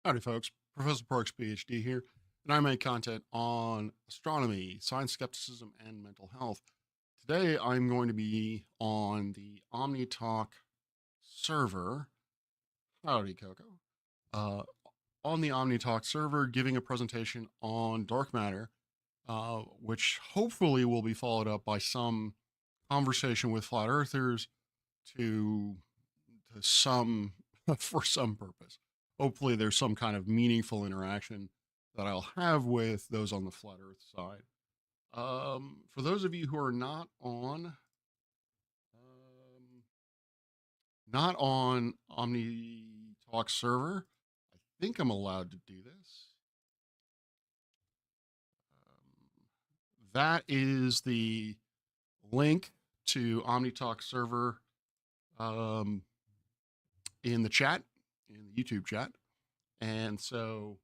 Howdy, folks. Professor Parks, PhD here, and I make content on astronomy, science skepticism, and mental health. Today, I'm going to be on the OmniTalk server. Howdy, Coco. Uh, on the OmniTalk server, giving a presentation on dark matter, which hopefully will be followed up by some conversation with flat earthers to some for some purpose. Hopefully, there's some kind of meaningful interaction that I'll have with those on the flat Earth side. For those of you who are not on Omni Talk server, I think I'm allowed to do this. That is the link to OmniTalk server um, in the chat, in the YouTube chat. And so,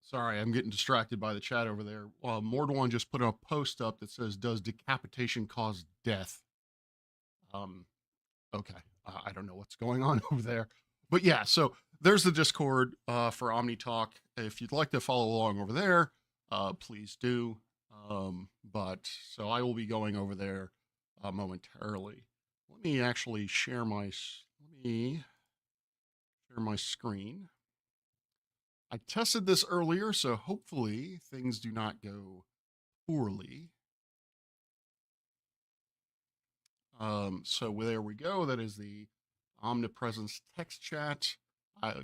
sorry, I'm getting distracted by the chat over there. Mordwan just put a post up that says, "Does decapitation cause death?" Um, okay, I don't know what's going on over there, but yeah. So there's the Discord for OmniTalk. If you'd like to follow along over there, please do. But so I will be going over there momentarily. Let me actually share my screen. I tested this earlier, so hopefully things do not go poorly. So there we go. That is the omnipresence text chat.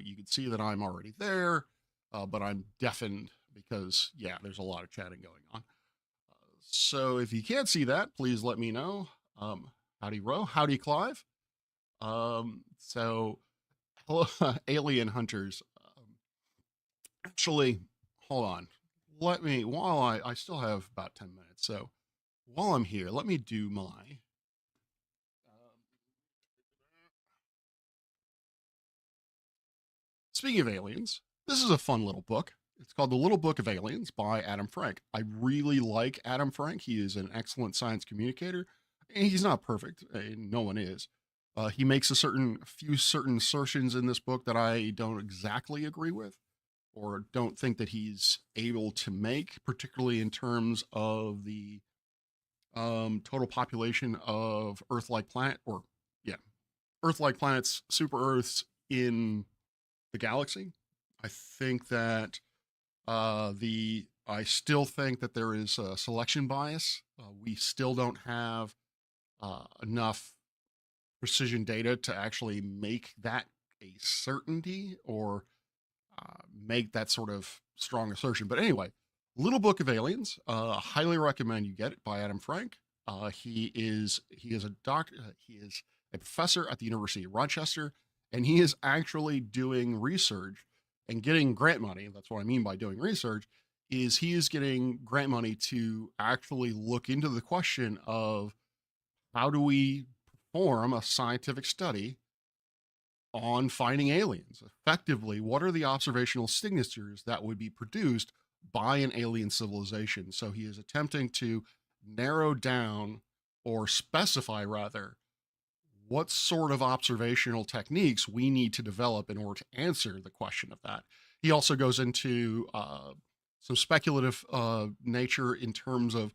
You can see that I'm already there, but I'm deafened because, yeah, there's a lot of chatting going on. So if you can't see that, please let me know. Howdy, Ro. Howdy, Clive. So, hello, alien hunters. Actually, hold on. While I still have about 10 minutes. So while I'm here, let me do my. Speaking of aliens, this is a fun little book. It's called The Little Book of Aliens by Adam Frank. I really like Adam Frank. He is an excellent science communicator. And he's not perfect. No one is. He makes a few certain assertions in this book that I don't exactly agree with or don't think that he's able to make, particularly in terms of the total population of Earth-like planet, or yeah, Earth-like planets, super Earths in the galaxy. I think that I still think that there is a selection bias. We still don't have enough precision data to actually make that a certainty or make that sort of strong assertion. But anyway, Little Book of Aliens. Highly recommend you get it by Adam Frank. He is a doctor. He is a professor at the University of Rochester, and he is actually doing research and getting grant money. That's what I mean by doing research. Is he is getting grant money to actually look into the question of how do we perform a scientific study on finding aliens. Effectively, what are the observational signatures that would be produced by an alien civilization? So he is attempting to narrow down or specify, rather, what sort of observational techniques we need to develop in order to answer the question of that. He also goes into some speculative nature in terms of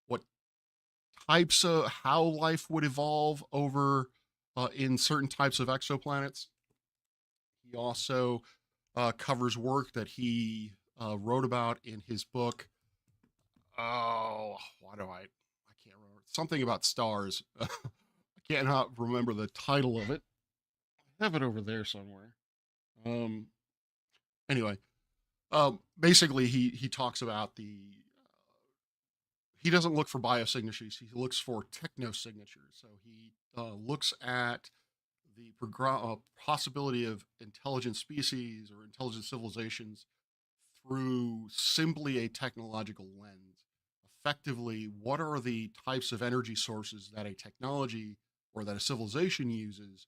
what types of how life would evolve over in certain types of exoplanets. He also covers work that he wrote about in his book. Oh, why do I can't remember. Something about stars. I cannot remember the title of it. I have it over there somewhere. Um, anyway, basically, he talks about he doesn't look for biosignatures. He looks for technosignatures. So he looks at the possibility of intelligent species or intelligent civilizations through simply a technological lens. Effectively, what are the types of energy sources that a technology or that a civilization uses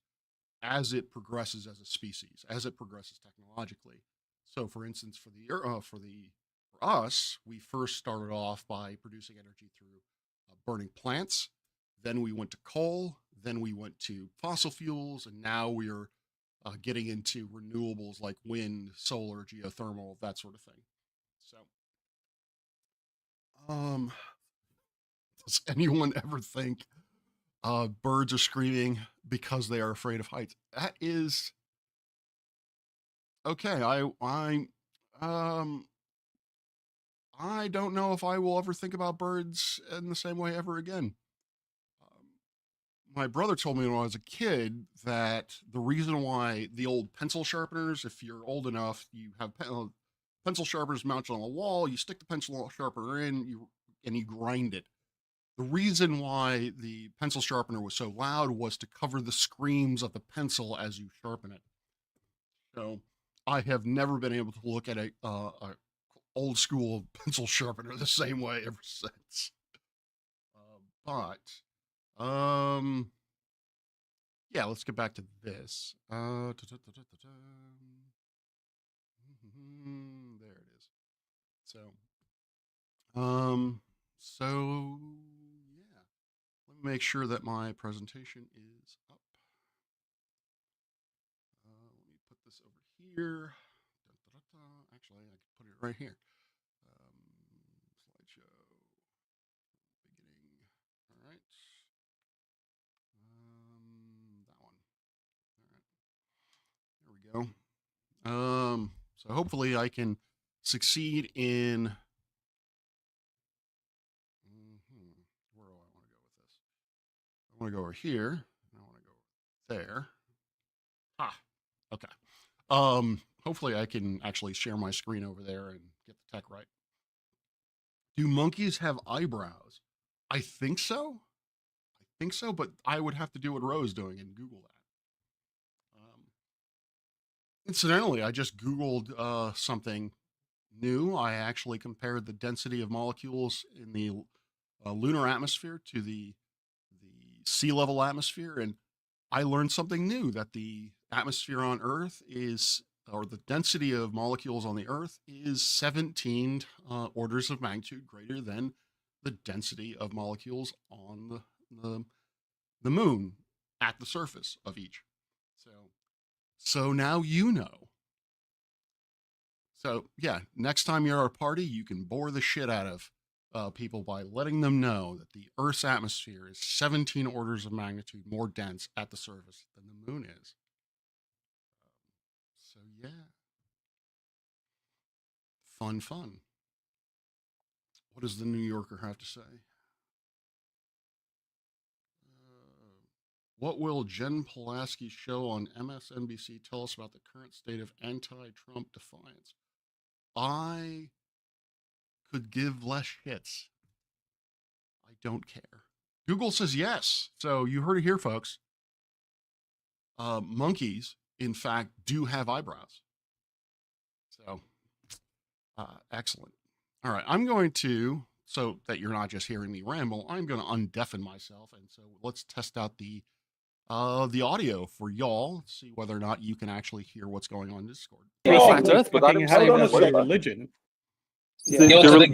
as it progresses as a species, as it progresses technologically? So, for instance, for us, we first started off by producing energy through burning plants. Then we went to coal. Then we went to fossil fuels, and now we're getting into renewables like wind, solar, geothermal, that sort of thing. So, does anyone ever think birds are screaming because they are afraid of heights? That is okay. I don't know if I will ever think about birds in the same way ever again. My brother told me when I was a kid that the reason why the old pencil sharpeners, if you're old enough, you have pencil sharpeners mounted on a wall, you stick the pencil sharpener in, and you grind it. The reason why the pencil sharpener was so loud was to cover the screams of the pencil as you sharpen it. So I have never been able to look at a old school pencil sharpener the same way ever since. Yeah, let's get back to this. There it is. So yeah, let me make sure that my presentation is up. Let me put this over here. Actually, I can put it right here. Slideshow beginning. All right. That one. All right. There we go. So hopefully I can succeed in. Where do I want to go with this? I want to go over here. I want to go there. Okay. Hopefully I can actually share my screen over there and get the tech right. Do monkeys have eyebrows? I think so. But I would have to do what Ro's doing and Google that. Incidentally, I just Googled something new. I actually compared the density of molecules in the lunar atmosphere to the sea level atmosphere, and I learned something new, that the atmosphere on Earth is, or the density of molecules on the Earth is 17 orders of magnitude greater than the density of molecules on the moon at the surface of each. So now you know. So yeah, next time you're at a party, you can bore the shit out of people by letting them know that the Earth's atmosphere is 17 orders of magnitude more dense at the surface than the moon is. So yeah, fun. What does the New Yorker have to say? What will Jen Pulaski's show on MSNBC tell us about the current state of anti-Trump defiance? I could give less shits. I don't care. Google says yes. So you heard it here, folks. Monkeys, in fact, do have eyebrows. So, excellent. All right, I'm going to, so that you're not just hearing me ramble, I'm going to undeafen myself. And so let's test out the audio for y'all, see whether or not you can actually hear what's going on in Discord. Flat Earth, but I don't say that's a religion. The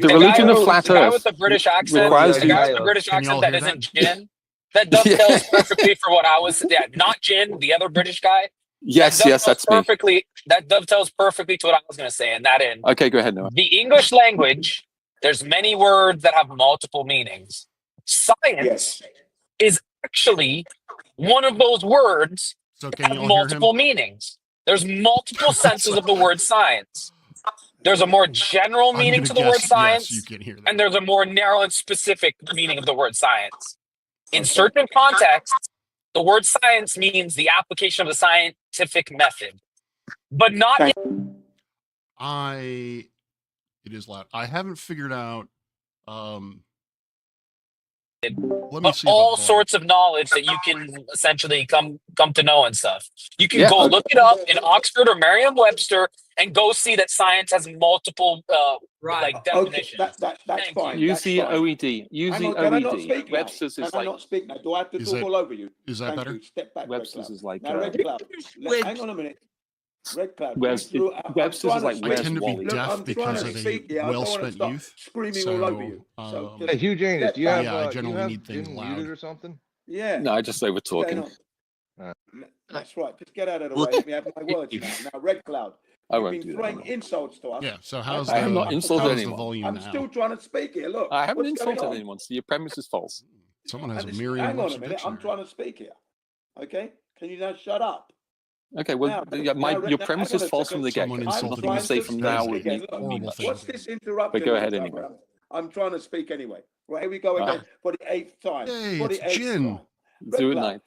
religion of flat the guy Earth with the British accent, requires the you. guy with the British Can y'all accent that hear isn't Jin, that dovetails perfectly for what I was. Yeah, not Jin, the other British guy. Yes, that's perfectly, me. That dovetails perfectly to what I was going to say. And that in okay, go ahead, Noah. The English language, there's many words that have multiple meanings. Science is actually one of those words that have multiple meanings. There's multiple senses of the word science. There's a more general meaning to the word science, yes, you can hear that. And there's a more narrow and specific meaning of the word science. In certain contexts, the word science means the application of the scientific method, but not. It is loud. I haven't figured out. Let me see all sorts of knowledge that you can essentially come to know and stuff. You can go look it up in Oxford or Merriam-Webster and go see that science has multiple like definitions. Okay, that's fine. Use the OED. Use the Can I not OED. speak Webster's now? is Can I like. not speak now? Do I have to talk all over you? Is that Thank better? you. Step back. Webster's is like. Now, Red Cloud. Hang on a minute. Red Cloud. Webster's is like. I tend to be deaf because of a well-spent youth. Screaming all over you. Hey, Hugh Janus, do you have? I generally need things loud muted or something? Yeah. No, I just say we're talking. That's right. Just get out of the way. Let me have my words now. Now, Red Cloud, I you've won't been do that. throwing insults to us. Yeah. So how's I have the not insulted how's the anyone. volume I'm now? still trying to speak here. Look, I haven't what's going insulted on? anyone, so your premise is false. Someone has a And Merriam hang on a Webster minute. I'm dictionary. trying to speak here. Okay? Can you now shut up? Okay, well, your premise is false from the get-go. Someone There's insulted nothing me. to say from now speak with again. me. Look, me horrible much. thing. What's this interruption? But go ahead anyway. I'm trying to speak anyway. Right, here we go again for the 8th time. Yay, For the it's 8th Jin. time. Do Red it Cloud, night.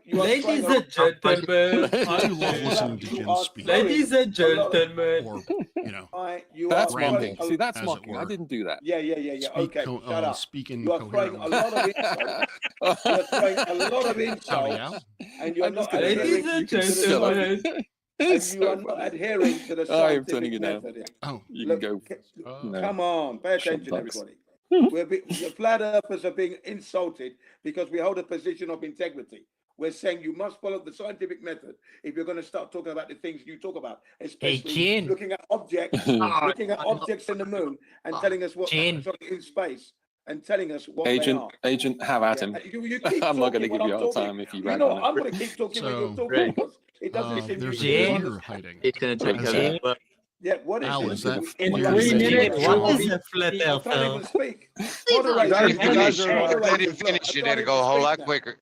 you are Ladies throwing and gentlemen, I do love listening to you Jin are speak. throwing ladies and a lot of- gentlemen, Or, you know, you That's are ramble, throwing mocking. See, that's as it mocking. I were. didn't do that. Yeah. speak, Okay, shut up. speak You are throwing a incoherently. lot of insults. You're throwing a lot of Howdy, insults, Al. and you're I'm not just gonna adhering ladies and to the Shut up. gentlemen, scientific, It's and you so are not funny. adhering to the I am turning scientific it down. method. Here. Oh, You Look, can go. No. come on, pay Shut attention, bucks. everybody. The flat earthers are being insulted because we hold a position of integrity. We're saying you must follow the scientific method if you're going to start talking about the things you talk about, especially Jin. looking at objects, in the moon and telling us what Jin. sorry, in space and telling us what they Agent, are. Agent, have at him. You keep I'm not going to talking give when you I'm a hard talking. time if you You rag know, on I'm it. going to keep talking when you're So, talking because it doesn't seem there's a you Jin. deer hiding. It's gonna take Is a that- Yeah, what is Al, it? is that In clear? 3 Is it minutes, clear? What is a flat I can't earther? even speak. Let him finish. Moderators, Let him look, finish. I'm You trying need to to go a whole speak lot now. quicker.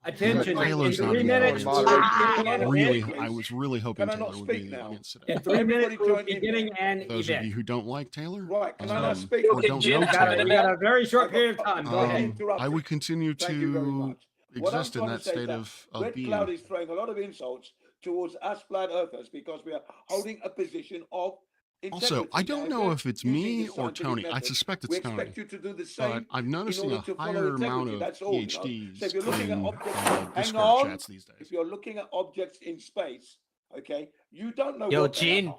Attention, in Taylor's not 3 in the minutes, audience. we'll be Can I beginning not Really, speak, I please? was really hoping Can I Taylor not would be speak in the now? audience today. in 3 minutes, Everybody we'll join be in beginning now. an Those of you event. who don't like Taylor, Right, can I not um, speak? or Okay, don't Jin, know have a We Taylor, got a very short period of time. Go ahead. I would continue Thank you very to much. What I'm exist in trying to that say is state that of Red being. Cloud is throwing a lot of insults towards us flat earthers because we are holding a position of integrity. Also, I don't Now, know we're if it's using me the or scientific Tony. I method. suspect We it's Tony. expect you to do the But same I'm in noticing order a to follow higher amount integrity. of That's all. You know? PhDs So if you're looking at in objects, hang Discord on. chats these days. If you're looking at objects in space, okay, you don't know Yo, what they Jin. are.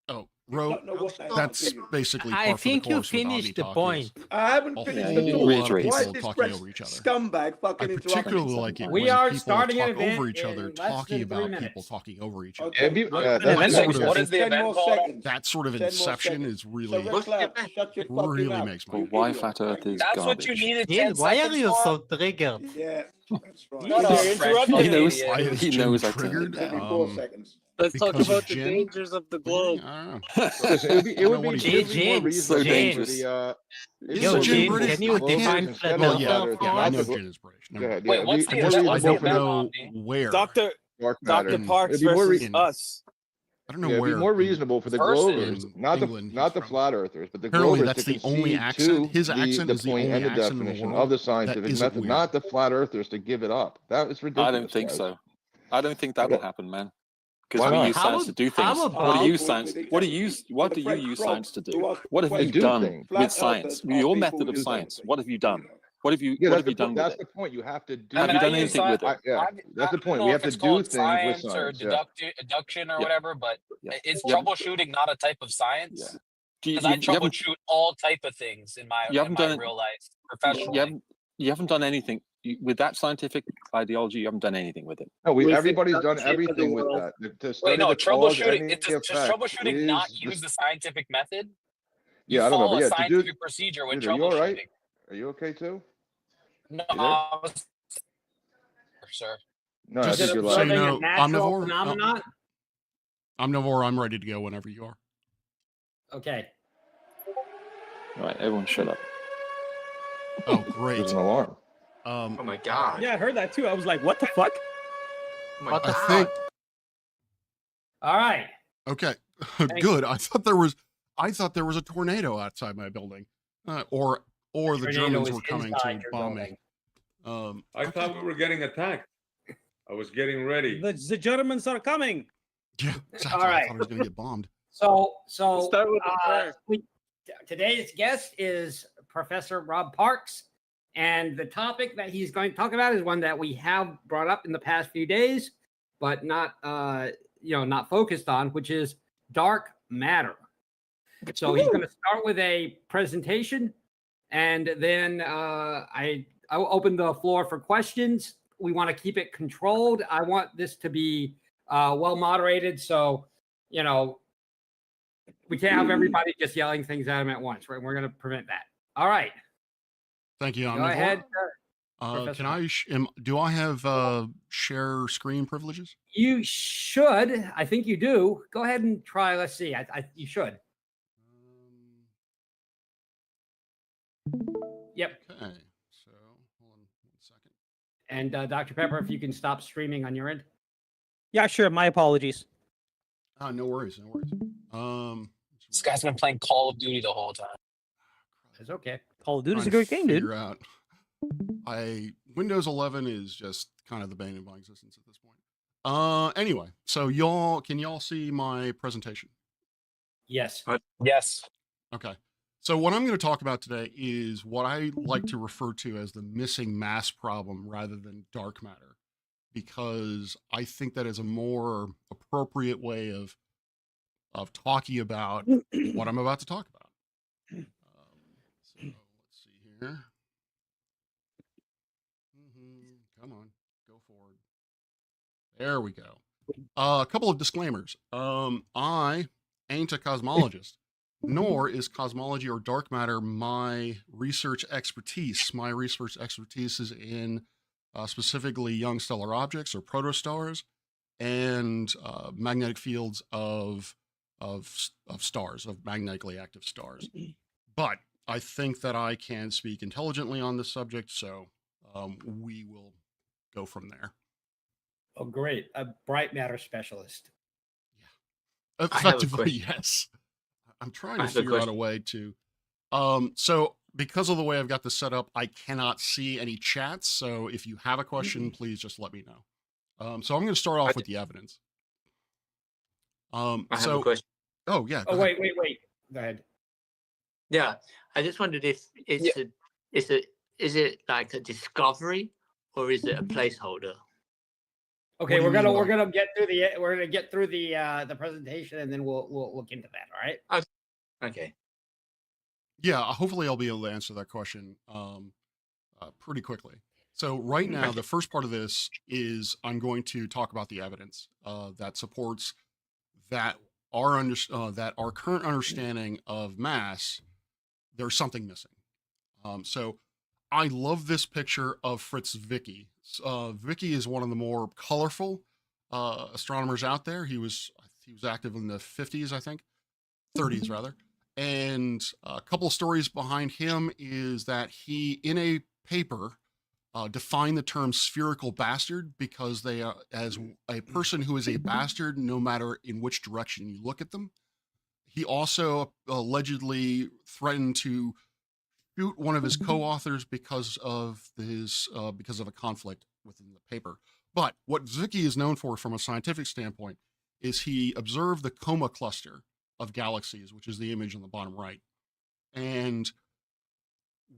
Oh, You Ro, don't know what they are, that's do you? basically I par for the think you course with finished the OmniTalk point. is I haven't a finished Yeah, the you talk. reiterate. Why is people this talking press over each other. scumbag I fucking interrupting? particularly like it We when are people starting an talk over event each other, in less talking than 3 about people minutes. talking over each other. Okay. That's That sort What of, is the 10 event more called? seconds. that sort of 10 more inception seconds. is So really, Red Cloud, shut your fucking really mouth. makes my Well, You why idiot. flat Earth Thank you. is That's what garbage. you needed Jin, 10 why are seconds you for? so triggered? Yeah, that's right. Shut up, They're French interrupting fucking He knows. idiot. why is He Jin knows I turned triggered? it down. 74 seconds. Let's talk Because of about the Jin? dangers of the Yeah, globe. I don't know. Listen, it would be, I don't know what it he would be more Jin, reasonable so for dangerous. the it'd be Yo, more Jin reasonable British? for can you globers define instead flat of Well, earther yeah, earth, for yeah, I not know the us? Jin is British. Go Never mind. ahead. Wait, Yeah, what's it'd the be I more just, I what's the don't reasonable event, know Omni? where. dark Dr. matter. Parks It'd be more versus in, us. I don't know yeah, it'd be where more in reasonable for the Versus globers, in not England the he's from. flat earthers, but the Apparently globers that's to the only concede accent. to His accent the is the point only and the accent in the definition world of the that scientific isn't method, weird. not the flat earthers to give it up. That is I ridiculous. don't think guys. so. I don't think that'll Okay. happen, man. Because Why we not? use science to do things. How What do about- you science? What do you? What do you use science to do? What have you do done things. with science? Your method of science. What have you done? What have you? Yeah, What that's have you done with that's it? the point. You have to do. Have you I done use anything with it? Yeah, that's the I point. don't We know have if to it's do called things with science or science. Yeah. deduction or Yeah. whatever, but Yeah. is Yeah. troubleshooting not a type of Yeah. science? Do you, Because I you haven't troubleshoot all type of things in my you haven't done it. real life You professionally. haven't done anything with that scientific ideology. You haven't done anything with it. No, We think everybody's that's done the shape of the everything with world. that. To Wait, study no, the cause troubleshooting. and Does the effect troubleshooting not is use the scientific method? You yeah, I don't know, follow but a yeah, to do. scientific procedure with Dude, are you all right? troubleshooting. Are you okay too? No, You there? sir. No, I Just think you're so laughing. you know, a natural omnivore, phenomenon? omnivore, I'm ready to go whenever you are. Okay. All right, everyone, shut up. Oh, There's great. an alarm. Oh my god. Yeah, I heard that too. I was like, what the fuck? Oh my I god. think All right. okay, good. I thought there was a tornado outside my building, or the Tornado Germans is were coming inside to your bomb me. building. I okay. thought we were getting attacked. I was getting ready. The Germans are coming. Yeah, exactly. All right. I thought I was going to get bombed. So Start with the prayer. today's guest is Professor Rob Parks, and the topic that he's going to talk about is one that we have brought up in the past few days, but not not focused on, which is dark matter. So he's going to start with a presentation, and then I will open the floor for questions. We want to keep it controlled. I want this to be well moderated, so we can't have everybody just yelling things at him at once. Right? We're going to prevent that. All right, Thank you, go Omnivore. ahead. Professor Can I? Do I have share screen privileges? You should. I think you do. Go ahead and try. Let's see. You should. Yep. Okay. So hold on 1 second. And Dr. Pepper, if you can stop streaming on your end. Yeah, sure. My apologies. No worries. No worries. This guy's been playing Call of Duty the whole time. It's okay. Call of Duty is a trying great to game, dude. figure out. Windows 11 is just kind of the bane of my existence at this point. Anyway, so can y'all see my presentation? Yes. Yes. Okay. So what I'm going to talk about today is what I like to refer to as the missing mass problem rather than dark matter, because I think that is a more appropriate way of talking about what I'm about to talk about. So let's see here. Come on, go forward. There we go. A couple of disclaimers. I ain't a cosmologist, nor is cosmology or dark matter my research expertise. My research expertise is in specifically young stellar objects or protostars and magnetic fields of stars, of magnetically active stars. But I think that I can speak intelligently on this subject, so we will go from there. Oh, great. A bright matter specialist. Yeah. I have a Effectively, question. yes. I'm trying I to have a figure out a question. way to. So because of the way I've got this set up, I cannot see any chats. So if you have a question, please just let me know. So I'm going to start off with the evidence. I have a question. Oh yeah. Oh, go ahead. wait. Go ahead. Yeah, I just wondered if is it like a discovery or is it a placeholder? Okay, do we're you mean gonna get through the presentation, and then we'll look into that. All right. Okay. Yeah. Hopefully, I'll be able to answer that question pretty quickly. So right now, the first part of this is I'm going to talk about the evidence that supports that our current understanding of mass, there's something missing. So I love this picture of Fritz Zwicky. Zwicky is one of the more colorful astronomers out there. He was active in the 50s, I think, 30s rather. And a couple of stories behind him is that he, in a paper, defined the term spherical bastard because they are, as a person who is a bastard, no matter in which direction you look at them. He also allegedly threatened to shoot one of his co-authors because of a conflict within the paper. But what Zwicky is known for from a scientific standpoint is he observed the coma cluster of galaxies, which is the image on the bottom right. And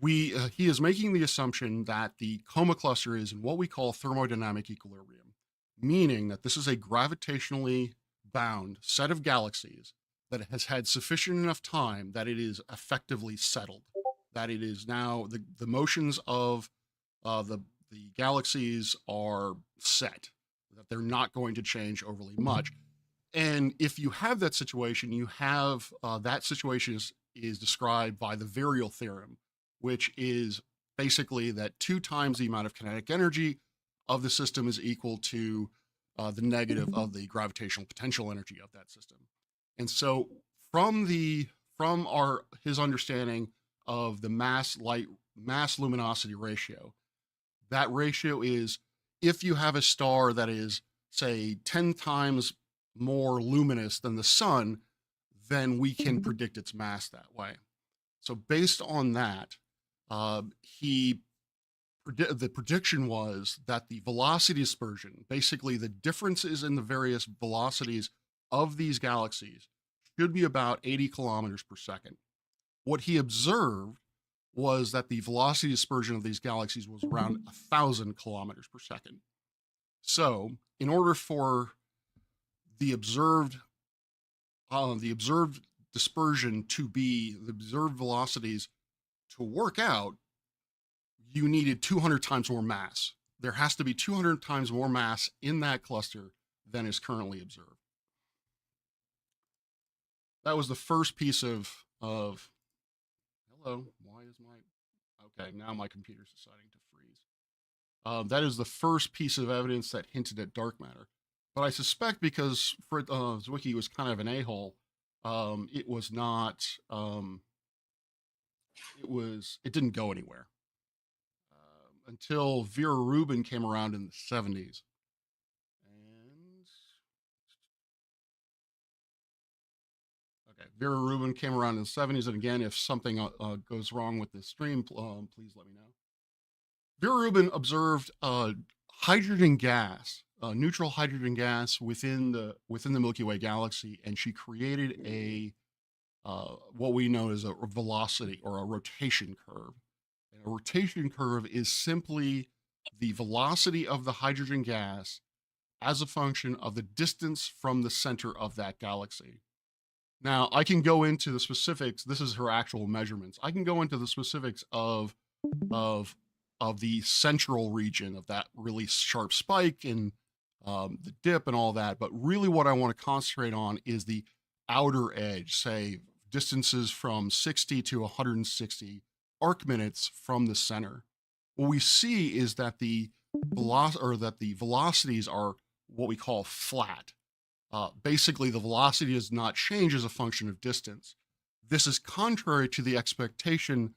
he is making the assumption that the coma cluster is in what we call thermodynamic equilibrium, meaning that this is a gravitationally bound set of galaxies that has had sufficient enough time that it is effectively settled, that it is now the motions of the galaxies are set, that they're not going to change overly much. And if you have that situation, you have that situation is described by the virial theorem, which is basically that 2 times the amount of kinetic energy of the system is equal to the negative of the gravitational potential energy of that system. And so from his understanding of the mass luminosity ratio, that ratio is if you have a star that is, say, 10 times more luminous than the sun, then we can predict its mass that way. So based on that, the prediction was that the velocity dispersion, basically the differences in the various velocities of these galaxies, should be about 80 kilometers per second. What he observed was that the velocity dispersion of these galaxies was around 1,000 kilometers per second. So in order for the observed dispersion to be the observed velocities to work out, you needed 200 times more mass. There has to be 200 times more mass in that cluster than is currently observed. That was the first piece of hello, why is my, okay, now my computer's deciding to freeze. That is the first piece of evidence that hinted at dark matter. But I suspect because Zwicky was kind of an a-hole, it was not. It didn't go anywhere until Vera Rubin came around in the 70s. And okay, Vera Rubin came around in the 70s. And again, if something goes wrong with this stream, please let me know. Vera Rubin observed hydrogen gas, neutral hydrogen gas within the Milky Way galaxy, and she created a what we know as a velocity or a rotation curve. And a rotation curve is simply the velocity of the hydrogen gas as a function of the distance from the center of that galaxy. Now, I can go into the specifics. This is her actual measurements. I can go into the specifics of the central region of that really sharp spike and the dip and all that. But really what I want to concentrate on is the outer edge, say distances from 60 to 160 arc minutes from the center. What we see is that the velocities are what we call flat. Basically, the velocity does not change as a function of distance. This is contrary to the expectation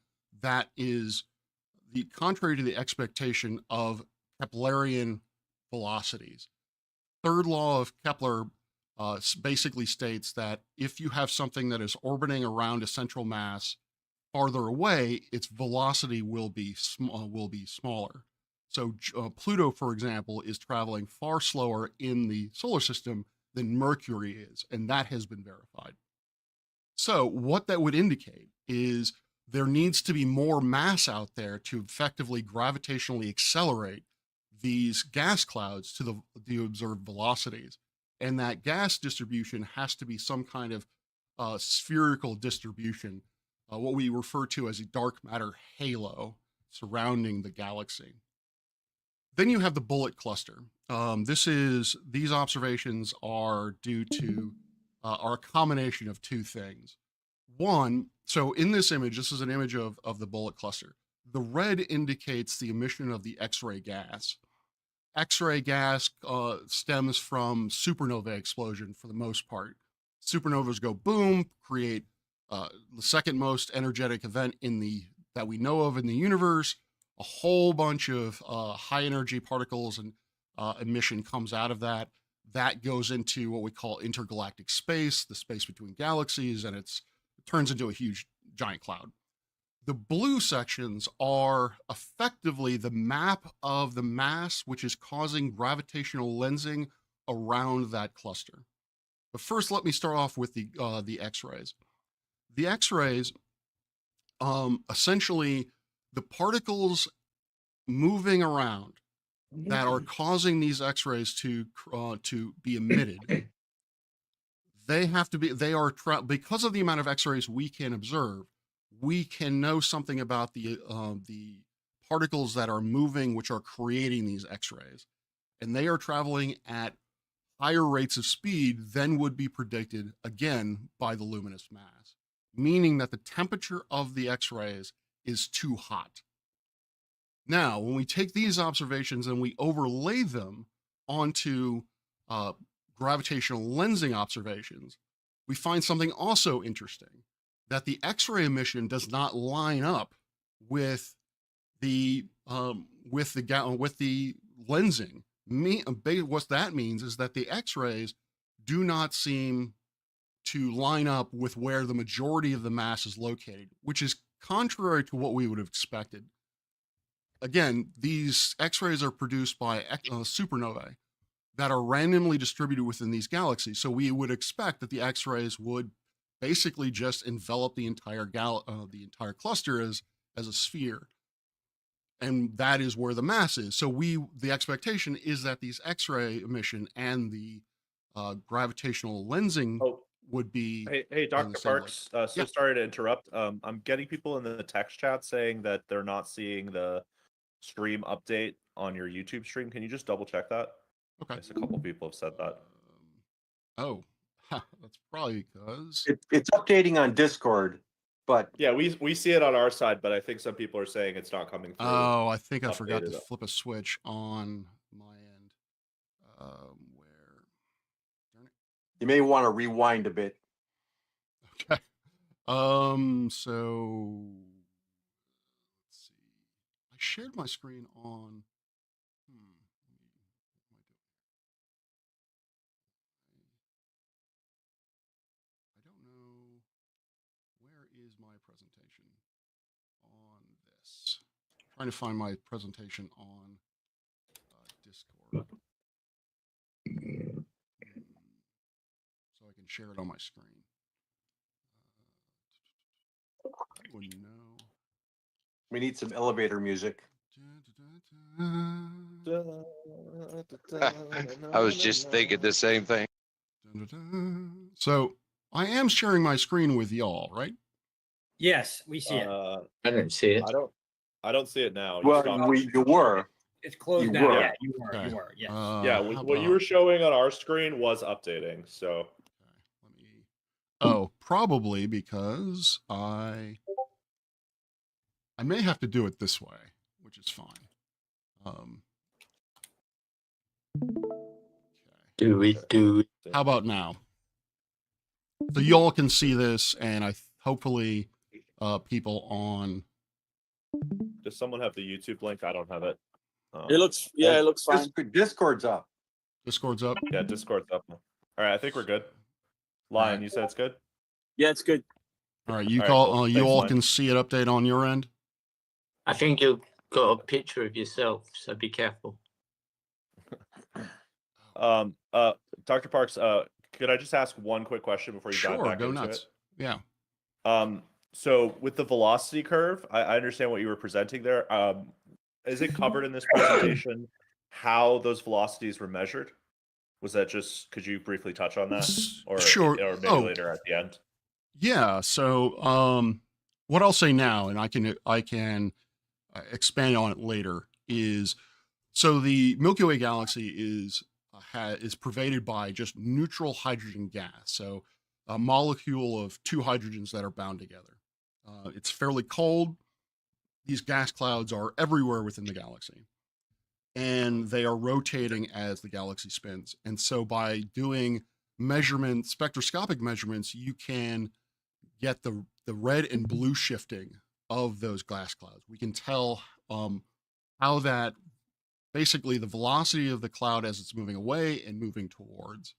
of Keplerian velocities. Third law of Kepler basically states that if you have something that is orbiting around a central mass farther away, its velocity will be smaller. So Pluto, for example, is traveling far slower in the solar system than Mercury is, and that has been verified. So what that would indicate is there needs to be more mass out there to effectively gravitationally accelerate these gas clouds to the observed velocities. And that gas distribution has to be some kind of spherical distribution, what we refer to as a dark matter halo surrounding the galaxy. Then you have the bullet cluster. These observations are due to are a combination of two things. One, so in this image, this is an image of the bullet cluster. The red indicates the emission of the X-ray gas. X-ray gas stems from supernova explosion for the most part. Supernovas go boom, create the second most energetic event that we know of in the universe. A whole bunch of high energy particles and emission comes out of that. That goes into what we call intergalactic space, the space between galaxies, and it turns into a huge giant cloud. The blue sections are effectively the map of the mass which is causing gravitational lensing around that cluster. But first, let me start off with the X-rays. The X-rays, essentially, the particles moving around that are causing these X-rays to be emitted. Because of the amount of X-rays we can observe, we can know something about the particles that are moving, which are creating these X-rays, and they are traveling at higher rates of speed than would be predicted, again, by the luminous mass, meaning that the temperature of the X-rays is too hot. Now, when we take these observations and we overlay them onto gravitational lensing observations, we find something also interesting, that the X-ray emission does not line up with the lensing. What that means is that the X-rays do not seem to line up with where the majority of the mass is located, which is contrary to what we would have expected. Again, these X-rays are produced by supernovae that are randomly distributed within these galaxies. So we would expect that the X-rays would basically just envelop the entire cluster as a sphere. And that is where the mass is. So the expectation is that these X-ray emission and the gravitational lensing would be. Hey, Dr. Parks. Yeah. Sorry to interrupt. I'm getting people in the text chat saying that they're not seeing the stream update on your YouTube stream. Can you just double check that? Okay. Yes, a couple people have said that. That's probably because it's updating on Discord, but Yeah, we see it on our side, but I think some people are saying it's not coming through. Oh, I think I forgot to updated. flip a switch on my end. Where? Darn it. you may want to rewind a bit. Okay. So let's see. I shared my screen on. I don't know. Where is my presentation on this? Trying to find my presentation on Discord. So I can share it on my screen. Oh no. We need some elevator music. I was just thinking the same thing. So I am sharing my screen with y'all, right? Yes, we see it. I don't see it. I don't see it now. Well, you were. It's closed you now. were. Yeah, you were. Okay. You were. Yes. Yeah, what you were showing on our screen was updating. So let me. Oh, probably because I may have to do it this way, which is fine. Do it. How about now? So y'all can see this, and hopefully people on. does someone have the YouTube link? I don't have it. It looks it looks fine. Discord's up. Discord's up. Yeah, Discord's up. All right, I think we're good. Lion, you said it's good. Yeah, it's good. All right, you All right, call. cool. You Thanks, all Lion. can see it update on your end. I think you've got a picture of yourself, so be careful. Dr. Parks, could I just ask one quick question before you dive Sure, back go into nuts. Yeah. it? So with the velocity curve, I understand what you were presenting there. Is it covered in this presentation how those velocities were measured? Was that just, could you briefly touch on that? Or, Sure. or maybe Oh. later at the end? Yeah. So, what I'll say now, and I can expand on it later, is so the Milky Way galaxy is pervaded by just neutral hydrogen gas. So, a molecule of two hydrogens that are bound together. It's fairly cold. These gas clouds are everywhere within the galaxy, and they are rotating as the galaxy spins. And so, by doing spectroscopic measurements, you can get the red and blue shifting of those gas clouds. We can tell how that basically the velocity of the cloud as it's moving away and moving towards.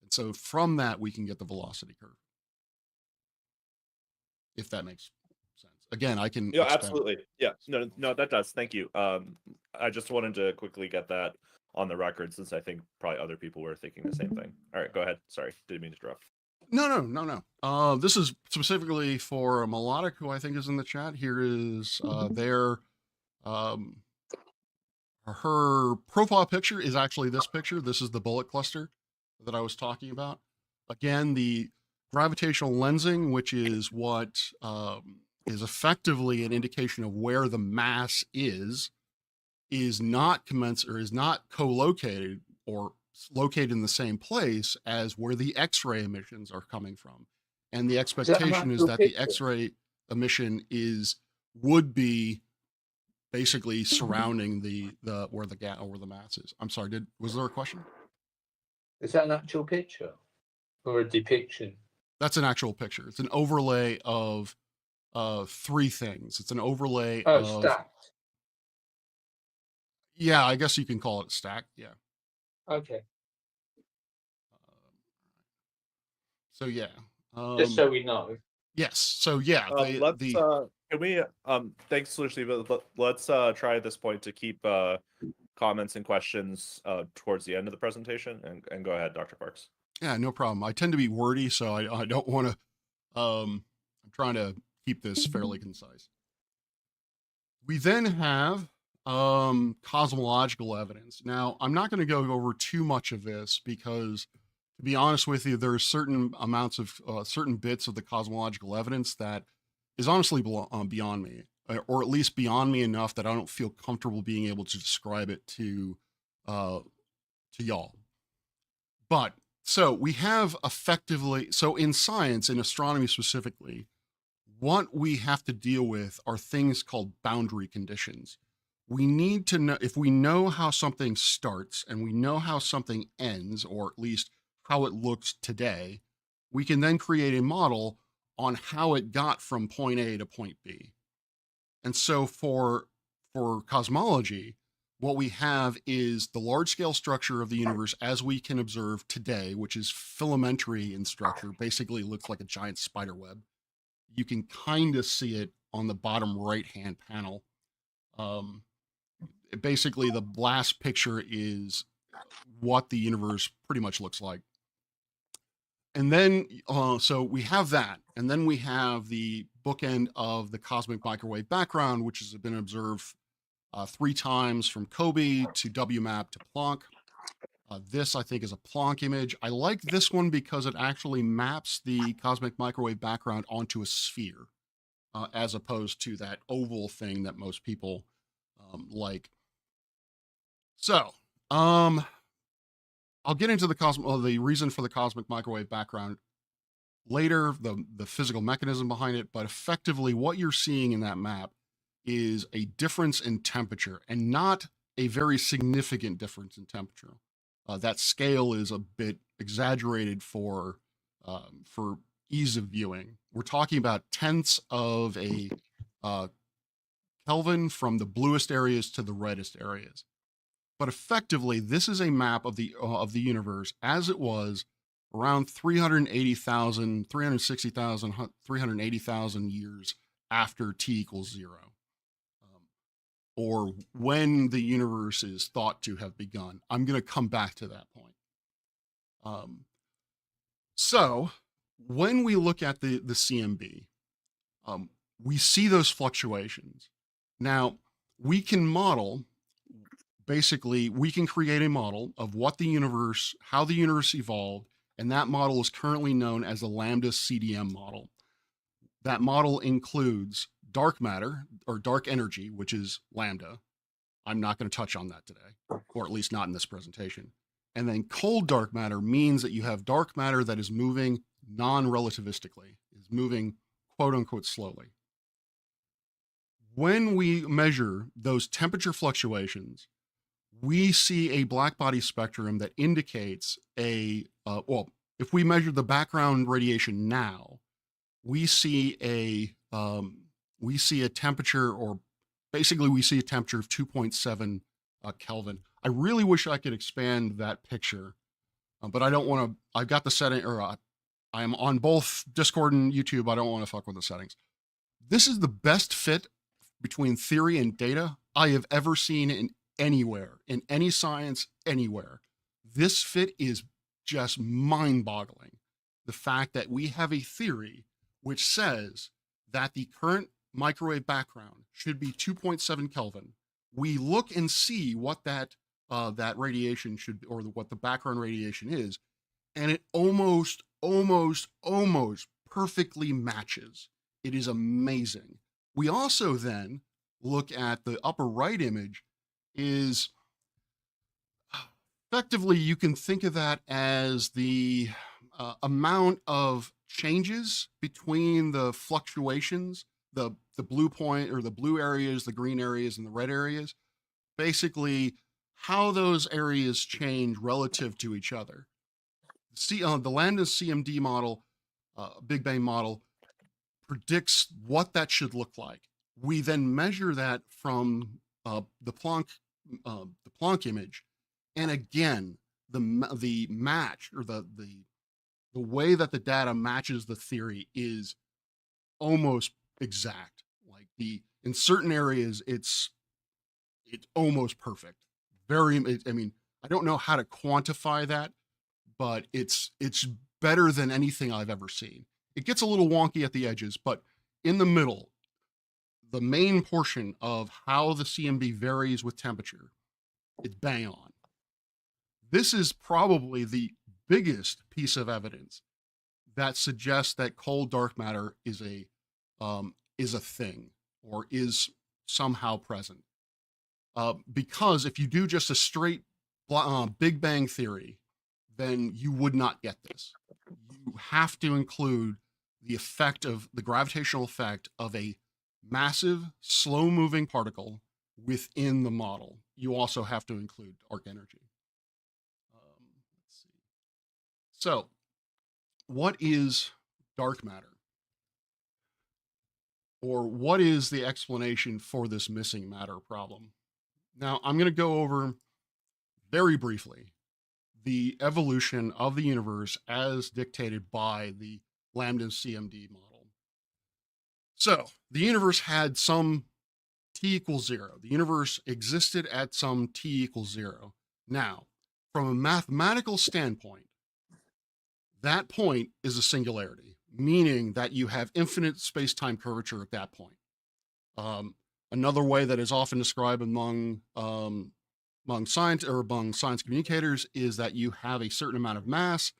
And so from that, we can get the velocity curve. If that makes sense. Again, I can. Yeah, absolutely. Yeah, no, that does. Thank you. I just wanted to quickly get that on the record since I think probably other people were thinking the same thing. All right, go ahead. Sorry, didn't mean to interrupt. No. This is specifically for Melodic, who I think is in the chat. Here is her profile picture is actually this picture. This is the bullet cluster that I was talking about. Again, the gravitational lensing, which is what is effectively an indication of where the mass is not co-located or located in the same place as where the X-ray emissions are coming from. And the expectation is that the X-ray emission would be basically surrounding the where the mass is. I'm sorry, was there a question? Is that an actual picture or a depiction? That's an actual picture. It's an overlay of three things. It's an overlay Stacked. Yeah, I guess you can call it stacked. Yeah. Okay. So yeah. Just so we know. Yes. So yeah. Can we? Thanks, Lucy. But let's try at this point to keep comments and questions towards the end of the presentation. And go ahead, Dr. Parks. Yeah, no problem. I tend to be wordy, so I don't want to. I'm trying to keep this fairly concise. We then have cosmological evidence. Now, I'm not going to go over too much of this because, to be honest with you, there are certain amounts of certain bits of the cosmological evidence that is honestly beyond me, or at least beyond me enough that I don't feel comfortable being able to describe it to y'all. But so we have effectively, so in science, in astronomy specifically, what we have to deal with are things called boundary conditions. We need to know, if we know how something starts and we know how something ends, or at least how it looks today, we can then create a model on how it got from point A to point B. And so for cosmology, what we have is the large scale structure of the universe as we can observe today, which is filamentary in structure, basically looks like a giant spider web. You can kind of see it on the bottom right hand panel. Basically, the last picture is what the universe pretty much looks like. And then, so we have that. And then we have the bookend of the cosmic microwave background, which has been observed 3 times from Kobe to WMAP to Planck. This, I think, is a Planck image. I like this one because it actually maps the cosmic microwave background onto a sphere, as opposed to that oval thing that most people like. So, I'll get into the reason for the cosmic microwave background later, the physical mechanism behind it, but effectively what you're seeing in that map is a difference in temperature, and not a very significant difference in temperature. That scale is a bit exaggerated for ease of viewing. We're talking about tenths of a Kelvin from the bluest areas to the reddest areas. But effectively, this is a map of the universe as it was around 380,000, 360,000, 380,000 years after t equals 0. Or when the universe is thought to have begun. I'm going to come back to that point. So when we look at the CMB, we see those fluctuations. Now, we can model, basically, we can create a model of what the universe, how the universe evolved, and that model is currently known as the lambda CDM model. That model includes dark matter, or dark energy, which is lambda. I'm not going to touch on that today, or at least not in this presentation. And then cold dark matter means that you have dark matter that is moving non-relativistically, is moving quote unquote slowly. When we measure those temperature fluctuations, we see a black body spectrum that indicates well, if we measure the background radiation now, we see a temperature, or basically we see a temperature of 2.7 Kelvin. I really wish I could expand that picture, but I don't want to. I've got the setting, or I am on both Discord and YouTube. I don't want to fuck with the settings. This is the best fit between theory and data I have ever seen in anywhere, in any science, anywhere. This fit is just mind-boggling. The fact that we have a theory which says that the current microwave background should be 2.7 Kelvin. We look and see what that radiation should, or what the background radiation is, and it almost perfectly matches. It is amazing. We also then look at the upper right image. Is effectively, you can think of that as the amount of changes between the fluctuations, the blue point, or the blue areas, the green areas, and the red areas. Basically, how those areas change relative to each other. The lambda CMD model, Big Bang model, predicts what that should look like. We then measure that from the Planck image, and again, the match, or the way that the data matches the theory is almost exact. Like in certain areas, it's almost perfect. I mean, I don't know how to quantify that, but it's better than anything I've ever seen. It gets a little wonky at the edges, but in the middle, the main portion of how the CMB varies with temperature, it's bang on. This is probably the biggest piece of evidence that suggests that cold dark matter is a thing, or is somehow present. Because if you do just a straight Big Bang theory, then you would not get this. You have to include the effect of the gravitational effect of a massive, slow-moving particle within the model. You also have to include dark energy. Let's see. So, what is dark matter? Or what is the explanation for this missing matter problem? Now, I'm going to go over very briefly the evolution of the universe as dictated by the lambda CMD model. So, the universe had some t equals 0. The universe existed at some t equals 0. Now, from a mathematical standpoint, that point is a singularity, meaning that you have infinite space-time curvature at that point. Another way that is often described among science communicators is that you have a certain amount of mass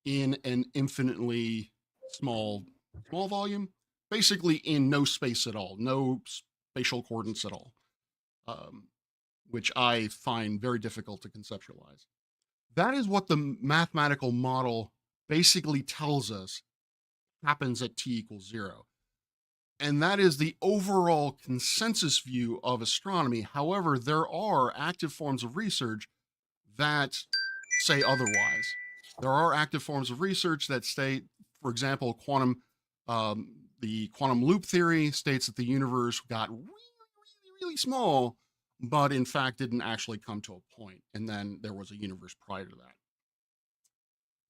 in an infinitely small volume, basically in no space at all, no spatial coordinates at all, which I find very difficult to conceptualize. That is what the mathematical model basically tells us happens at t equals 0. And that is the overall consensus view of astronomy. However, there are active forms of research that say otherwise. There are active forms of research that state, for example, the quantum loop theory states that the universe got really small, but in fact didn't actually come to a point, and then there was a universe prior to that.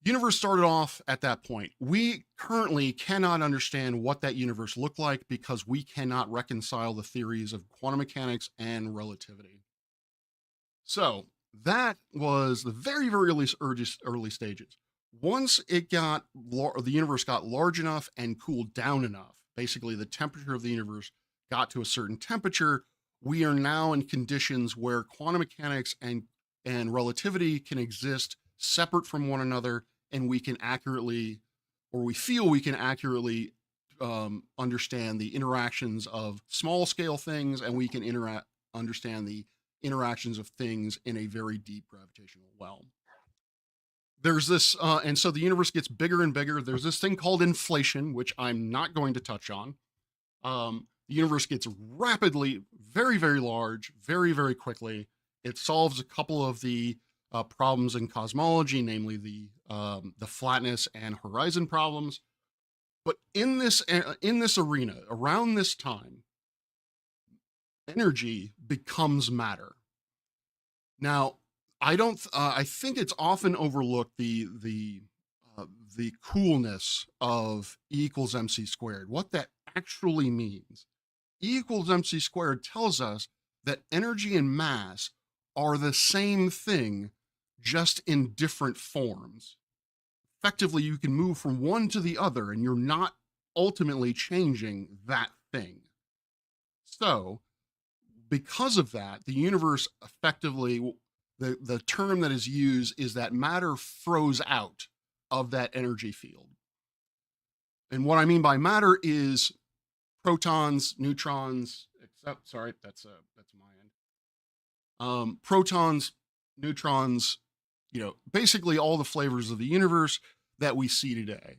The universe started off at that point. We currently cannot understand what that universe looked like because we cannot reconcile the theories of quantum mechanics and relativity. So that was the very early stages. Once the universe got large enough and cooled down enough, basically the temperature of the universe got to a certain temperature, we are now in conditions where quantum mechanics and relativity can exist separate from one another, and we can accurately, or we feel we can accurately understand the interactions of small scale things, and we can understand the interactions of things in a very deep gravitational well. There's this, and so the universe gets bigger and bigger. There's this thing called inflation, which I'm not going to touch on. The universe gets rapidly, very, very large, very, very quickly. It solves a couple of the problems in cosmology, namely the flatness and horizon problems. But in this arena, around this time, energy becomes matter. Now, I think it's often overlooked the coolness of E equals mc squared. What that actually means. E equals mc squared tells us that energy and mass are the same thing, just in different forms. Effectively, you can move from one to the other, and you're not ultimately changing that thing. So, because of that, the universe effectively, the term that is used is that matter froze out of that energy field. And what I mean by matter is protons, neutrons, sorry, that's my end. Protons, neutrons, basically all the flavors of the universe that we see today.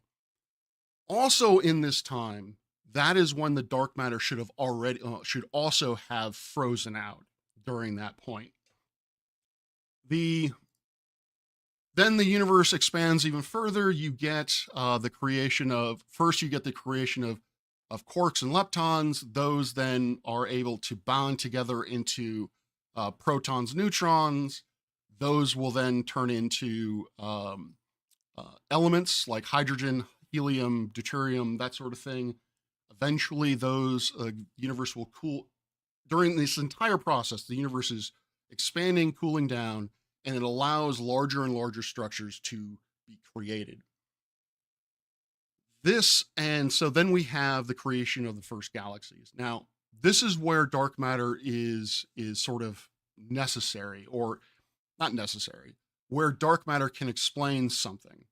Also in this time, that is when the dark matter should also have frozen out during that point. Then the universe expands even further. You get the creation of quarks and leptons. Those then are able to bond together into protons, neutrons. Those will then turn into elements like hydrogen, helium, deuterium, that sort of thing. Eventually, those universe will cool. During this entire process, the universe is expanding, cooling down, and it allows larger and larger structures to be created. So then we have the creation of the first galaxies. Now, this is where dark matter is sort of necessary, or not necessary, where dark matter can explain something.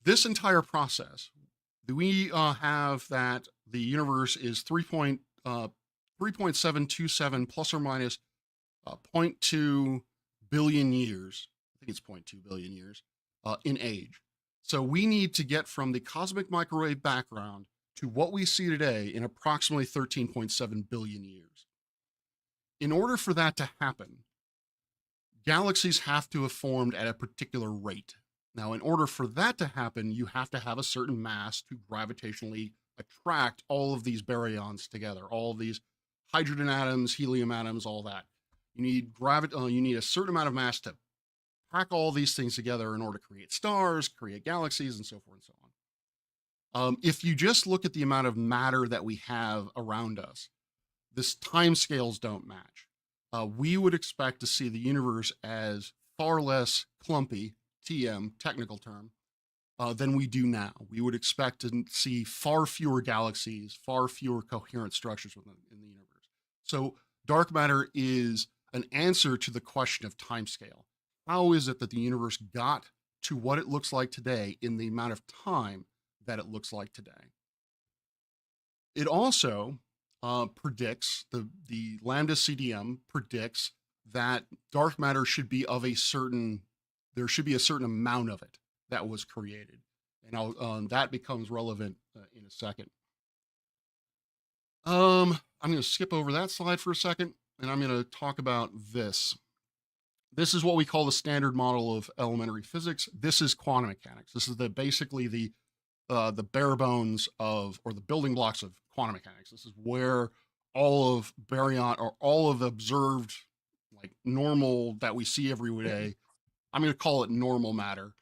This entire process, we have that the universe is 3.727 plus or minus 0.2 billion years. I think it's 0.2 billion years in age. So we need to get from the cosmic microwave background to what we see today in approximately 13.7 billion years. In order for that to happen, galaxies have to have formed at a particular rate. Now, in order for that to happen, you have to have a certain mass to gravitationally attract all of these baryons together, all of these hydrogen atoms, helium atoms, all that. You need a certain amount of mass to pack all these things together in order to create stars, create galaxies, and so forth and so on. If you just look at the amount of matter that we have around us, this time scales don't match. We would expect to see the universe as far less clumpy, TM, technical term, than we do now. We would expect to see far fewer galaxies, far fewer coherent structures in the universe. So dark matter is an answer to the question of timescale. How is it that the universe got to what it looks like today in the amount of time that it looks like today? It also predicts, the lambda CDM predicts that dark matter should be of there should be a certain amount of it that was created. And that becomes relevant in a second. I'm going to skip over that slide for a second, and I'm going to talk about this. This is what we call the standard model of elementary physics. This is quantum mechanics. This is basically the bare bones of, or the building blocks of quantum mechanics. This is where all of baryon, or all of the observed, like normal that we see every day, I'm going to call it normal matter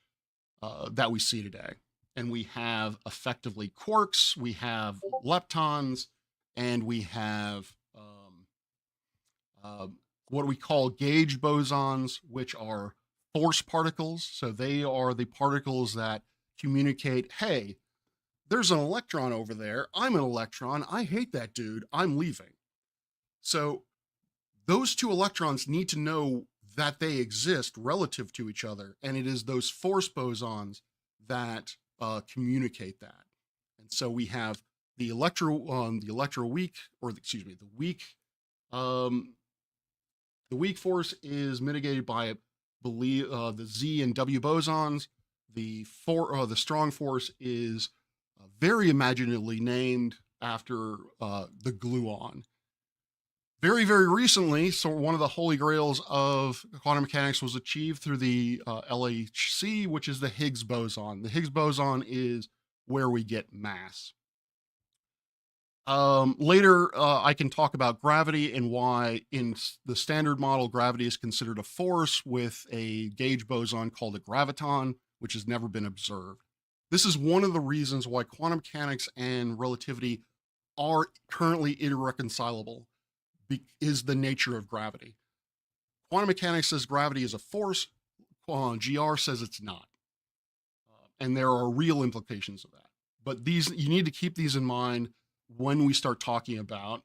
that we see today. And we have effectively quarks, we have leptons, and we have what we call gauge bosons, which are force particles. So they are the particles that communicate, hey, there's an electron over there. I'm an electron. I hate that dude. I'm leaving. So those two electrons need to know that they exist relative to each other. And it is those force bosons that communicate that. And so we have the weak force is mitigated by, the Z and W bosons. The strong force is very imaginatively named after the gluon. Very, very recently, so one of the holy grails of quantum mechanics was achieved through the LHC, which is the Higgs boson. The Higgs boson is where we get mass. Later, I can talk about gravity and why in the standard model, gravity is considered a force with a gauge boson called a graviton, which has never been observed. This is one of the reasons why quantum mechanics and relativity are currently irreconcilable, is the nature of gravity. Quantum mechanics says gravity is a force. GR says it's not. And there are real implications of that. But you need to keep these in mind when we start talking about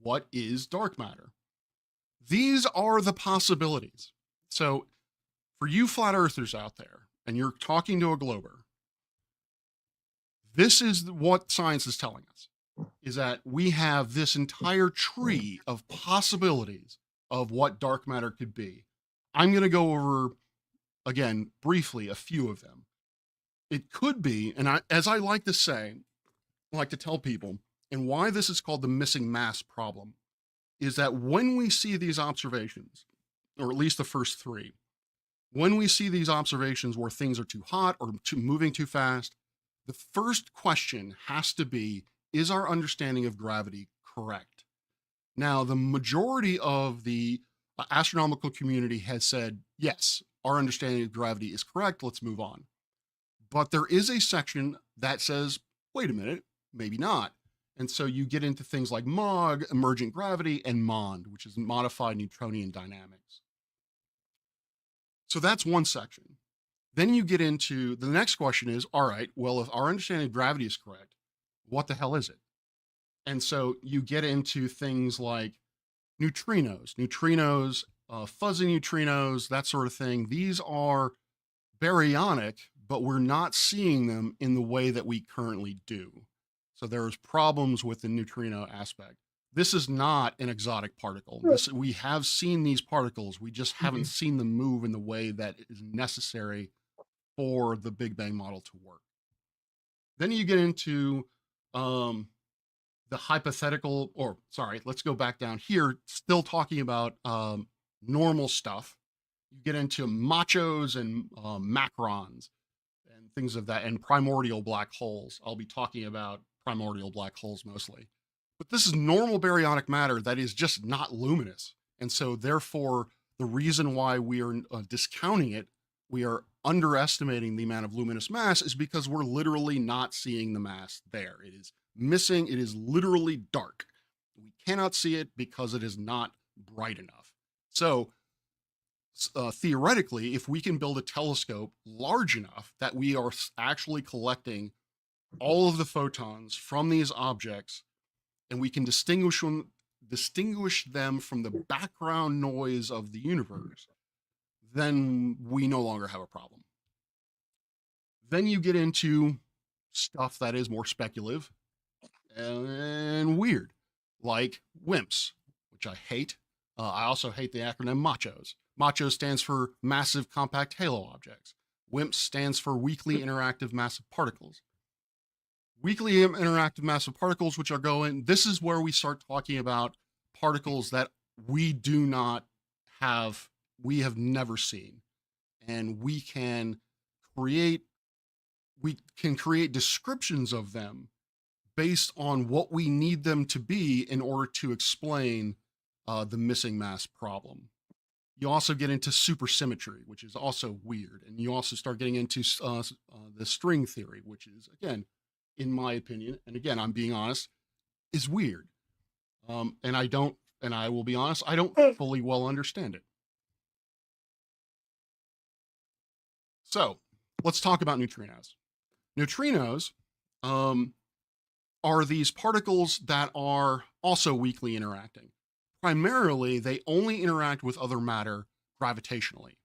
what is dark matter. These are the possibilities. So for you flat earthers out there, and you're talking to a glober, this is what science is telling us, is that we have this entire tree of possibilities of what dark matter could be. I'm going to go over, again, briefly, a few of them. It could be, and as I like to say, I like to tell people, and why this is called the missing mass problem, is that when we see these observations, or at least the first three, when we see these observations where things are too hot or moving too fast, the first question has to be, is our understanding of gravity correct? Now, the majority of the astronomical community has said, yes, our understanding of gravity is correct, let's move on. But there is a section that says, wait a minute, maybe not. And so you get into things like MOG, emergent gravity, and MOND, which is modified Newtonian dynamics. So that's one section. Then you get into, the next question is, all right, well, if our understanding of gravity is correct, what the hell is it? And so you get into things like neutrinos, fuzzy neutrinos, that sort of thing. These are baryonic, but we're not seeing them in the way that we currently do. So there's problems with the neutrino aspect. This is not an exotic particle. We have seen these particles. We just haven't seen them move in the way that is necessary for the Big Bang model to work. Then you get into the hypothetical, or sorry, let's go back down here, still talking about normal stuff. You get into machos and macrons and things of that, and primordial black holes. I'll be talking about primordial black holes mostly. But this is normal baryonic matter that is just not luminous. And so therefore, the reason why we are discounting it, we are underestimating the amount of luminous mass, is because we're literally not seeing the mass there. It is missing. It is literally dark. We cannot see it because it is not bright enough. So theoretically, if we can build a telescope large enough that we are actually collecting all of the photons from these objects, and we can distinguish them from the background noise of the universe, then we no longer have a problem. Then you get into stuff that is more speculative and weird, like WIMPs, which I hate. I also hate the acronym MACHOs. MACHO stands for Massive Compact Halo Objects. WIMPs stands for Weakly Interactive Massive Particles. Weakly interactive massive particles, which are this is where we start talking about particles that we do not have, we have never seen. And we can create descriptions of them based on what we need them to be in order to explain the missing mass problem. You also get into supersymmetry, which is also weird. And you also start getting into the string theory, which is, again, in my opinion, and again, I'm being honest, is weird. And I will be honest, I don't fully well understand it. So let's talk about neutrinos. Neutrinos are these particles that are also weakly interacting. Primarily, they only interact with other matter gravitationally.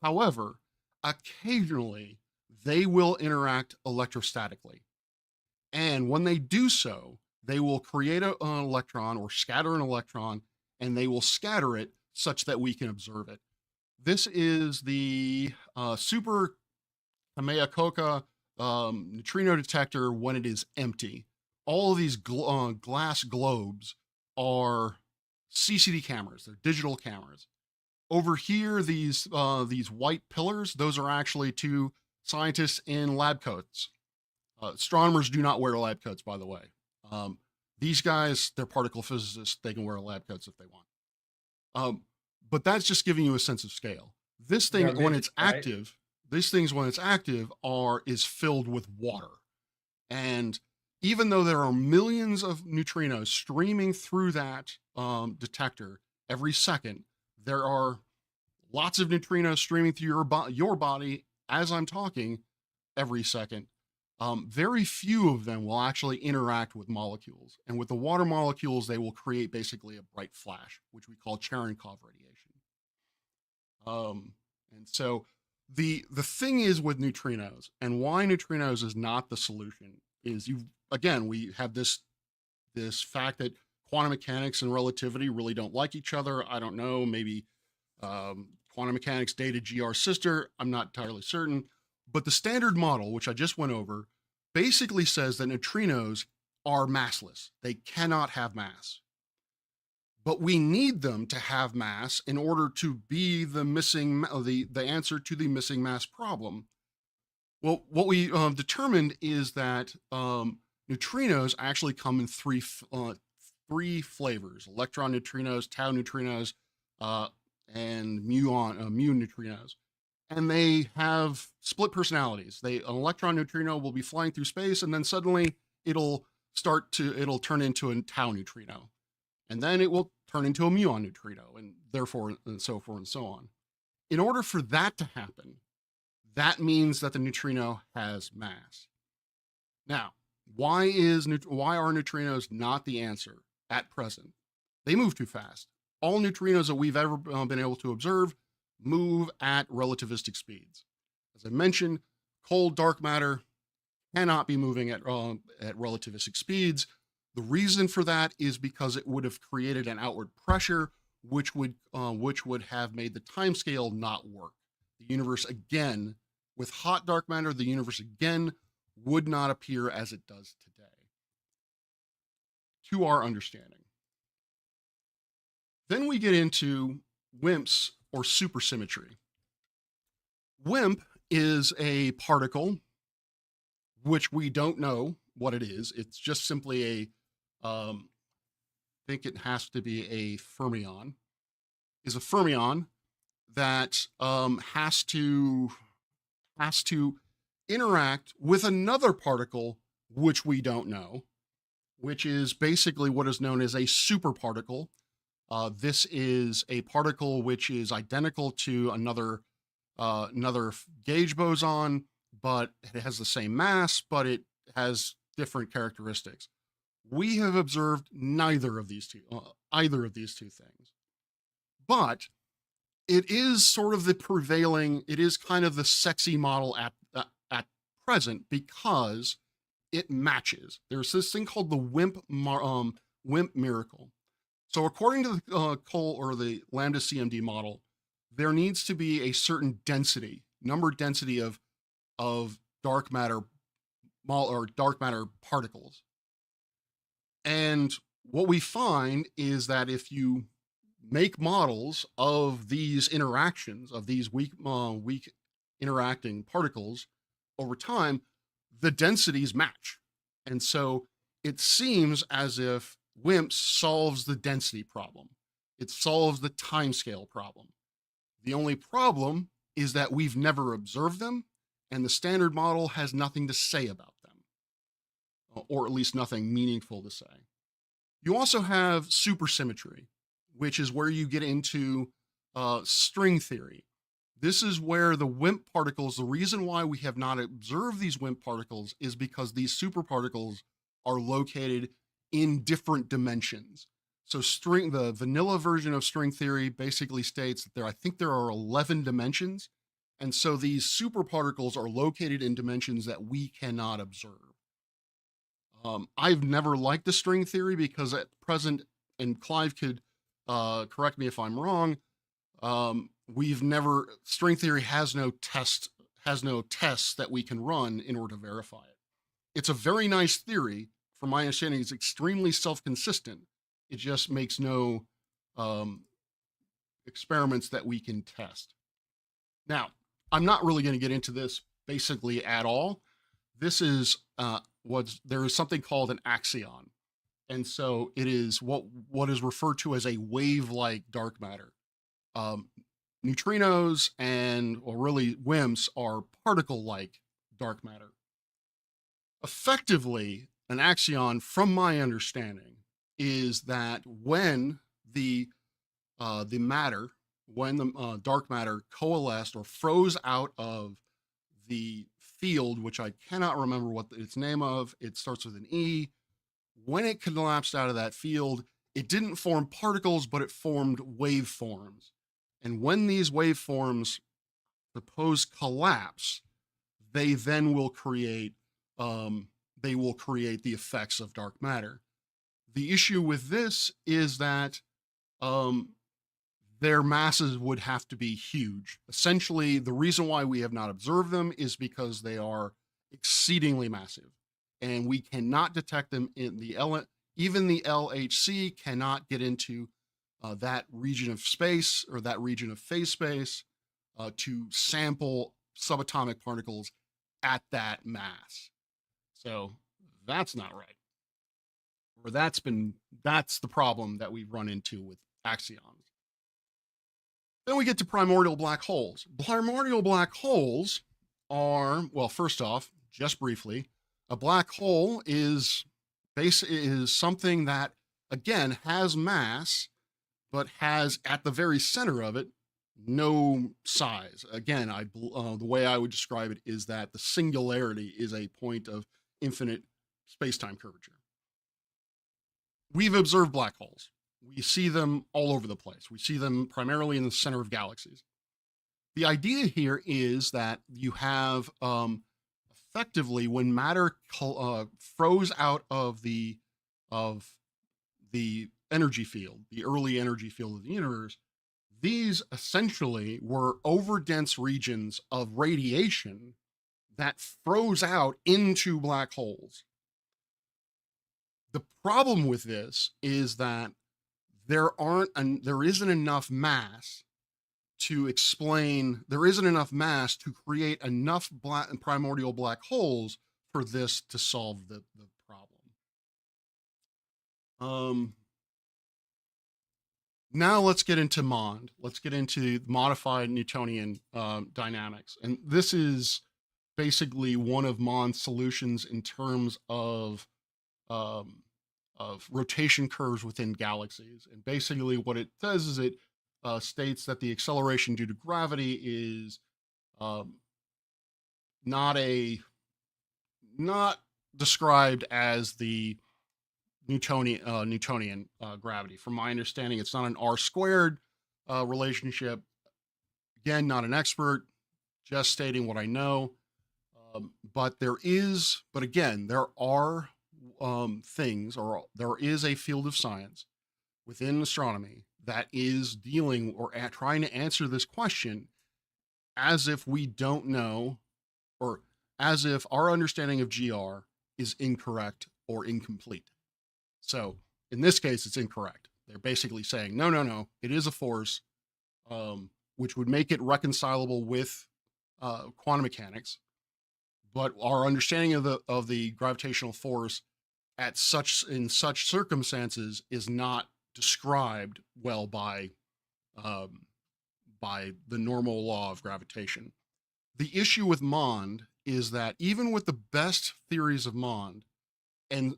However, occasionally, they will interact electrostatically. And when they do so, they will create an electron or scatter an electron, and they will scatter it such that we can observe it. This is the Super Kamiokaka neutrino detector when it is empty. All of these glass globes are CCD cameras. They're digital cameras. Over here, these white pillars, those are actually two scientists in lab coats. Astronomers do not wear lab coats, by the way. These guys, they're particle physicists. They can wear lab coats if they want. But that's just giving you a sense of scale. This thing, when it's active, is filled with water. And even though there are millions of neutrinos streaming through that detector every second, there are lots of neutrinos streaming through your body as I'm talking every second. Very few of them will actually interact with molecules. And with the water molecules, they will create basically a bright flash, which we call Cherenkov radiation. And so the thing is with neutrinos, and why neutrinos is not the solution, is we have this fact that quantum mechanics and relativity really don't like each other. I don't know, maybe quantum mechanics dated GR sister, I'm not entirely certain. But the standard model, which I just went over, basically says that neutrinos are massless. They cannot have mass. But we need them to have mass in order to be the answer to the missing mass problem. Well, what we determined is that neutrinos actually come in three flavors: electron neutrinos, tau neutrinos, and mu neutrinos. And they have split personalities. An electron neutrino will be flying through space, and then suddenly it'll turn into a tau neutrino. And then it will turn into a muon neutrino, and therefore, and so forth and so on. In order for that to happen, that means that the neutrino has mass. Now, why are neutrinos not the answer at present? They move too fast. All neutrinos that we've ever been able to observe move at relativistic speeds. As I mentioned, cold dark matter cannot be moving at relativistic speeds. The reason for that is because it would have created an outward pressure, which would have made the timescale not work. The universe again With hot dark matter, the universe again would not appear as it does today, to our understanding. Then we get into WIMPs or supersymmetry. WIMP is a particle which we don't know what it is. It's just simply I think it has to be a fermion. Is a fermion that has to interact with another particle which we don't know, which is basically what is known as a superparticle. This is a particle which is identical to another gauge boson, but it has the same mass, but it has different characteristics. We have observed either of these two things, but it is sort of the prevailing. It is kind of the sexy model at present because it matches. There's this thing called the WIMP miracle. So according to the Cole or the lambda CMD model, there needs to be a certain density, number density of dark matter particles. And what we find is that if you make models of these interactions, of these weak interacting particles over time, the densities match. And so it seems as if WIMPs solves the density problem. It solves the timescale problem. The only problem is that we've never observed them, and the standard model has nothing to say about them, or at least nothing meaningful to say. You also have supersymmetry, which is where you get into string theory. This is where the WIMP particles, the reason why we have not observed these WIMP particles is because these superparticles are located in different dimensions. So the vanilla version of string theory basically states that I think there are 11 dimensions. And so these superparticles are located in dimensions that we cannot observe. I've never liked the string theory because at present, and Clive could correct me if I'm wrong, string theory has no tests that we can run in order to verify it. It's a very nice theory. From my understanding, it's extremely self-consistent. It just makes no experiments that we can test. Now, I'm not really going to get into this basically at all. This is there is something called an axion. And so it is what is referred to as a wave-like dark matter. Neutrinos or really WIMPs are particle-like dark matter. Effectively, an axion, from my understanding, is that when the dark matter coalesced or froze out of the field, which I cannot remember what its name of, it starts with an E. When it collapsed out of that field, it didn't form particles, but it formed waveforms. And when these waveforms collapse, they then will create the effects of dark matter. The issue with this is that their masses would have to be huge. Essentially, the reason why we have not observed them is because they are exceedingly massive, and we cannot detect them in even the LHC cannot get into that region of space or that region of phase space to sample subatomic particles at that mass. So that's not right. Or that's the problem that we've run into with axions. Then we get to primordial black holes. Primordial black holes are, well, first off, just briefly, a black hole is something that, again, has mass, but has at the very center of it no size. Again, the way I would describe it is that the singularity is a point of infinite space-time curvature. We've observed black holes. We see them all over the place. We see them primarily in the center of galaxies. The idea here is that you have effectively when matter froze out of the energy field, the early energy field of the universe, these essentially were overdense regions of radiation that froze out into black holes. The problem with this is that there isn't enough mass to create enough primordial black holes for this to solve the problem. Now let's get into MOND. Let's get into modified Newtonian dynamics. And this is basically one of MOND's solutions in terms of rotation curves within galaxies. And basically what it says is it states that the acceleration due to gravity is not described as the Newtonian gravity. From my understanding, it's not an R squared relationship. Again, not an expert, just stating what I know. But again, there are things, or there is a field of science within astronomy that is dealing or trying to answer this question as if we don't know, or as if our understanding of GR is incorrect or incomplete. So in this case, it's incorrect. They're basically saying, no, it is a force, which would make it reconcilable with quantum mechanics. But our understanding of the gravitational force in such circumstances is not described well by the normal law of gravitation. The issue with MOND is that even with the best theories of MOND, and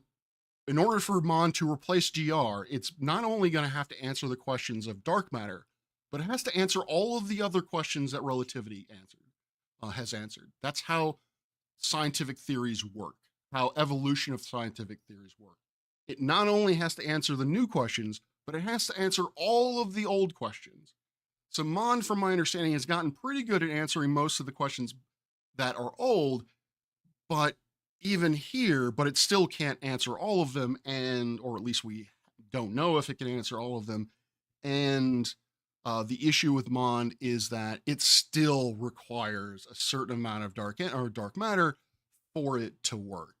in order for MOND to replace GR, it's not only going to have to answer the questions of dark matter, but it has to answer all of the other questions that relativity has answered. That's how scientific theories work, how evolution of scientific theories work. It not only has to answer the new questions, but it has to answer all of the old questions. So MOND, from my understanding, has gotten pretty good at answering most of the questions that are old, but it still can't answer all of them, or at least we don't know if it can answer all of them. And the issue with MOND is that it still requires a certain amount of dark matter for it to work.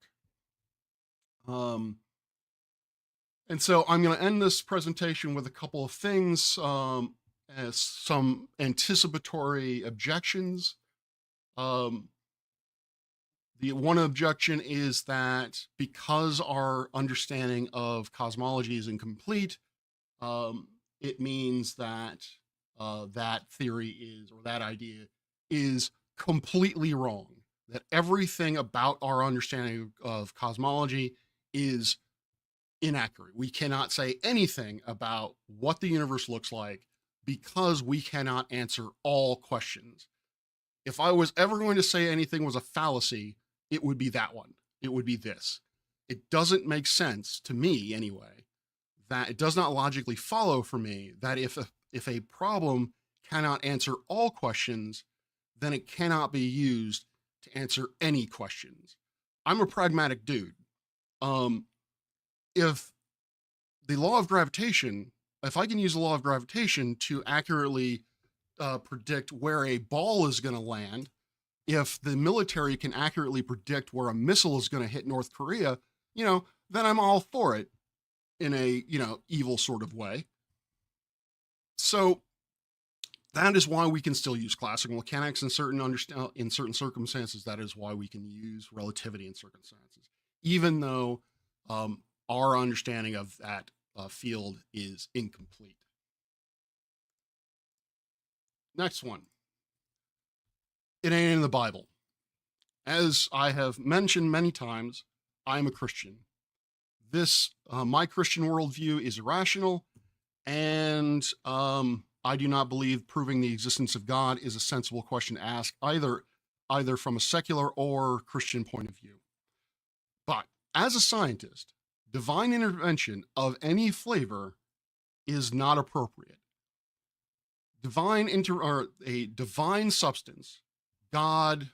And so I'm going to end this presentation with a couple of things, as some anticipatory objections. The one objection is that because our understanding of cosmology is incomplete, it means that that idea is completely wrong. That everything about our understanding of cosmology is inaccurate. We cannot say anything about what the universe looks like because we cannot answer all questions. If I was ever going to say anything was a fallacy, it would be that one. It would be this. It doesn't make sense to me anyway, that it does not logically follow for me that if a problem cannot answer all questions, then it cannot be used to answer any questions. I'm a pragmatic dude. If the law of gravitation, if I can use the law of gravitation to accurately predict where a ball is going to land, if the military can accurately predict where a missile is going to hit North Korea, then I'm all for it in a, evil sort of way. So that is why we can still use classical mechanics in certain circumstances. That is why we can use relativity in circumstances, even though our understanding of that field is incomplete. Next one. It ain't in the Bible. As I have mentioned many times, I'm a Christian. My Christian worldview is irrational, and I do not believe proving the existence of God is a sensible question to ask, either from a secular or Christian point of view. But as a scientist, divine intervention of any flavor is not appropriate. A divine substance, God,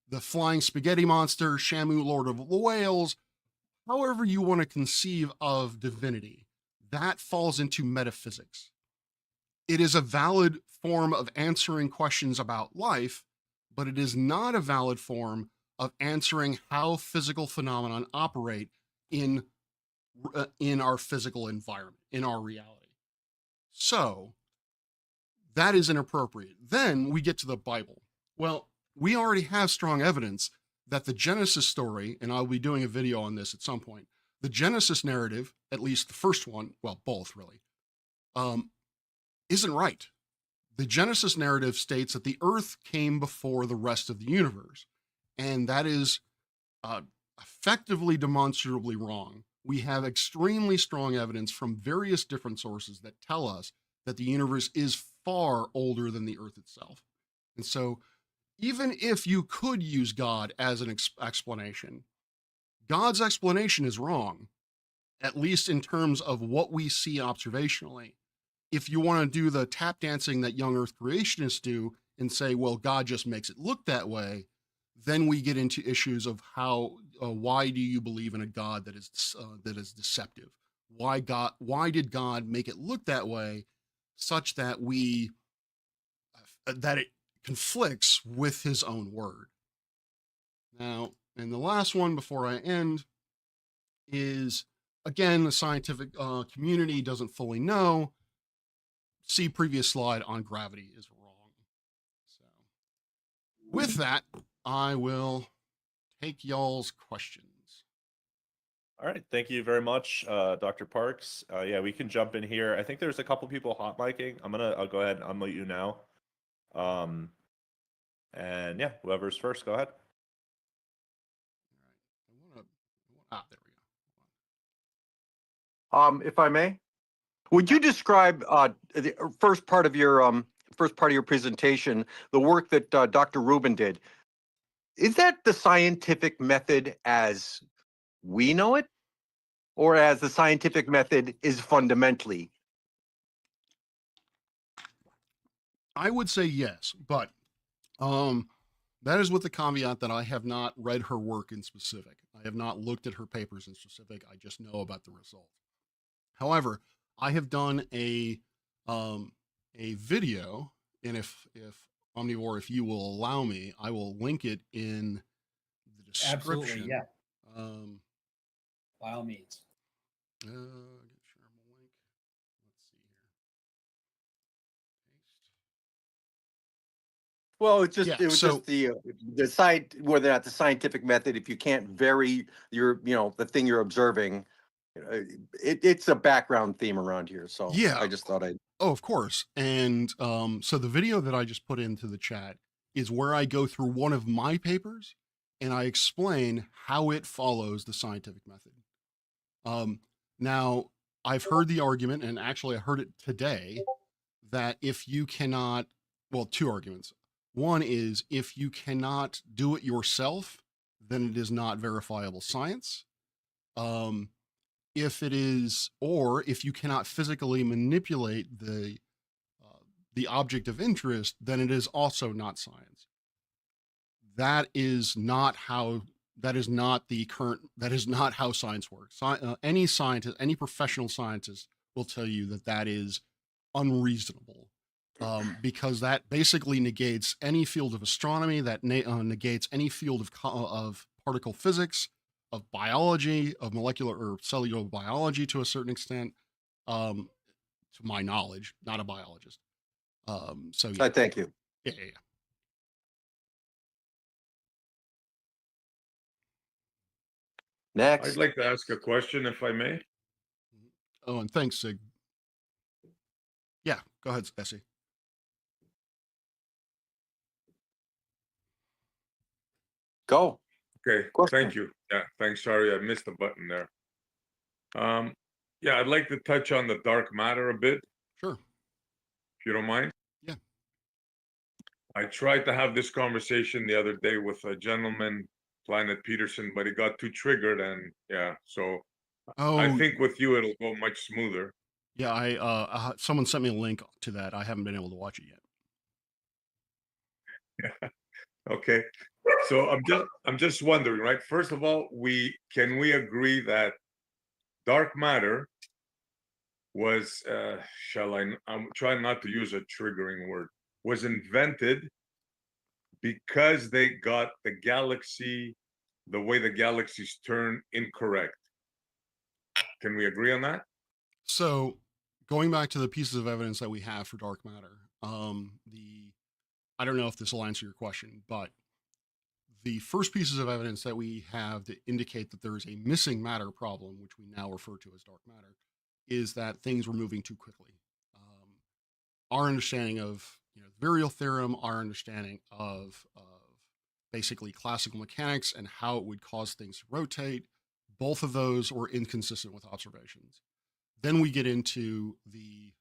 the flying spaghetti monster, Shamu, Lord of the Whales, however you want to conceive of divinity, that falls into metaphysics. It is a valid form of answering questions about life, but it is not a valid form of answering how physical phenomenon operate in our physical environment, in our reality. So that is inappropriate. Then we get to the Bible. Well, we already have strong evidence that the Genesis story, and I'll be doing a video on this at some point, the Genesis narrative, at least the first one, well, both really, isn't right. The Genesis narrative states that the earth came before the rest of the universe, and that is effectively demonstrably wrong. We have extremely strong evidence from various different sources that tell us that the universe is far older than the earth itself. And so even if you could use God as an explanation, God's explanation is wrong, at least in terms of what we see observationally. If you want to do the tap dancing that young earth creationists do and say, well, God just makes it look that way, then we get into issues of why do you believe in a God that is deceptive? Why did God make it look that way, such that that it conflicts with his own word? Now, and the last one before I end is, again, the scientific community doesn't fully know. See previous slide on gravity is wrong. So with that, I will take y'all's questions. All right, thank you very much, Dr. Parks. Yeah, we can jump in here. I think there's a couple people hot micing. I'll go ahead and unmute you now. And yeah, whoever's first, go ahead. All right, there we go. If I may, would you describe the first part of your presentation, the work that Dr. Rubin did? Is that the scientific method as we know it, or as the scientific method is fundamentally? I would say yes, but that is with the caveat that I have not read her work in specific. I have not looked at her papers in specific. I just know about the result. However, I have done a video, and if Omnivore, if you will allow me, I will link it in the description. Absolutely, yeah. By all means. Share my link. Let's see here. Paste. Well, it's just Yeah, it was so- just the site, whether or not the scientific method, if you can't vary the thing you're observing, it's a background theme around here. So Yeah. I just thought I'd. Oh, of course. And so the video that I just put into the chat is where I go through one of my papers and I explain how it follows the scientific method. Now, I've heard the argument, and actually I heard it today, that if you cannot, well, two arguments. One is if you cannot do it yourself, then it is not verifiable science. If it is, or if you cannot physically manipulate the object of interest, then it is also not science. That is not how science works. Any scientist, any professional scientist will tell you that that is unreasonable, because that basically negates any field of astronomy, that negates any field of particle physics, of biology, of molecular or cellular biology to a certain extent, to my knowledge, not a biologist. So yeah. Thank you. Yeah. Next. I'd like to ask a question, if I may. Oh, and thanks, Sig. Yeah, go ahead, Essie. Go. Okay, Question. thank you. Yeah, thanks. Sorry, I missed the button there. Yeah, I'd like to touch on the dark matter a bit, Sure. if you don't mind. Yeah. I tried to have this conversation the other day with a gentleman, Planet Peterson, but he got too triggered, and yeah, so I Oh, think with you it'll go much smoother. yeah. Someone sent me a link to that. I haven't been able to watch it yet. Okay, so I'm just wondering, right? First of all, can we agree that dark matter was, I'm trying not to use a triggering word, was invented because they got the way the galaxies turn incorrect. Can we agree on that? So going back to the pieces of evidence that we have for dark matter, I don't know if this will answer your question, but the first pieces of evidence that we have to indicate that there is a missing matter problem, which we now refer to as dark matter, is that things were moving too quickly. Our understanding of the virial theorem, our understanding of basically classical mechanics and how it would cause things to rotate, both of those were inconsistent with observations. Then we get into the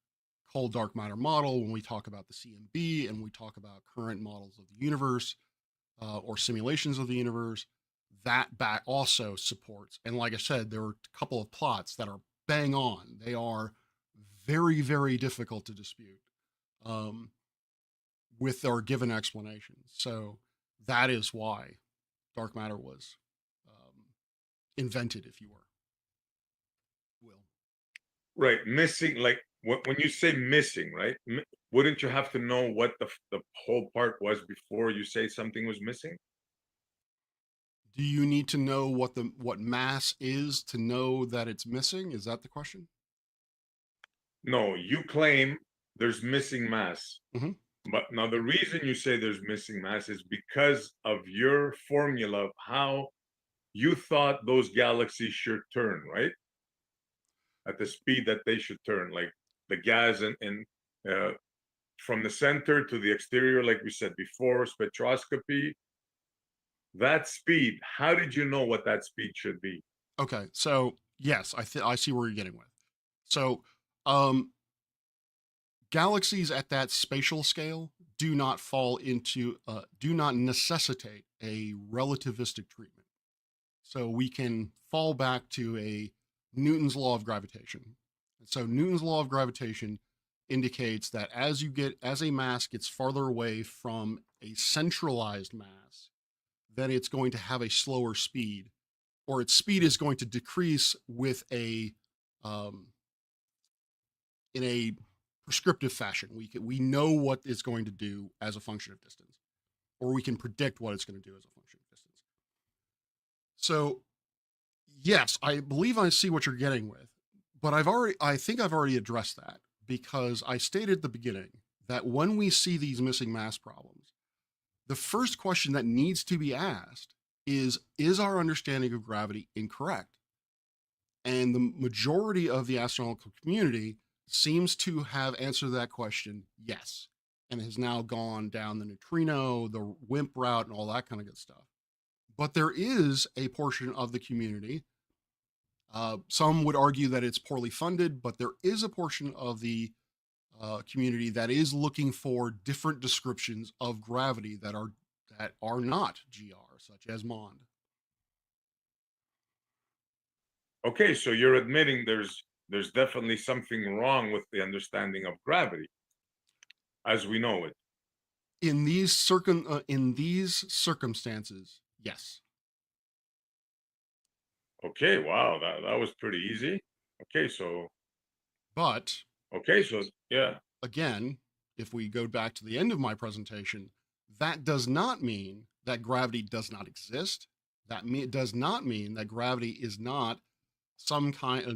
cold dark matter model when we talk about the CMB and we talk about current models of the universe or simulations of the universe. That back also supports, and like I said, there are a couple of plots that are bang on. They are very, very difficult to dispute with our given explanations. So that is why dark matter was invented, if you will. Right, missing, like when you say missing, right? Wouldn't you have to know what the whole part was before you say something was missing? Do you need to know what mass is to know that it's missing? Is that the question? No, you claim there's missing mass. Mm-hmm. But now the reason you say there's missing mass is because of your formula of how you thought those galaxies should turn, right? At the speed that they should turn, like the gas and from the center to the exterior, like we said before, spectroscopy. That speed, how did you know what that speed should be? Okay, so yes, I see where you're getting with. So, galaxies at that spatial scale do not do not necessitate a relativistic treatment. So we can fall back to a Newton's law of gravitation. So Newton's law of gravitation indicates that as a mass gets farther away from a centralized mass, then it's going to have a slower speed, or its speed is going to decrease with in a prescriptive fashion. We know what it's going to do as a function of distance, or we can predict what it's going to do as a function of distance. So yes, I believe I see what you're getting with, but I think I've already addressed that, because I stated at the beginning that when we see these missing mass problems, the first question that needs to be asked is our understanding of gravity incorrect? And the majority of the astronomical community seems to have answered that question yes, and has now gone down the neutrino, the WIMP route, and all that kind of good stuff. But there is a portion of the community, some would argue that it's poorly funded, but there is a portion of the community that is looking for different descriptions of gravity that are not GR, such as MOND. Okay, so you're admitting there's definitely something wrong with the understanding of gravity as we know it. In these circumstances, yes. Okay, wow, that was pretty easy. Okay, so yeah. Again, if we go back to the end of my presentation, that does not mean that gravity does not exist. That does not mean that gravity is not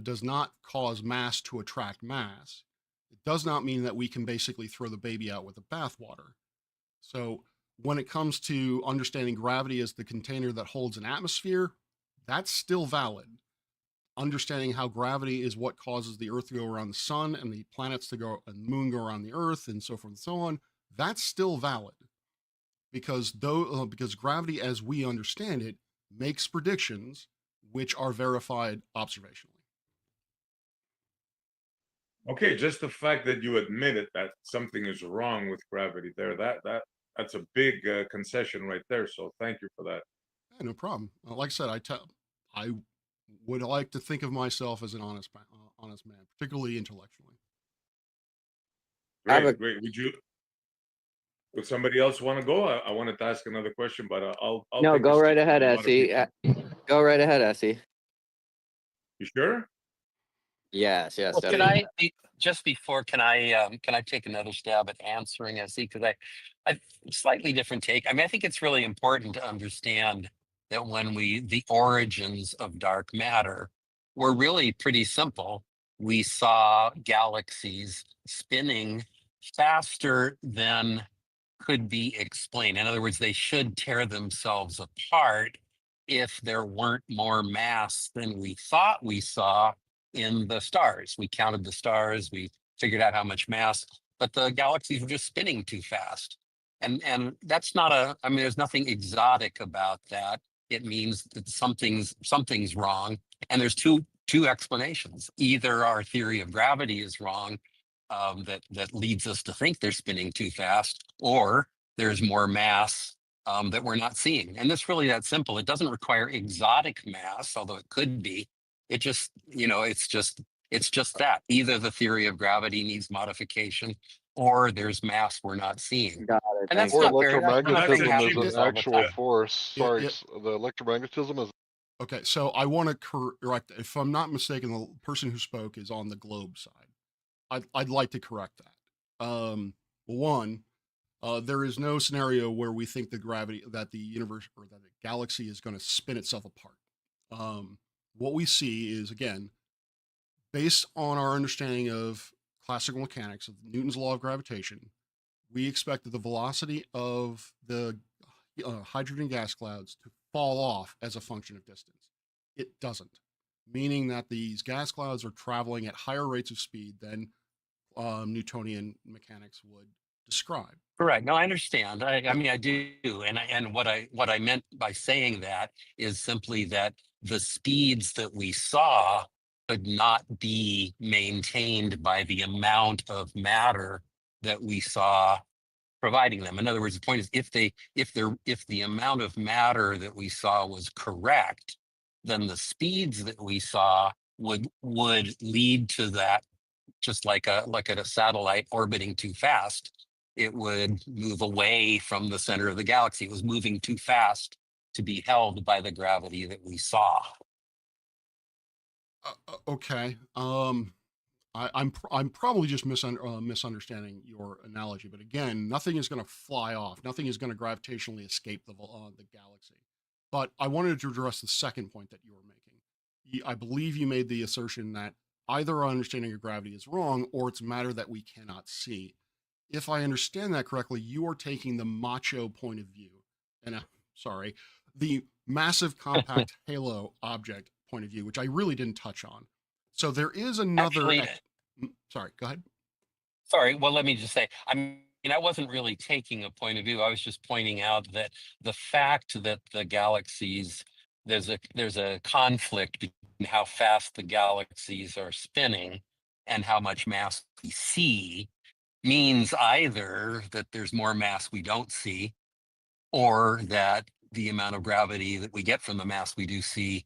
does not cause mass to attract mass. It does not mean that we can basically throw the baby out with the bathwater. So when it comes to understanding gravity as the container that holds an atmosphere, that's still valid. Understanding how gravity is what causes the Earth to go around the sun and the planets to go and the moon go around the Earth and so forth and so on, that's still valid. Because gravity as we understand it makes predictions which are verified observationally. Okay, just the fact that you admitted that something is wrong with gravity there, that's a big concession right there. So thank you for that. Yeah, no problem. Like I said, I would like to think of myself as an honest man, particularly intellectually. Great. Would somebody else want to go? I wanted to ask another question, but I'll no, take go a right seat. ahead, A lot of Essie. people- Go right ahead, Essie. You sure? Yes, yes. Well, can definitely. just before can I take another stab at answering it? See, because I slightly different take. I mean, I think it's really important to understand that when the origins of dark matter were really pretty simple. We saw galaxies spinning faster than could be explained. In other words, they should tear themselves apart if there weren't more mass than we thought we saw in the stars. We counted the stars, we figured out how much mass, but the galaxies were just spinning too fast. And that's not I mean, there's nothing exotic about that. It means that something's wrong. And there's two explanations. Either our theory of gravity is wrong, that leads us to think they're spinning too fast, or there's more mass that we're not seeing. And it's really that simple. It doesn't require exotic mass, although it could be. It just, it's just that either the theory of gravity needs modification, or there's mass we're not seeing. Got it. And Thank that's Or you. not very. That's not very electromagnetism is happens an all the actual time. force. Yeah, Sorry, yeah. the electromagnetism is. Okay, so I want to correct. If I'm not mistaken, the person who spoke is on the globe side. I'd like to correct that. One, there is no scenario where we think that the universe or that the galaxy is going to spin itself apart. What we see is, again, based on our understanding of classical mechanics, of Newton's law of gravitation, we expect that the velocity of the hydrogen gas clouds to fall off as a function of distance. It doesn't, meaning that these gas clouds are traveling at higher rates of speed than Newtonian mechanics would describe. Correct. No, I understand. I mean, I do. And what I meant by saying that is simply that the speeds that we saw could not be maintained by the amount of matter that we saw providing them. In other words, the point is if the amount of matter that we saw was correct, then the speeds that we saw would lead to that, just like a satellite orbiting too fast. It would move away from the center of the galaxy. It was moving too fast to be held by the gravity that we saw. Okay. I'm probably just misunderstanding your analogy, but again, nothing is going to fly off. Nothing is going to gravitationally escape the galaxy. But I wanted to address the second point that you were making. I believe you made the assertion that either our understanding of gravity is wrong or it's matter that we cannot see. If I understand that correctly, you are taking the macho point of view, and sorry, the massive compact halo object point of view, which I really didn't touch on. So there is another. Actually, sorry, go ahead. Sorry. Well, let me just say, I mean, I wasn't really taking a point of view. I was just pointing out that the fact that the galaxies, there's a conflict between how fast the galaxies are spinning and how much mass we see, means either that there's more mass we don't see, or that the amount of gravity that we get from the mass we do see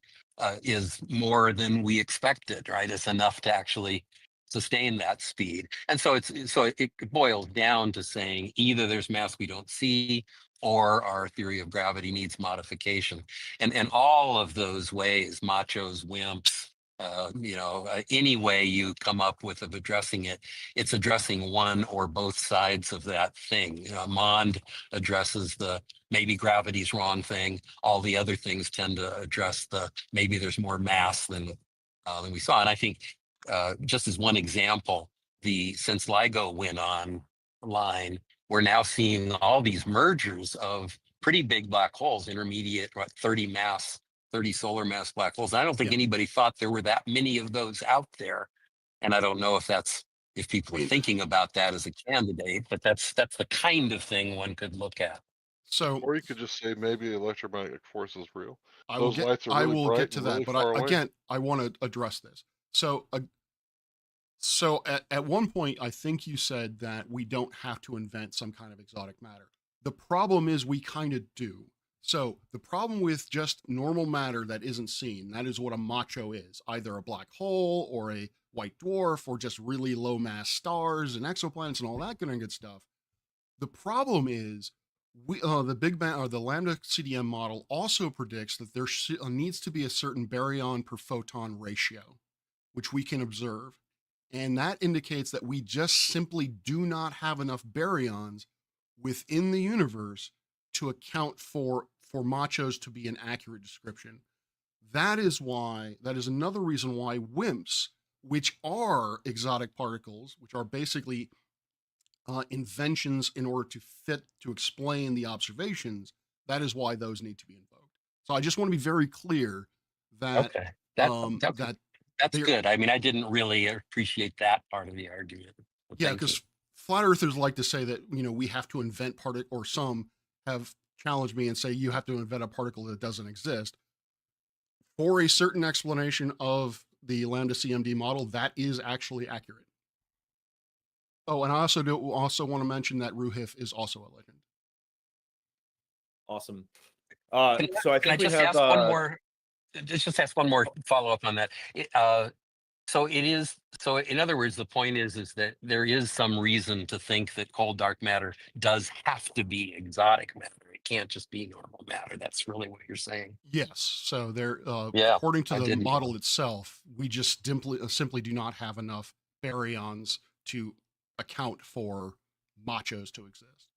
is more than we expected, right? It's enough to actually sustain that speed. And so it boils down to saying either there's mass we don't see, or our theory of gravity needs modification. And all of those ways, machos, wimps, any way you come up with of addressing it, it's addressing one or both sides of that thing. Mond addresses the maybe gravity's wrong thing. All the other things tend to address the maybe there's more mass than we saw. And I think just as one example, since LIGO went online, we're now seeing all these mergers of pretty big black holes, intermediate, 30 solar mass black holes. I don't think anybody thought there were that many of those out there. And I don't know if people are thinking about that as a candidate, but that's the kind of thing one could look at. So, or you could just say maybe electromagnetic force is real. I Those lights are really bright to and that, really but far away. again, I want to address this. So at one point, I think you said that we don't have to invent some kind of exotic matter. The problem is we kind of do. So the problem with just normal matter that isn't seen, that is what a macho is, either a black hole or a white dwarf or just really low mass stars and exoplanets and all that good stuff. The problem is the Big Bang or the lambda CDM model also predicts that there needs to be a certain baryon per photon ratio. which we can observe. And that indicates that we just simply do not have enough baryons within the universe to account for machos to be an accurate description. That is another reason why WIMPs, which are exotic particles, which are basically inventions in order to explain the observations, that is why those need to be invoked. So I just want to be very clear that Okay. that That's they're- good. I mean, I didn't really appreciate that part of the argument. So yeah, thank you. because flat earthers like to say that, we have to invent or some have challenged me and say you have to invent a particle that doesn't exist. For a certain explanation of the lambda CMD model, that is actually accurate. Oh, and I also want to mention that Ruhif is also a legend. Awesome. Can, So I can I think we just have ask one more? Just ask one more follow up on that. So it is. So in other words, the point is that there is some reason to think that cold dark matter does have to be exotic matter. It can't just be normal matter. That's really what you're saying. Yes. So there, Yeah, according to I the didn't model know. itself, we just simply do not have enough baryons to account for machos to exist.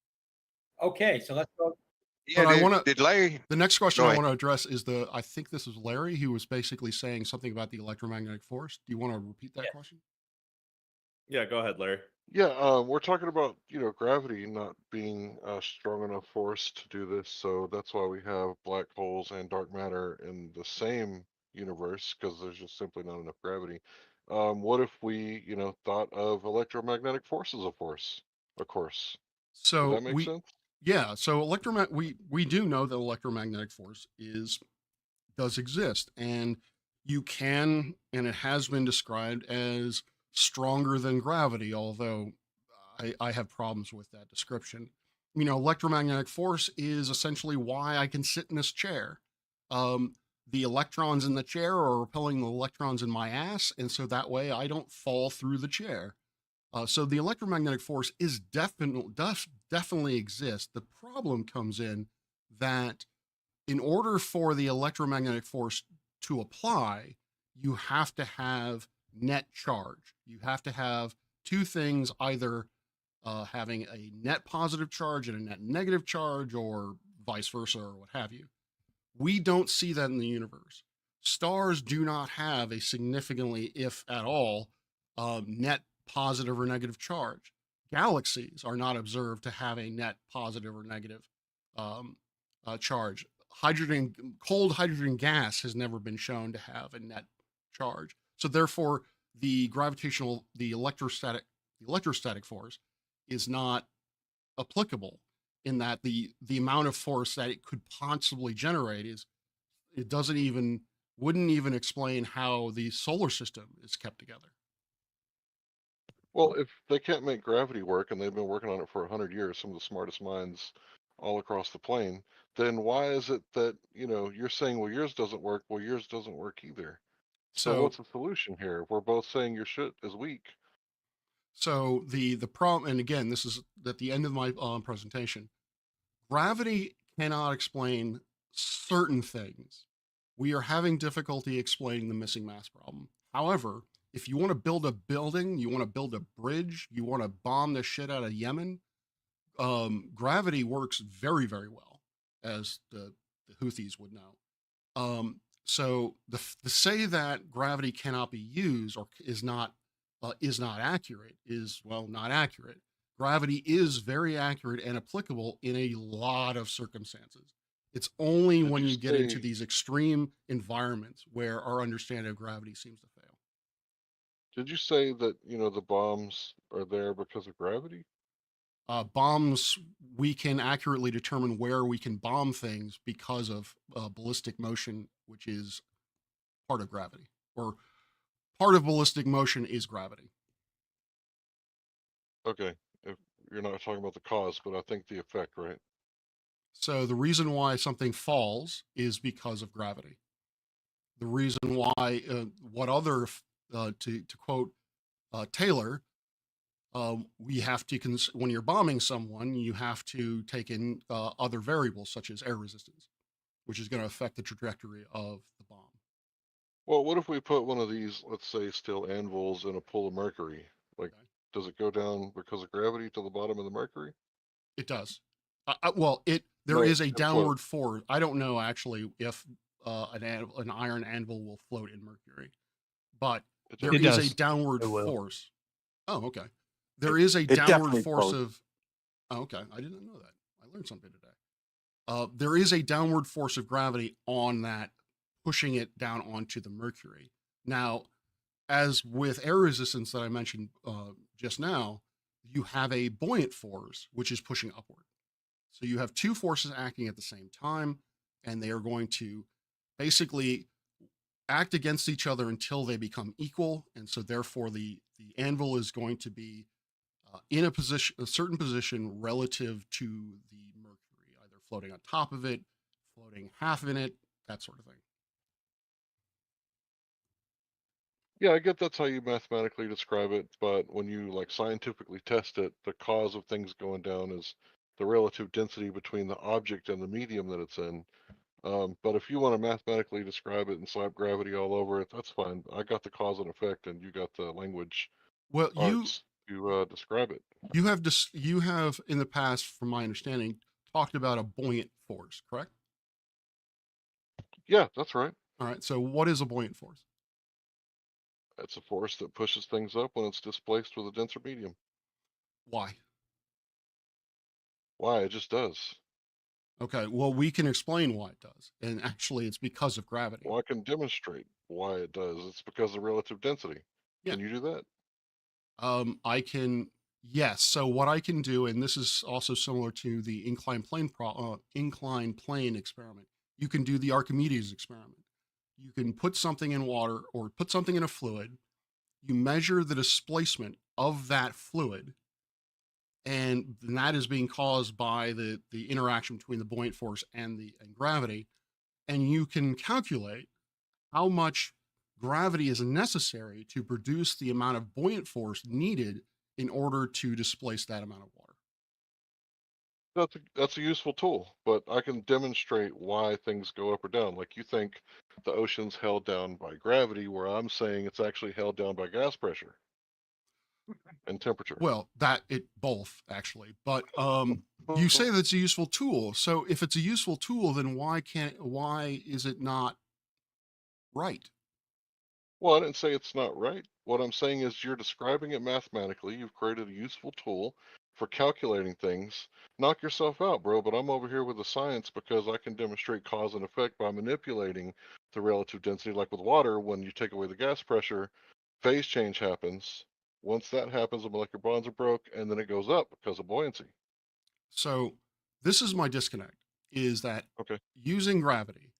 Okay, so let's go. But I Yeah, want to. did Larry? The next question Go I ahead. want to address is I think this is Larry who was basically saying something about the electromagnetic force. Do you want to repeat that question? Yeah, go ahead, Larry. Yeah, we're talking about, gravity not being a strong enough force to do this, so that's why we have black holes and dark matter in the same universe, because there's just simply not enough gravity. What if we, thought of electromagnetic force as a force? Of course. Would So that make sense? yeah. So we do know that electromagnetic force does exist, and and it has been described as stronger than gravity, although I have problems with that description. Electromagnetic force is essentially why I can sit in this chair. The electrons in the chair are repelling the electrons in my ass, and so that way I don't fall through the chair. So the electromagnetic force definitely exists. The problem comes in that in order for the electromagnetic force to apply, you have to have net charge. You have to have two things, either having a net positive charge and a net negative charge, or vice versa, or what have you. We don't see that in the universe. Stars do not have a significantly, if at all, net positive or negative charge. Galaxies are not observed to have a net positive or negative charge. Cold hydrogen gas has never been shown to have a net charge. So therefore, the electrostatic force is not applicable, in that the amount of force that it could possibly generate wouldn't even explain how the solar system is kept together. Well, if they can't make gravity work, and they've been working on it for 100 years, some of the smartest minds all across the plane, then why is it that, you're saying, well, yours doesn't work, well, yours doesn't work either? So So what's the solution here? We're both saying your shit is weak. So the problem, and again, this is at the end of my presentation. Gravity cannot explain certain things. We are having difficulty explaining the missing mass problem. However, if you want to build a building, you want to build a bridge, you want to bomb the shit out of Yemen, gravity works very, very well, as the Houthis would know. So to say that gravity cannot be used or is not accurate is, well, not accurate. Gravity is very accurate and applicable in a lot of circumstances. It's only Did when you you get into say these extreme environments where our understanding of gravity seems to fail. did you say that, the bombs are there because of gravity? Bombs, we can accurately determine where we can bomb things because of ballistic motion, which is part of gravity, or part of ballistic motion is gravity. Okay, if you're not talking about the cause, but I think the effect, right? So the reason why something falls is because of gravity. The reason why, to quote Taylor, we have to when you're bombing someone, you have to take in other variables such as air resistance, which is going to affect the trajectory of the bomb. Well, what if we put one of these, let's say, steel anvils in a pool of mercury? Like, Okay. does it go down because of gravity to the bottom of the mercury? It does. Well, there No, is a it floats. downward force. I don't know actually if an iron anvil will float in mercury, but It there does. It is a does. downward It will. force. Oh, okay. There is a It downward definitely force floats. of. Oh, okay. I didn't know that. I learned something today. There is a downward force of gravity on that, pushing it down onto the mercury. Now, as with air resistance that I mentioned just now, you have a buoyant force which is pushing upward. So you have two forces acting at the same time, and they are going to basically act against each other until they become equal. And so therefore the anvil is going to be in a certain position relative to the mercury, either floating on top of it, floating half in it, that sort of thing. Yeah, I get that's how you mathematically describe it, but when you like scientifically test it, the cause of things going down is the relative density between the object and the medium that it's in. But if you want to mathematically describe it and slap gravity all over it, that's fine. I got the cause and effect, and you got the language Well, arts to describe it. you have in the past, from my understanding, talked about a buoyant force, correct? Yeah, that's right. All right. So what is a buoyant force? It's a force that pushes things up when it's displaced with a denser medium. Why? Why? It just does. Okay. Well, we can explain why it does, and actually, it's because of gravity. Well, I can demonstrate why it does. It's because of relative density. Yeah. Can you do that? I can. Yes. So what I can do, and this is also similar to the inclined plane experiment. You can do the Archimedes experiment. You can put something in water or put something in a fluid. You measure the displacement of that fluid, and that is being caused by the interaction between the buoyant force and gravity. And you can calculate how much gravity is necessary to produce the amount of buoyant force needed in order to displace that amount of water. That's a useful tool, but I can demonstrate why things go up or down. Like you think the ocean's held down by gravity, where I'm saying it's actually held down by gas pressure and temperature. Well, that it both actually, but you say that's a useful tool. So if it's a useful tool, then why is it not right? Well, I didn't say it's not right. What I'm saying is you're describing it mathematically. You've created a useful tool for calculating things. Knock yourself out, bro. But I'm over here with the science because I can demonstrate cause and effect by manipulating the relative density. Like with water, when you take away the gas pressure, phase change happens. Once that happens, the molecular bonds are broke, and then it goes up because of buoyancy. So this is my disconnect, is that Okay. using gravity,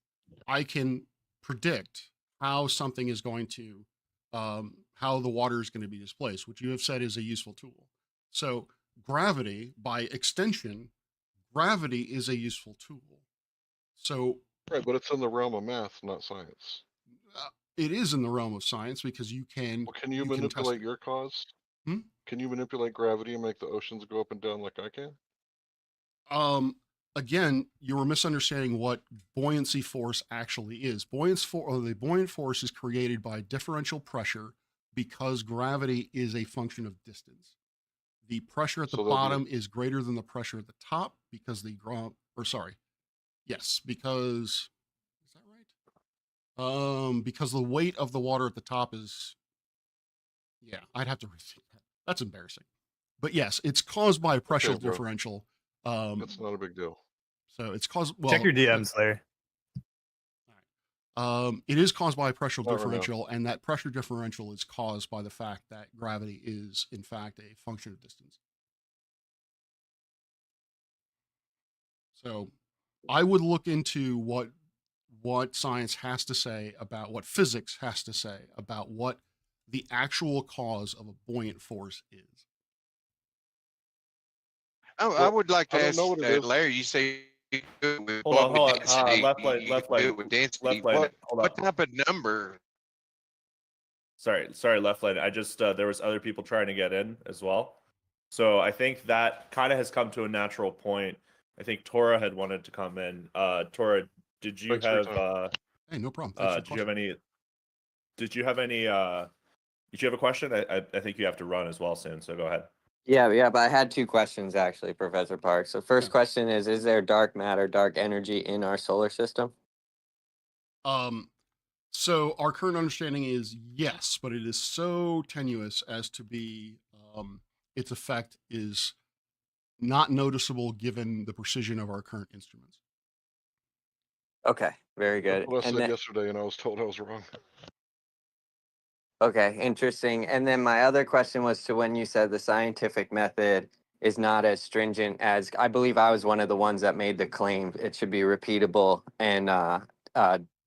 I can predict how something is going to, how the water is going to be displaced, which you have said is a useful tool. So gravity, by extension, gravity is a useful tool. So Right, but it's in the realm of math, not science. it is in the realm of science because you can Well, can you test manipulate it. your cause? Hmm? Can you manipulate gravity and make the oceans go up and down like I can? Again, you were misunderstanding what buoyancy force actually is. The buoyant force is created by differential pressure because gravity is a function of distance. The pressure at the So there'll be a bottom is greater than the pressure at the top because because is that right? Because the weight of the water at the top is, yeah, I'd have to rethink that. That's embarrassing. But yes, it's caused by a pressure okay, bro. differential. It's not a big deal. So it's caused, Check well, your DMs, Larry. it is caused by a pressure Not right now. differential, and that pressure differential is caused by the fact that gravity is, in fact, a function of distance. So I would look into what science has to say about what physics has to say about what the actual cause of a buoyant force is. I Well, would like to I don't ask know what it is. Larry, you say you do it with Hold on, hold on. density, Left you lane, can left do it lane, with density. left lane. Hold What on. type of number? Sorry, left lane. I just there was other people trying to get in as well. So I think that kind of has come to a natural point. I think Tora had wanted to come in. Tora, did you Thanks for your have time. Hey, no problem. Thanks for the did you have question. any did you have any? Did you have a question? I think you have to run as well soon, so go ahead. Yeah, but I had two questions actually, Professor Parks. The first question is there dark matter, dark energy in our solar system? So our current understanding is yes, but it is so tenuous as to be its effect is not noticeable given the precision of our current instruments. Okay, very That's good. what I And said then, yesterday, and I was told I was wrong. okay, interesting. And then my other question was to when you said the scientific method is not as stringent as I believe I was one of the ones that made the claim it should be repeatable and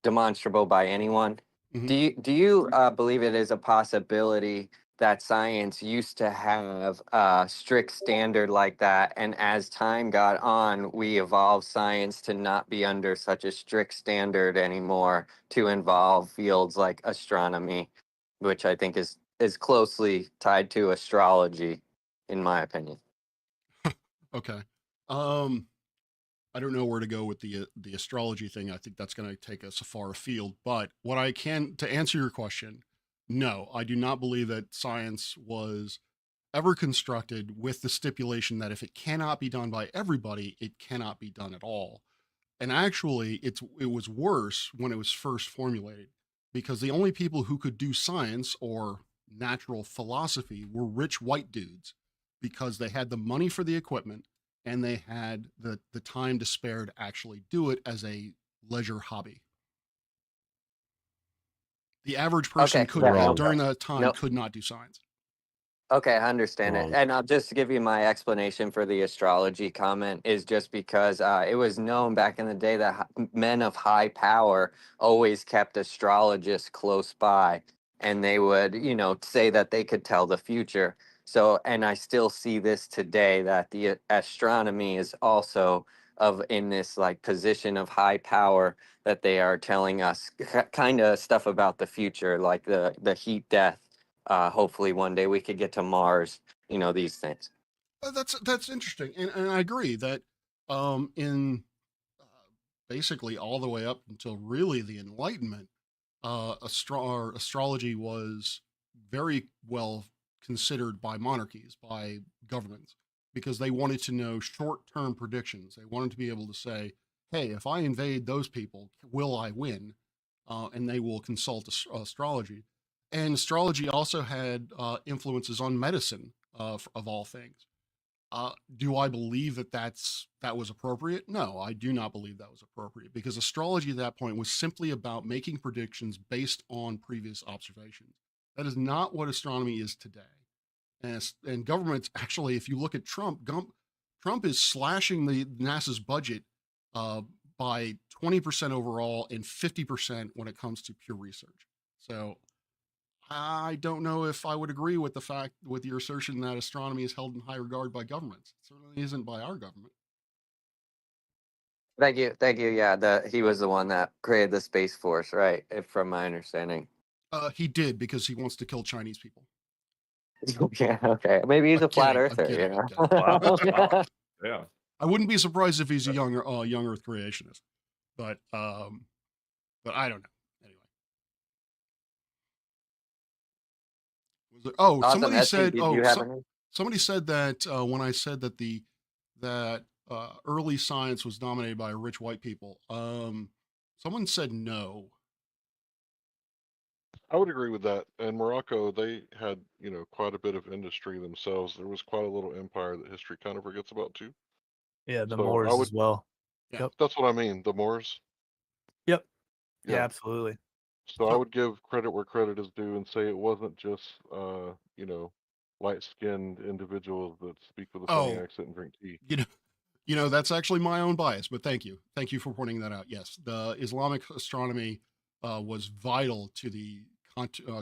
demonstrable by anyone. Mhm. Do you believe it is a possibility that science used to have a strict standard like that, and as time got on, we evolved science to not be under such a strict standard anymore to involve fields like astronomy, which I think is closely tied to astrology, in my opinion. Okay. I don't know where to go with the astrology thing. I think that's going to take us far afield. But what I can to answer your question, no, I do not believe that science was ever constructed with the stipulation that if it cannot be done by everybody, it cannot be done at all. And actually, it was worse when it was first formulated because the only people who could do science or natural philosophy were rich white dudes because they had the money for the equipment and they had the time to spare to actually do it as a leisure hobby. The average person Okay, could yeah, no, during that time no, could not do science. okay, I understand it. And I'll just give you my explanation for the astrology comment is just because it was known back in the day that men of high power always kept astrologists close by and they would, say that they could tell the future. So, and I still see this today that the astronomy is also of in this like position of high power that they are telling us kind of stuff about the future, like the heat death. Hopefully one day we could get to Mars, these things. That's interesting, and I agree that in basically all the way up until really the Enlightenment, astrology was very well considered by monarchies, by governments, because they wanted to know short-term predictions. They wanted to be able to say, "Hey, if I invade those people, will I win?" And they will consult astrology. And astrology also had influences on medicine, of all things. Do I believe that that was appropriate? No, I do not believe that was appropriate because astrology at that point was simply about making predictions based on previous observations. That is not what astronomy is today. And governments actually, if you look at Trump is slashing the NASA's budget uh, by 20% overall and 50% when it comes to pure research. So I don't know if I would agree with with your assertion that astronomy is held in high regard by governments. It certainly isn't by our government. Thank you. Yeah, he was the one that created the Space Force, right? From my understanding. He did because he wants to kill Chinese people. Yeah, okay. Maybe he's a flat Kidding. I'm earther, kidding. I'm kidding. Wow. Yeah. I wouldn't be surprised if he's a young Earth creationist, but I don't know. Anyway, Awesome. somebody SP, said did you have any? somebody said that when I said that early science was dominated by rich white people. Someone said no. I would agree with that. And Morocco, they had, quite a bit of industry themselves. There was quite a little empire that history kind of forgets about too. Yeah, the So I Moors would, as well. Yeah. Yep. that's what I mean, the Moors. Yep. Yeah, Yeah. absolutely. So I would give credit where credit is due and say it wasn't just, light-skinned individuals that speak with a funny Oh, accent and drink tea. that's actually my own bias, but thank you for pointing that out. Yes, the Islamic astronomy was vital to the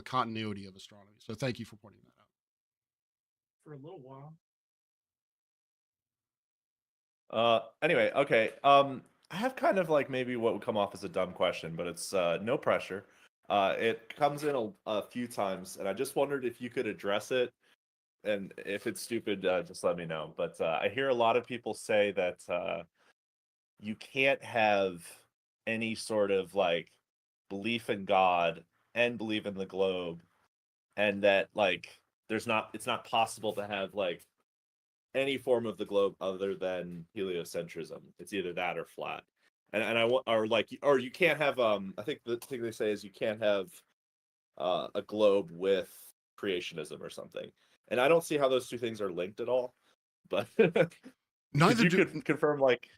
continuity of astronomy. So thank you for pointing that out. For a little while. Anyway, okay. I have kind of like maybe what would come off as a dumb question, but it's no pressure. It comes in a few times, and I just wondered if you could address it. And if it's stupid, just let me know. But I hear a lot of people say that you can't have any sort of like belief in God and believe in the globe, and that like it's not possible to have like any form of the globe other than heliocentrism. It's either that or flat. And I want or you can't have I think the thing they say is you can't have a globe with creationism or something. And I don't see how those two things are linked at all. But Neither you do. could confirm like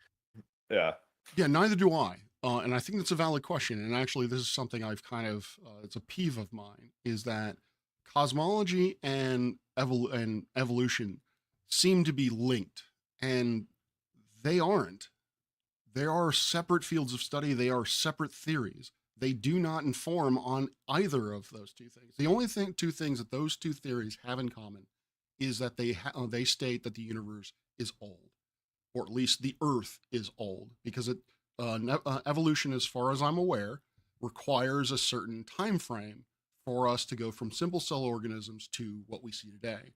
yeah. Yeah, neither do I. And I think that's a valid question. And actually, this is something I've kind of, it's a peeve of mine, is that cosmology and evolution seem to be linked, and they aren't. They are separate fields of study. They are separate theories. They do not inform on either of those two things. The only two things that those two theories have in common is that they state that the universe is old, or at least the Earth is old, because evolution, as far as I'm aware, requires a certain time frame for us to go from simple cell organisms to what we see today.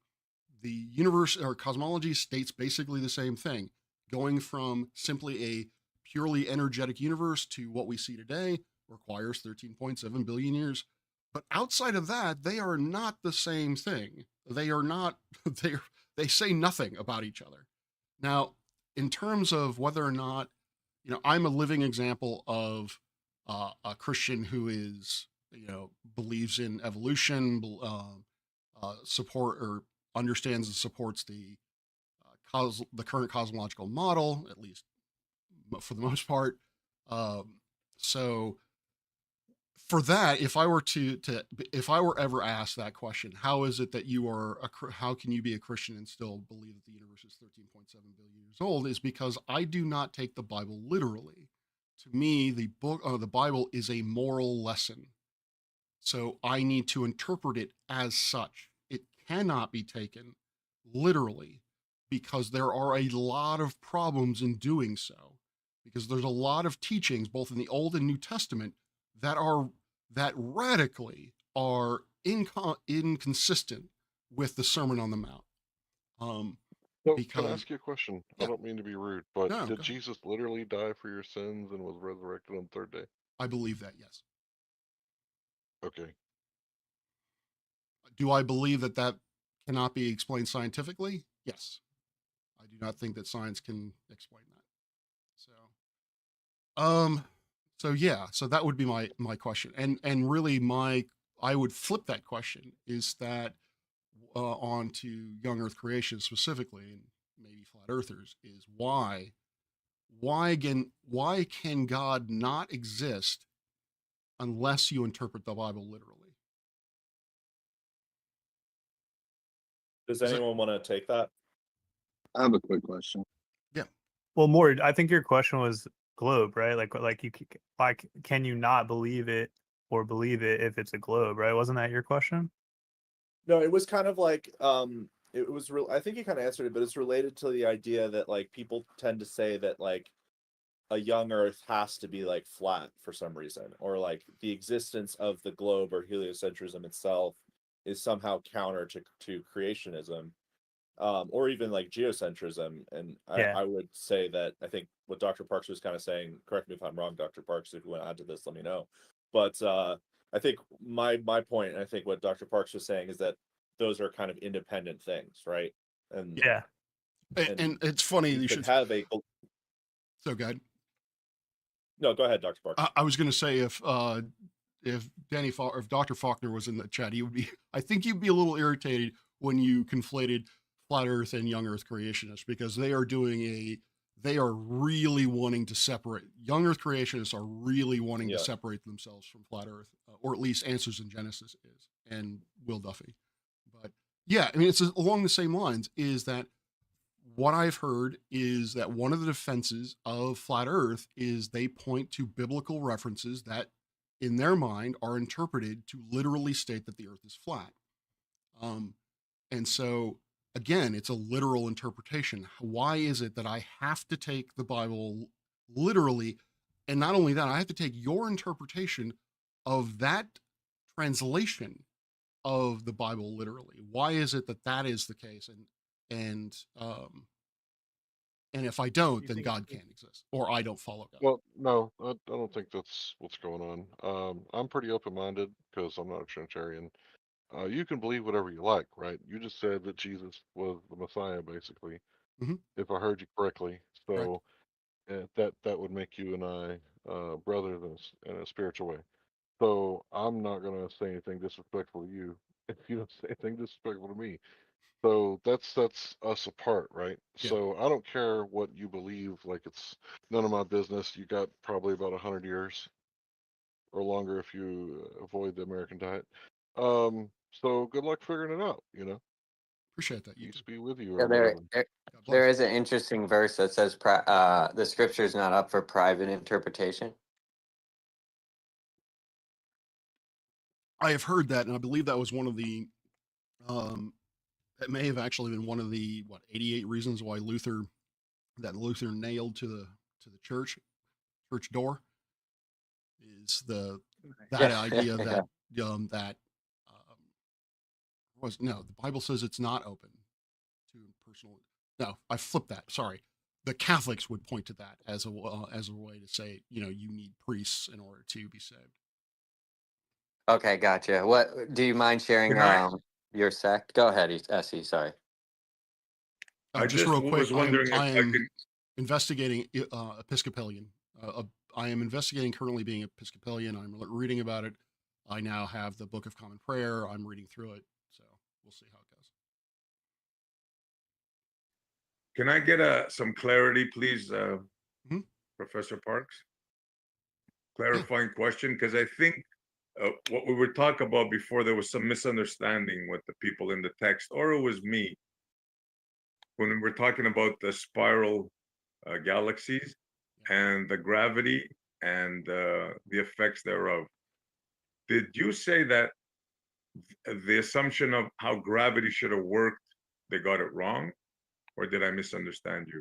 The universe or cosmology states basically the same thing. Going from simply a purely energetic universe to what we see today requires 13.7 billion years. But outside of that, they are not the same thing. They are not, they say nothing about each other. Now, in terms of whether or not, I'm a living example of a Christian who is, believes in evolution, support or understands and supports the current cosmological model, at least for the most part. So for that, if I were if I were ever asked that question, how is it that how can you be a Christian and still believe that the universe is 13.7 billion years old, is because I do not take the Bible literally. To me, the Bible is a moral lesson. So I need to interpret it as such. It cannot be taken literally, because there are a lot of problems in doing so. Because there's a lot of teachings, both in the Old and New Testament, that radically are inconsistent with the Sermon on the Mount. So Because can I ask you a question? Yeah. I don't mean to be rude, but No, did go ahead. Jesus literally die for your sins and was resurrected on the third day? I believe that, yes. Okay. Do I believe that that cannot be explained scientifically? Yes. I do not think that science can explain that. So yeah, so that would be my question. And really I would flip that question, is that on to young earth creation specifically, and maybe flat earthers, is why can God not exist unless you interpret the Bible literally? Does Is that- anyone want to take that? I have a quick question. Yeah. Well, Mord, I think your question was globe, right? Like can you not believe it or believe it if it's a globe, right? Wasn't that your question? No, it was kind of like it was real. I think you kind of answered it, but it's related to the idea that like people tend to say that like a young Earth has to be like flat for some reason, or like the existence of the globe or heliocentrism itself is somehow counter to creationism, or even like geocentrism. And Yeah. I would say that I think what Dr. Parks was kind of saying, correct me if I'm wrong, Dr. Parks, if you want to add to this, let me know. But I think my point, and I think what Dr. Parks was saying, is that those are kind of independent things, right? And Yeah. And it's funny you should have a. So good. No, go ahead, Dr. Parks. I was going to say, if Dr. Faulkner was in the chat, he would be. I think you'd be a little irritated when you conflated flat Earth and young Earth creationists, because they are really wanting to separate. Young Earth creationists are really wanting to separate themselves from flat Earth, or at least Answers in Genesis is, and Will Duffy. But yeah, I mean, it's along the same lines. Is that what I've heard is that one of the defenses of flat Earth is they point to biblical references that, in their mind, are interpreted to literally state that the Earth is flat. And so, again, it's a literal interpretation. Why is it that I have to take the Bible literally? And not only that, I have to take your interpretation of that translation of the Bible literally. Why is it that that is the case? And And if I don't, then God can't exist, or I don't follow God. Well, no, I don't think that's what's going on. I'm pretty open-minded because I'm not a Trinitarian. You can believe whatever you like, right? You just said that Jesus was the Messiah, basically, Mhm. if I heard you correctly. Correct. So that would make you and I brothers in a spiritual way. So I'm not gonna say anything disrespectful to you if you don't say anything disrespectful to me. So that sets us apart, right? Yeah. So I don't care what you believe, like it's none of my business. You got probably about 100 years or longer if you avoid the American diet. So good luck figuring it out, you know. Appreciate that. You Peace too. be with you Yeah, or whatever. God there bless. is an interesting verse that says the scripture is not up for private interpretation. I have heard that, and I believe that was one of the that may have actually been one of the 88 reasons why Luther nailed to the church door is that Yeah, idea yeah. that was no, the Bible says it's not open to personal. No, I flipped that. Sorry. The Catholics would point to that as a way to say, you need priests in order to be saved. Okay, gotcha. What do you mind sharing Can I? your sect? Go ahead, SE. Sorry. I Just just real quick, was wondering if I I am could. investigating Episcopalian. I am investigating currently being Episcopalian. I'm reading about it. I now have the Book of Common Prayer. I'm reading through it, so we'll see how it goes. Can I get some clarity, please, Mhm. Professor Parks? Yeah. Clarifying question, because I think what we were talking about before, there was some misunderstanding with the people in the text, or it was me, when we were talking about the spiral galaxies and the gravity and the effects thereof. Did you say that the assumption of how gravity should have worked, they got it wrong? Or did I misunderstand you?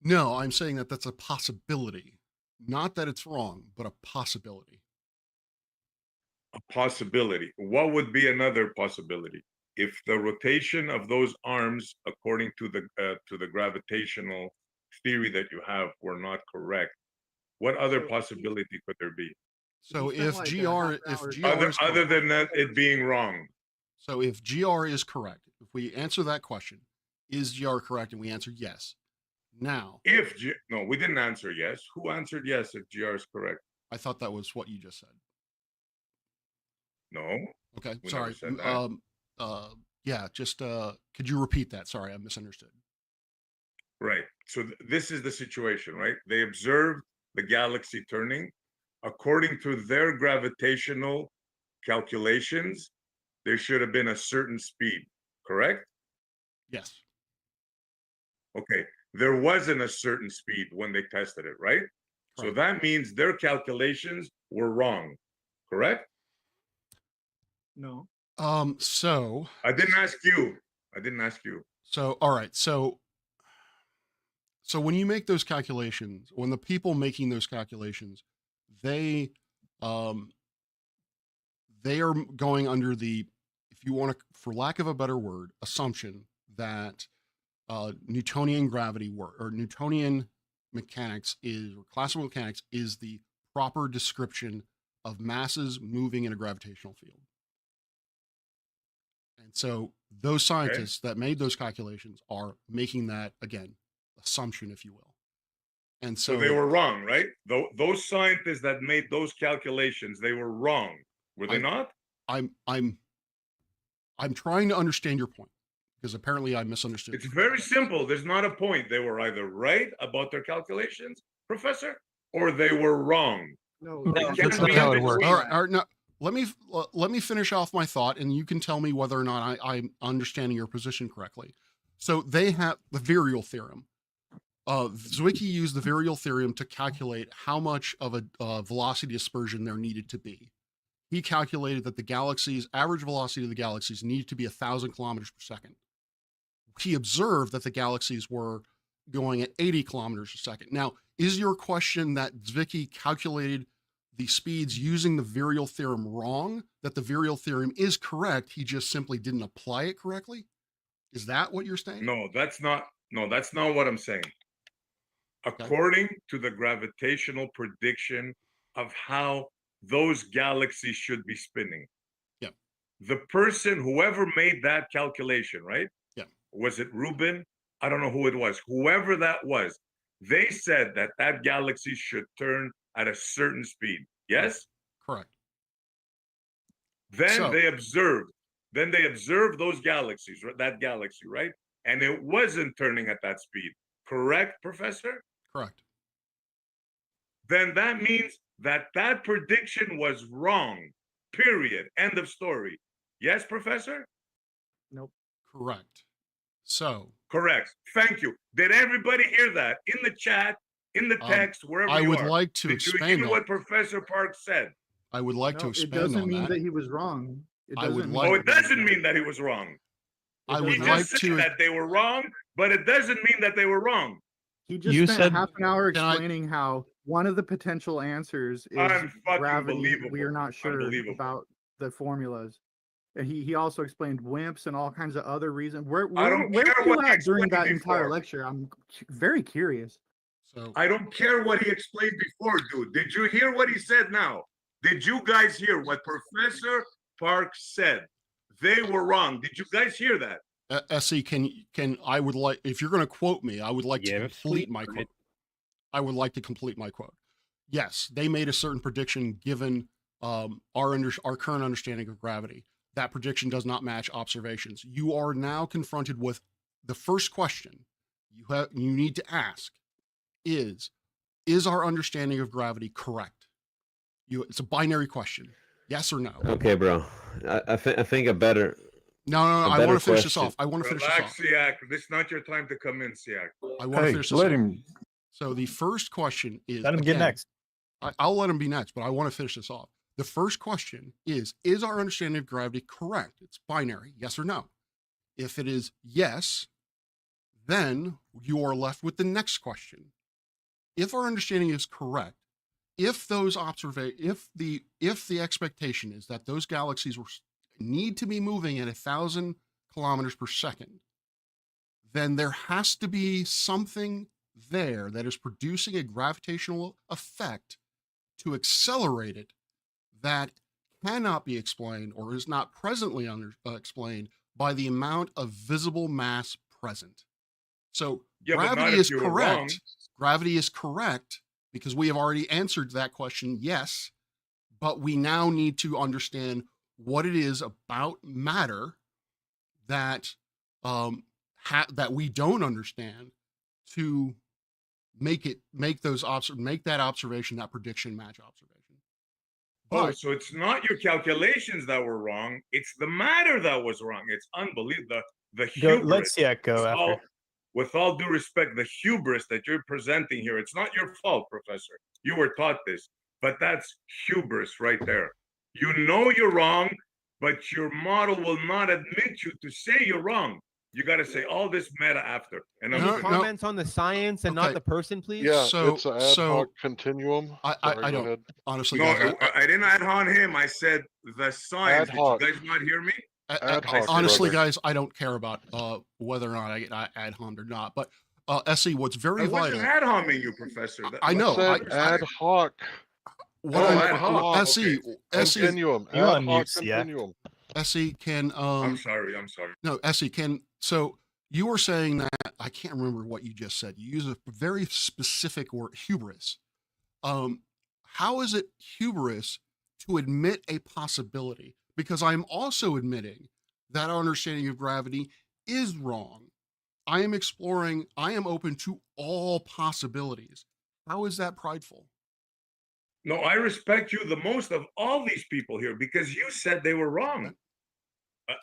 No, I'm saying that that's a possibility. Not that it's wrong, but a possibility. A possibility. What would be another possibility? If the rotation of those arms, according to the gravitational theory that you have, were not correct, what other possibility could there be? So if GR is Other correct, than that, it being wrong. so if GR is correct, if we answer that question, is GR correct, and we answer yes. Now, No, we didn't answer yes. Who answered yes if GR is correct? I thought that was what you just said. No. Okay, We sorry. never said that. Yeah, just could you repeat that? Sorry, I misunderstood. Right. So this is the situation, right? They observed the galaxy turning. According to their gravitational calculations, there should have been a certain speed, correct? Yes. Okay. There wasn't a certain speed when they tested it, right? So Correct. that means their calculations were wrong, correct? No. So I didn't ask you. I didn't ask you. So all right. So when you make those calculations, when the people making those calculations, they they are going under the, if you want to, for lack of a better word, assumption that Newtonian gravity work or Newtonian mechanics is, or classical mechanics is the proper description of masses moving in a gravitational field. And so those scientists that made those calculations are making that, again, assumption, if you will. And So they were wrong, right? Those scientists that made those calculations, they were wrong. Were they not? I'm trying to understand your point, because apparently I misunderstood. It's very simple. There's not a point. They were either right about their calculations, Professor, or they were wrong. No, that's not how it works. All right, no, let me finish off my thought, and you can tell me whether or not I'm understanding your position correctly. So they have the virial theorem. Zwicky used the virial theorem to calculate how much of a velocity dispersion there needed to be. He calculated that the galaxy's average velocity of the galaxies needed to be 1,000 kilometers per second. He observed that the galaxies were going at 80 kilometers per second. Now, is your question that Zwicky calculated the speeds using the virial theorem wrong? That the virial theorem is correct, he just simply didn't apply it correctly? Is that what you're saying? No, that's not what I'm saying. according to the gravitational prediction of how those galaxies should be spinning. Yeah. The person, whoever made that calculation, right? Yeah. Was it Rubin? I don't know who it was. Whoever that was, they said that that galaxy should turn at a certain speed. Yes? Correct. Then So- they observed. Then they observed those galaxies, that galaxy, right? And it wasn't turning at that speed. Correct, Professor? Correct. Then that means that that prediction was wrong. Period. End of story. Yes, Professor? Nope. Correct. So Correct. Thank you. Did everybody hear that in the chat, in the text, wherever I you would are? like to Did you expand hear on. what Professor Park said? I would like to No, expand it doesn't on mean that. that he was wrong. It I would doesn't mean like- Oh, that it he was doesn't wrong. mean that he was wrong. I It would He doesn't. like just said to. that they were wrong, but it doesn't mean that they were wrong. He just You spent said- half an hour Can I- explaining how one of the potential answers is Unfucking gravity. believable. We are not sure Unbelievable. about the formulas. And he also explained WIMPs and all kinds of other reasons. Where I don't where care were you what he at during that explained entire before. lecture? I'm very curious. So I don't care what he explained before, dude. Did you hear what he said now? Did you guys hear what Professor Park said? They were wrong. Did you guys hear that? SE, can I would like, if you're going to quote me, I would like to Yes, complete my quote. I would like to complete my quote. Yes, they made a certain prediction given our current understanding of gravity. That prediction does not match observations. You are now confronted with the first question you need to ask is our understanding of gravity correct? It's a binary question. Yes or no? Okay, bro. I think a better. No, I better want to finish this question. off. I want to finish this Relax, off. Siak. This is not your time to come in, Siak. I want to Hey, finish this let off. him So the first question is, let him get again, next. I'll let him be next, but I want to finish this off. The first question is our understanding of gravity correct? It's binary, yes or no. If it is yes, then you are left with the next question. If our understanding is correct, if those if the expectation is that those galaxies need to be moving at 1,000 kilometers per second, then there has to be something there that is producing a gravitational effect to accelerate it that cannot be explained or is not presently explained by the amount of visible mass present. So Yeah, but not gravity if is you were correct. wrong. Gravity is correct because we have already answered that question, yes, but we now need to understand what it is about matter that that we don't understand to make that observation, that prediction match observation. Oh, But so it's not your calculations that were wrong. It's the matter that was wrong. It's unbelievable. The Go. hubris. Let Siak go after. With all due respect, the hubris that you're presenting here, it's not your fault, Professor. You were taught this, but that's hubris right there. You know you're wrong, but your model will not admit you to say you're wrong. You got to say all this meta after. And I'm Any finished. comments on the science and Okay. not the person, please? Yeah, So- it's an ad so- hoc continuum. I Sorry, go don't ahead. honestly, No, guys, I didn't add on him. I said the science. Ad Did you hoc. guys not hear me? Ad hoc, honestly, brother. guys, I don't care about whether or not I get ad homed or not. But SE, what's very I wasn't vital. ad homing you, Professor. I know. Said ad hoc. What Oh, I'm- ad hoc. SE, Okay. SE, Continuum. You Ad unmute hoc Siak. continuum. SE can I'm sorry. I'm sorry. no SE can. So you were saying that I can't remember what you just said. You use a very specific word, hubris. How is it hubris to admit a possibility? Because I'm also admitting that our understanding of gravity is wrong. I am exploring, I am open to all possibilities. How is that prideful? No, I respect you the most of all these people here because you said they were wrong.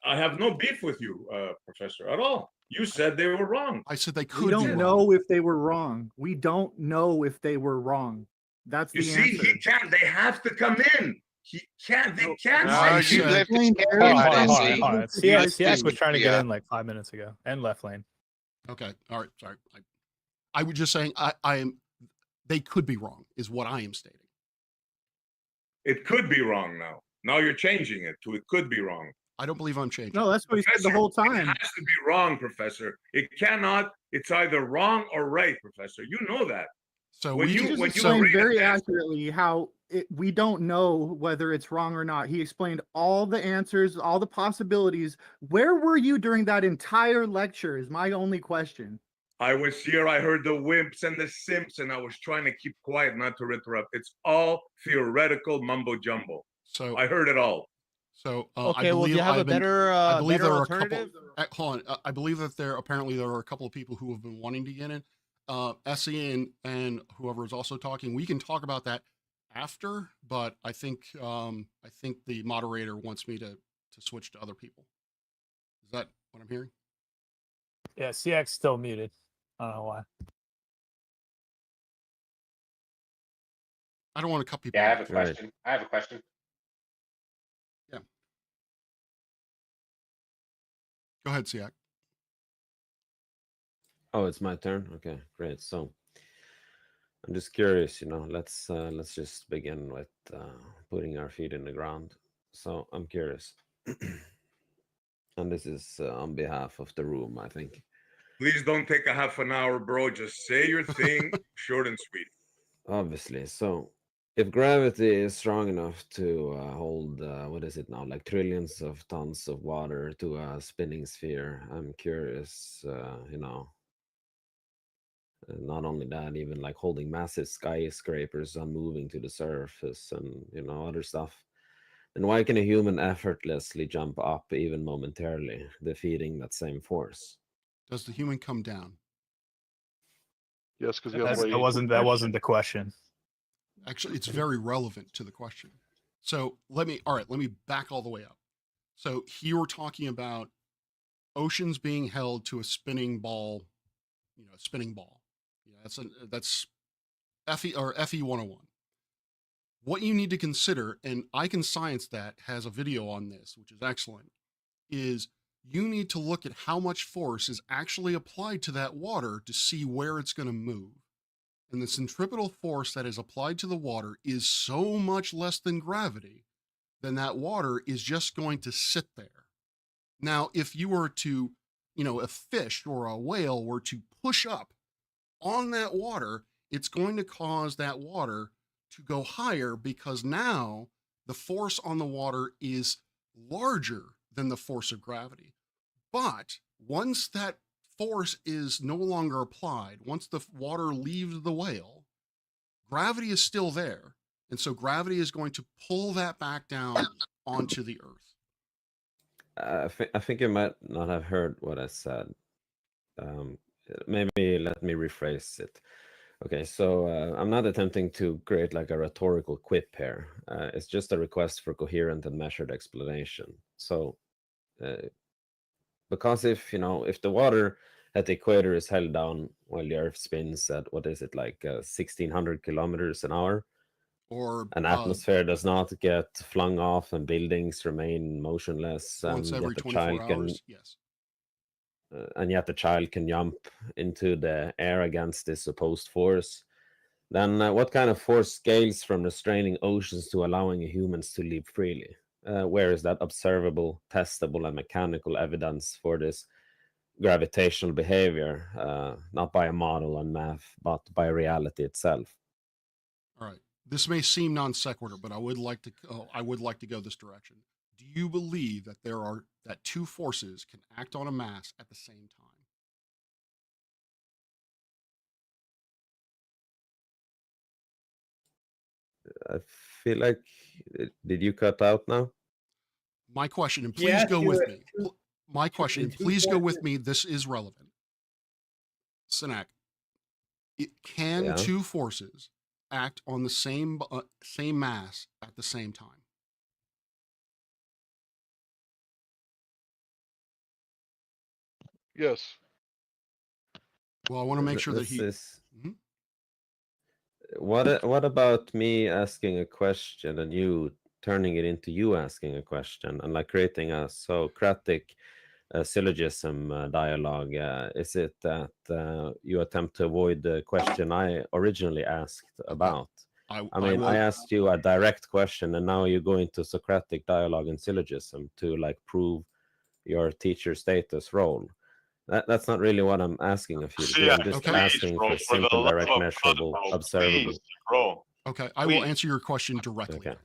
I have no beef with you, Professor, at all. You said they were wrong. I said they We could be don't wrong. know if they were wrong. We don't know if they were wrong. That's You the see, answer. he can't. They have to come in. He can't. They can't I say said- you. Explain Hold on, everything. hold on, hold on, Everything hold on. I Siak see. was trying to get Yeah. in like 5 minutes ago and left lane. Okay. All right. Sorry. I was just saying I am, they could be wrong is what I am stating. It could be wrong now. Now you're changing it to it could be wrong. I don't believe I'm changing. No, that's what he said the whole It time. has to be wrong, Professor. It cannot it's either wrong or right, Professor. You know that. So When we you- He just when you explained read a very test- accurately how we don't know whether it's wrong or not. He explained all the answers, all the possibilities. Where were you during that entire lecture is my only question. I was here, I heard the wimps and the simps, and I was trying to keep quiet not to interrupt. It's all theoretical mumbo jumbo. So I heard it all. So I Okay, well, do believe you have a I've been. better, I believe better there are a alternative? couple. Hold on. I believe that there are a couple of people who have been wanting to get in. Se and whoever is also talking. We can talk about that after, but I think the moderator wants me to switch to other people. Is that what I'm hearing? Yeah, CX still muted. I don't know why. I don't want to cut people. Yeah, I have off. a question. I have a question. Yeah. Go ahead, Siak. Oh, it's my turn. Okay, great. So I'm just curious, let's just begin with putting our feet in the ground. So I'm curious, and this is on behalf of the room, I think. Please don't take a half an hour, bro. Just say your thing, short and sweet. Obviously. So if gravity is strong enough to hold, what is it now, like trillions of tons of water to a spinning sphere, I'm curious, not only that, even like holding massive skyscrapers and moving to the surface and, other stuff. And why can a human effortlessly jump up even momentarily, defeating that same force? Does the human come down? Yes, because That wasn't the question. Actually, it's very relevant to the question. So let me back all the way up. So here we're talking about oceans being held to a spinning ball, a spinning ball. That's FE or FE 101. What you need to consider, and I Can Science That has a video on this, which is excellent, is you need to look at how much force is actually applied to that water to see where it's going to move. And the centripetal force that is applied to the water is so much less than gravity, then that water is just going to sit there. Now, if you were to, a fish or a whale were to push up on that water, it's going to cause that water to go higher because now the force on the water is larger than the force of gravity. But once that force is no longer applied, once the water leaves the whale, gravity is still there. And so gravity is going to pull that back down onto the earth. I think you might not have heard what I said. Maybe let me rephrase it. Okay, so I'm not attempting to create like a rhetorical quip here. It's just a request for coherent and measured explanation. So, because if the water at the equator is held down while the Earth spins at, what is it, like 1,600 kilometers an hour, or an atmosphere does not get flung off and buildings remain motionless, once and every yet the 24 child can, hours, yes. and yet the child can jump into the air against this opposed force, then what kind of force scales from restraining oceans to allowing humans to leap freely? Where is that observable, testable, and mechanical evidence for this gravitational behavior, not by a model and math, but by reality itself? All right. This may seem non sequitur, but I would like to go this direction. Do you believe that that two forces can act on a mass at the same time? I feel like, did you cut out now? My question, and please go with me. My question, please go with me. This is relevant. Sinak, can two forces act on the same mass at the same time? Yes. Well, I want to make sure that This he. is- Mhm. What about me asking a question and you turning it into you asking a question and like creating a Socratic syllogism dialogue? Is it that you attempt to avoid the question I originally asked about? I asked you a direct question, and now you go into Socratic dialogue and syllogism to like prove your teacher status role. That's not really what I'm asking of you to do. I'm just Okay. asking for simple, direct, measurable, observable. Okay, I will answer your question directly. Okay. Then.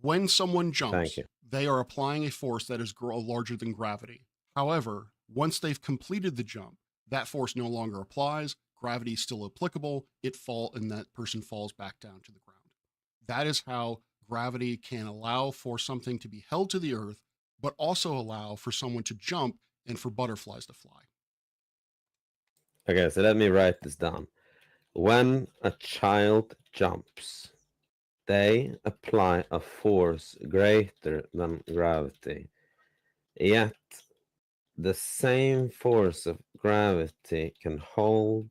When someone Thank jumps, you. they are applying a force that is larger than gravity. However, once they've completed the jump, that force no longer applies. Gravity is still applicable. And that person falls back down to the ground. That is how gravity can allow for something to be held to the earth, but also allow for someone to jump and for butterflies to fly. Okay, so let me write this down. When a child jumps, they apply a force greater than gravity. Yet, the same force of gravity can hold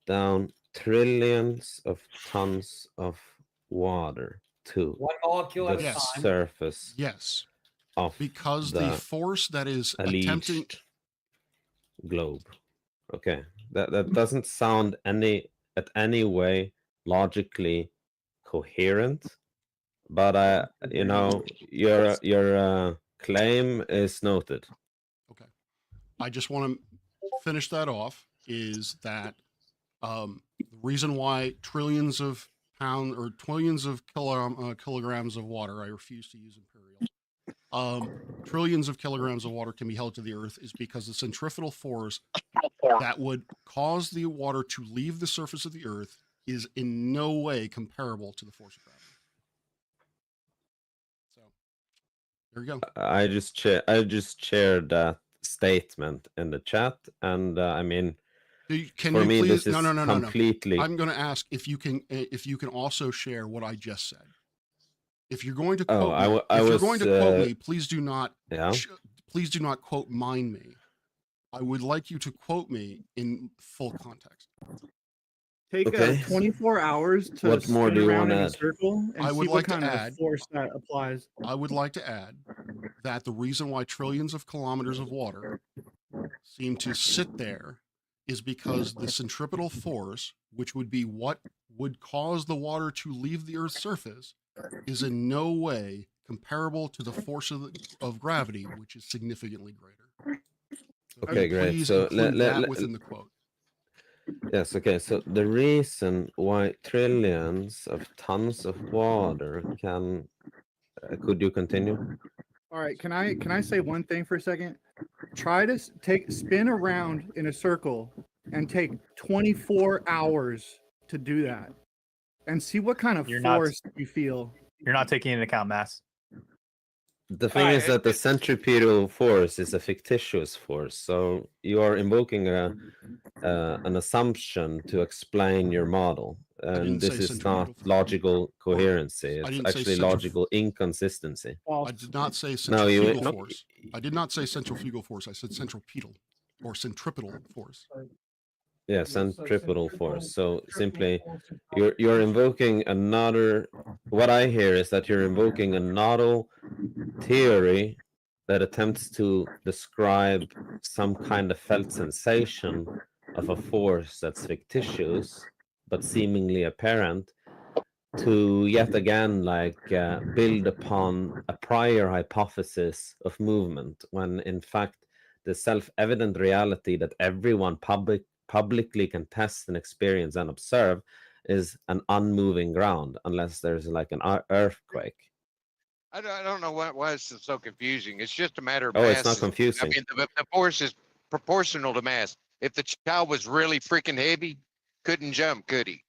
down trillions of tons of water to One molecule at the a time. surface Yes. of Because the force that is attempting alleged globe. Okay, that doesn't sound any way logically coherent, but your claim is noted. Okay. I just want to finish that off is that the reason why trillions of pounds or trillions of kilograms of water, I refuse to use imperial, trillions of kilograms of water can be held to the earth is because the centrifugal force that would cause the water to leave the surface of the earth is in no way comparable to the force of gravity. So there you go. I just shared that statement in the chat, and I mean, Can for you me, please? this is No. completely. I'm going to ask if you can also share what I just said. If you're going to Oh, quote I you're was, going to quote me, please do not yeah. please do not quote mine me. I would like you to quote me in full context. Take Okay. 24 hours to What more spin do you around wanna in a add? circle and I see would what like to kind of add- force that applies. I would like to add that the reason why trillions of kilometers of water seem to sit there is because the centripetal force, which would be what would cause the water to leave the Earth's surface, is in no way comparable to the force of gravity, which is significantly greater. So can Okay, you great. please So include that within the quote. yes, okay. So the reason why trillions of tons of water can, could you continue? All right, can I say one thing for a second? Try to spin around in a circle and take 24 hours to do that, and see what kind of You're not- force you feel. You're not taking into account mass. The thing is that the centripetal force is a fictitious force, so you are invoking an assumption to explain your model, and didn't this say is not centripetal force. logical coherency. I It's didn't say actually logical inconsistency. I did not say No, you- centrifugal no. force. I did not say centrifugal force. I said centripetal or centripetal force. Yeah, centripetal force. So simply, you're invoking another. What I hear is that you're invoking a novel theory that attempts to describe some kind of felt sensation of a force that's fictitious but seemingly apparent, to yet again build upon a prior hypothesis of movement, when in fact the self-evident reality that everyone publicly can test and experience and observe is an unmoving ground, unless there's like an earthquake. I don't know why it's so confusing. It's just a matter of Oh, mass. it's not confusing. I mean, the force is proportional to mass. If the child was really freaking heavy, couldn't jump, could he?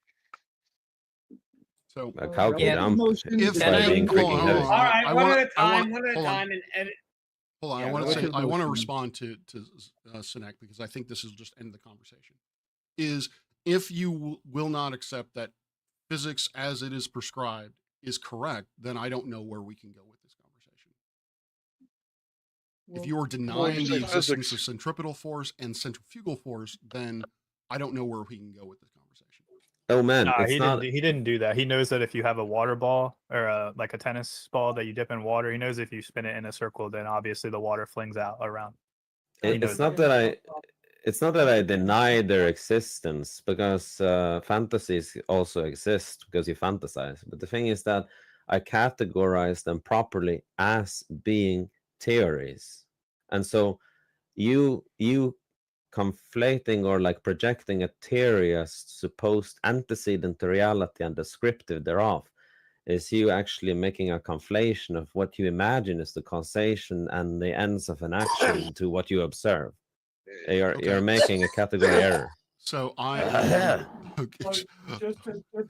So How could jump if by being freaking heavy? All right, I one wanna- at a I wanna- time, one at a hold on. time, and edit. Hold on, Yeah, I want go to say ahead. I want to respond to Sinek, because I think this is just end the conversation. Is if you will not accept that physics as it is prescribed is correct, then I don't know where we can go with this conversation. If you are denying the existence of centripetal force and centrifugal force, then I don't know where we can go with this conversation. Oh man, No, it's not. He didn't do that. He knows that if you have a water ball or like a tennis ball that you dip in water, he knows if you spin it in a circle, then obviously the water flings out around. He knows It's not that I deny their existence, because fantasies also exist because you fantasize. But the thing is that I categorize them properly as being theories, and so you conflating or like projecting a theory as supposed antecedent to reality and descriptive thereof is you actually making a conflation of what you imagine is the causation and the ends of an action to what you observe. You're making a category error. So I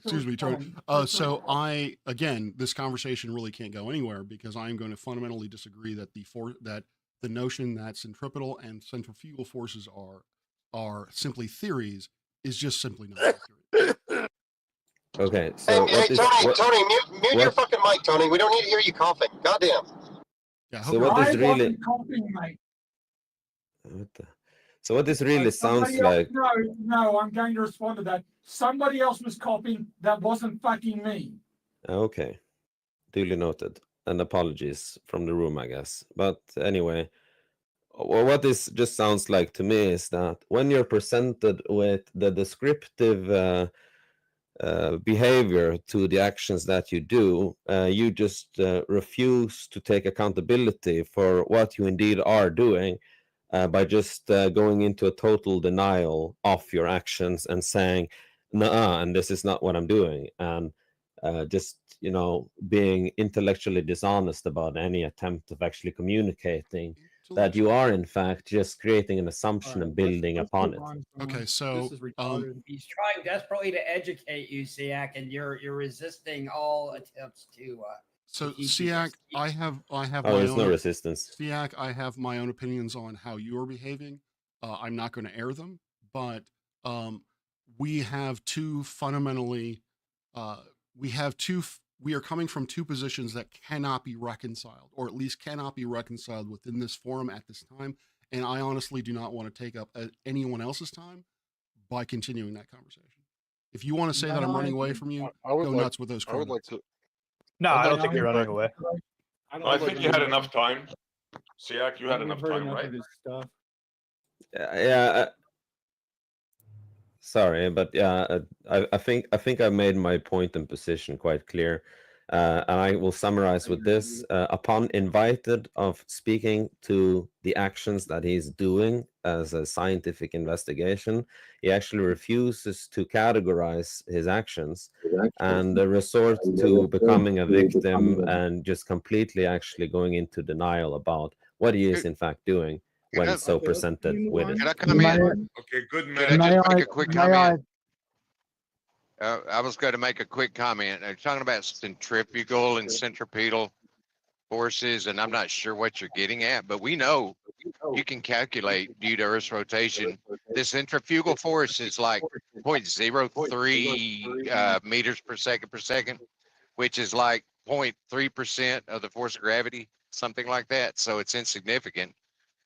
excuse me, Tony. So I again, this conversation really can't go anywhere because I'm going to fundamentally disagree that the notion that centripetal and centrifugal forces are simply theories is just simply not accurate. Okay, so Hey, Tony, mute your fucking mic, Tony. We don't need to hear you coughing. Goddamn. Yeah, so what this really Coughing, mate. so what this really sounds like No, I'm going to respond to that. Somebody else was coughing. That wasn't fucking me. okay, duly noted, and apologies from the room, I guess. But anyway, what this just sounds like to me is that when you're presented with the descriptive behavior to the actions that you do, you just refuse to take accountability for what you indeed are doing by just going into a total denial of your actions and saying, "Nah," and this is not what I'm doing, and just being intellectually dishonest about any attempt of actually communicating that you are in fact just creating an assumption and building upon it. Okay, so he's trying desperately to educate you, Siak, and you're resisting all attempts to. So Siak, I have Oh, my there's own no resistance. Siak, I have my own opinions on how you are behaving. I'm not going to air them, but we have two fundamentally we are coming from two positions that cannot be reconciled, or at least cannot be reconciled within this forum at this time. And I honestly do not want to take up anyone else's time by continuing that conversation. If you want to say that I'm running away from you, go nuts with those comments. No, I don't think you're running away. I think you had enough time. Siak, you had enough time, right? Yeah. Sorry, but yeah, I think I made my point and position quite clear, and I will summarize with this: upon invited of speaking to the actions that he's doing as a scientific investigation, he actually refuses to categorize his actions and resort to becoming a victim and just completely actually going into denial about what he is in fact doing when so presented with it. Can I come in? Okay, good man. Can I just make a quick comment? I was going to make a quick comment. I'm talking about centrifugal and centripetal forces, and I'm not sure what you're getting at, but we know you can calculate due to Earth's rotation. The centrifugal force is like 0.03 meters per second, which is like 0.3% of the force of gravity, something like that. So it's insignificant.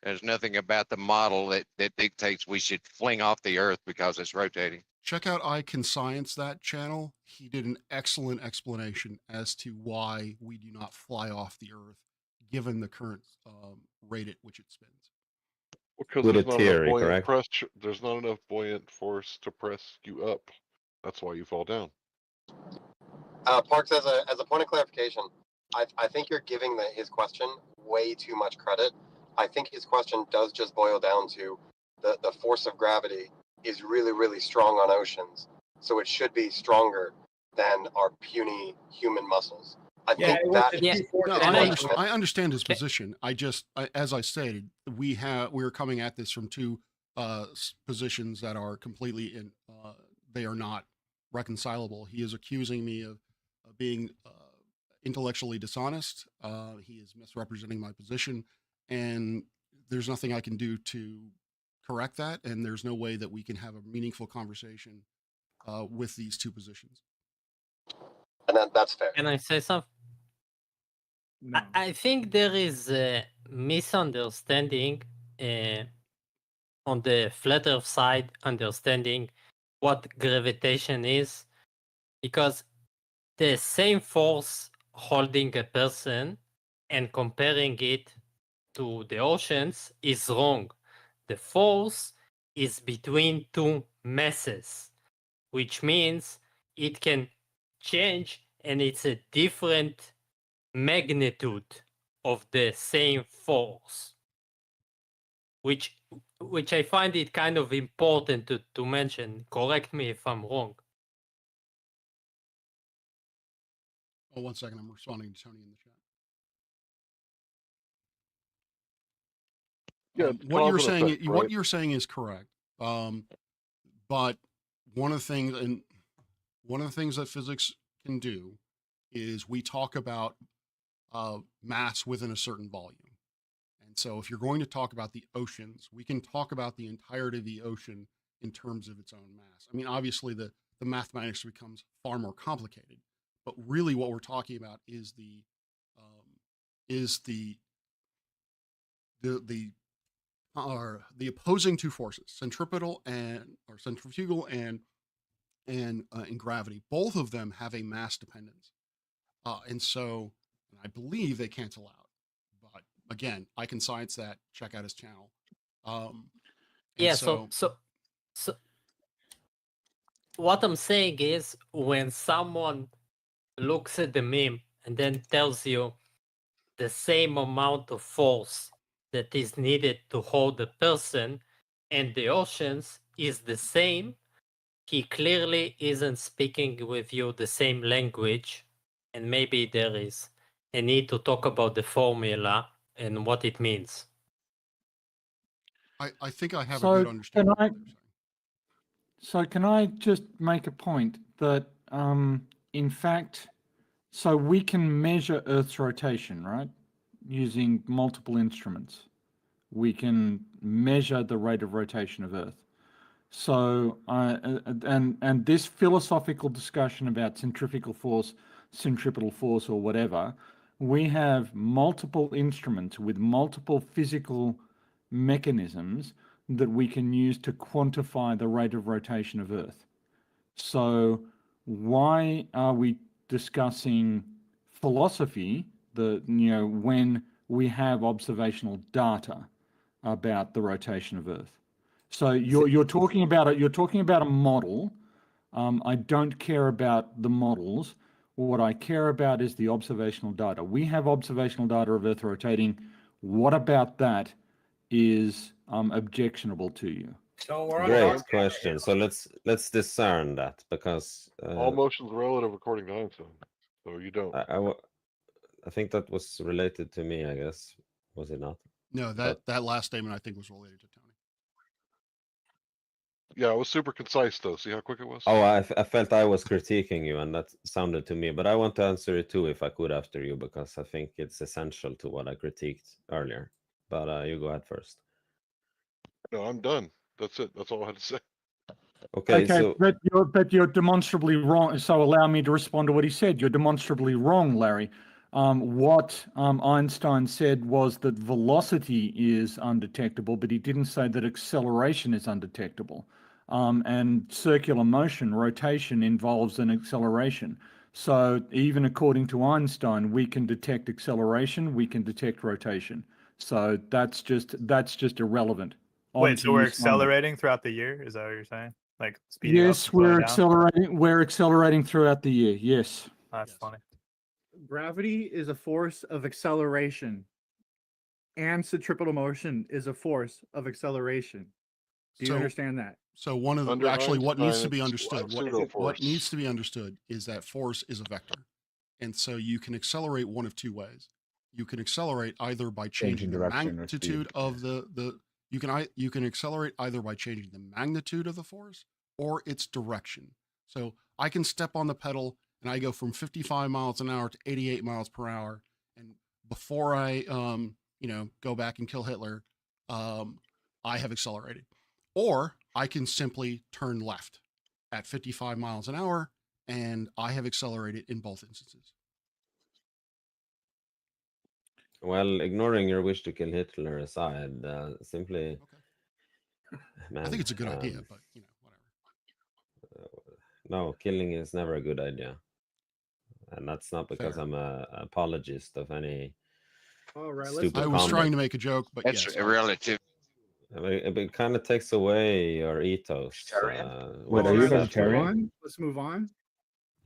There's nothing about the model that dictates we should fling off the Earth because it's rotating. Check out I Can Science That channel. He did an excellent explanation as to why we do not fly off the Earth, given the current rate at which it spins. Because With there's a not theory, enough buoyant correct? press. There's not enough buoyant force to press you up. That's why you fall down. Parks, as a point of clarification, I think you're giving his question way too much credit. I think his question does just boil down to the force of gravity is really, really strong on oceans. So it should be stronger than our puny human muscles. I think that. No, I understand his position. As I stated, we're coming at this from two positions that are completely they are not reconcilable. He is accusing me of being intellectually dishonest. He is misrepresenting my position, and there's nothing I can do to correct that. And there's no way that we can have a meaningful conversation with these two positions. And that's fair. Can I say something? No. I think there is a misunderstanding on the flat Earth side, understanding what gravitation is, because the same force holding a person and comparing it to the oceans is wrong. The force is between two masses, which means it can change and it's a different magnitude of the same force. which I find it kind of important to mention. Correct me if I'm wrong. Oh, 1 second. I'm responding to Tony in the chat. Yeah, What cause you're and saying, effect, what right? you're saying is correct. But one of the things that physics can do is we talk about mass within a certain volume. And so if you're going to talk about the oceans, we can talk about the entirety of the ocean in terms of its own mass. I mean, obviously the mathematics becomes far more complicated, but really what we're talking about is the opposing two forces, centripetal or centrifugal and in gravity. Both of them have a mass dependence, and so I believe they cancel out. But again, I can science that. Check out his channel. Yeah. So what I'm saying is, when someone looks at the meme and then tells you the same amount of force that is needed to hold the person and the oceans is the same, he clearly isn't speaking with you the same language, and maybe there is a need to talk about the formula and what it means. I think I have a So good understanding. can I just make a point that in fact, so we can measure Earth's rotation, right? Using multiple instruments. We can measure the rate of rotation of Earth. So, and this philosophical discussion about centrifugal force, centripetal force, or whatever, we have multiple instruments with multiple physical mechanisms that we can use to quantify the rate of rotation of Earth. So, why are we discussing philosophy? When we have observational data about the rotation of Earth. So you're talking about a model. I don't care about the models. What I care about is the observational data. We have observational data of Earth rotating. What about that is objectionable to you? So we're on Great question. So let's discern that, because All motion's relative according to Einstein. So you don't. I think that was related to me, I guess. Was it not? No, that last statement I think was related to Tony. Yeah, it was super concise though. See how quick it was? Oh, I felt I was critiquing you, and that sounded to me. But I want to answer it too, if I could, after you, because I think it's essential to what I critiqued earlier. But you go ahead first. No, I'm done. That's it. That's all I had to say. Okay, so but you're demonstrably wrong. So allow me to respond to what he said. You're demonstrably wrong, Larry. What Einstein said was that velocity is undetectable, but he didn't say that acceleration is undetectable. And circular motion, rotation, involves an acceleration. So even according to Einstein, we can detect acceleration, we can detect rotation. So that's just irrelevant. Wait, On so to we're you, Simon. accelerating throughout the year? Is that what you're saying? Like speeding up, Yes, slowing we're down? accelerating. We're accelerating throughout the year. Yes. That's funny. Gravity is a force of acceleration, and centripetal motion is a force of acceleration. Do you So- understand that? So one of the Under actually what needs to Einstein, be it's understood, pseudo what force. needs to be understood is that force is a vector. And so you can accelerate one of two ways. You can accelerate either by changing the direction or magnitude speed. of you can accelerate either by changing the magnitude of the force or its direction. So I can step on the pedal and I go from 55 miles an hour to 88 miles per hour. And before I go back and kill Hitler, I have accelerated. Or I can simply turn left at 55 miles an hour, and I have accelerated in both instances. well, ignoring your wish to kill Hitler aside, simply. Man, I think it's a good idea, but whatever. No, killing is never a good idea, and that's not because Fair. I'm a apologist of any All right, stupid I was conduct. trying to make a joke, but That's yes. relative. I mean, it kind of takes away your ethos. Wait, which are you is a that vegetarian? Let's move on.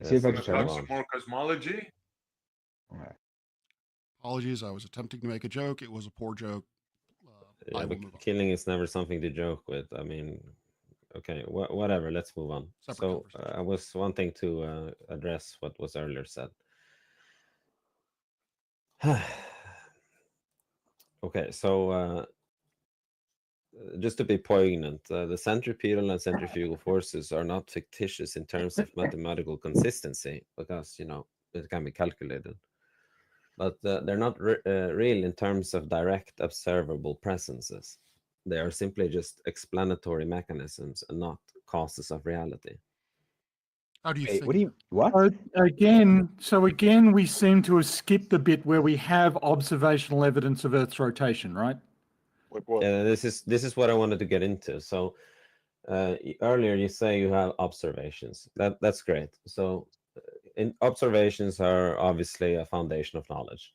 Is he a Yes, let's vegetarian? move Some on. more cosmology. Okay. Apologies, I was attempting to make a joke. It was a poor joke. I will but move on. killing is never something to joke with. I mean, okay, whatever. Let's move on. Separate So I was wanting to address what was earlier said. Okay, so just to be poignant, the centripetal and centrifugal forces are not fictitious in terms of mathematical consistency, because it can be calculated. But they're not real in terms of direct observable presences. They are simply just explanatory mechanisms and not causes of reality. How do you Wait, think? what do you what? So again, we seem to have skipped the bit where we have observational evidence of Earth's rotation, right? Like what? Yeah, this is what I wanted to get into. So earlier you say you have observations. That's great. So observations are obviously a foundation of knowledge.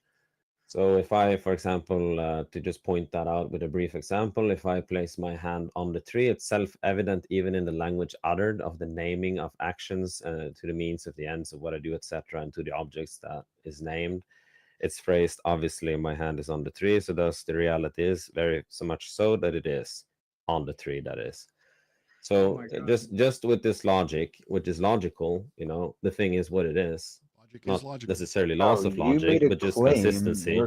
So if I, for example, to just point that out with a brief example, if I place my hand on the tree, it's self-evident even in the language uttered of the naming of actions to the means of the ends of what I do, etc., and to the objects that is named. It's phrased, obviously, my hand is on the tree, so thus the reality is very so much so that it is on the tree, that is. So just with this logic, which is logical, the thing is what it is. Not necessarily laws of you logic, made a but just claim. consistency.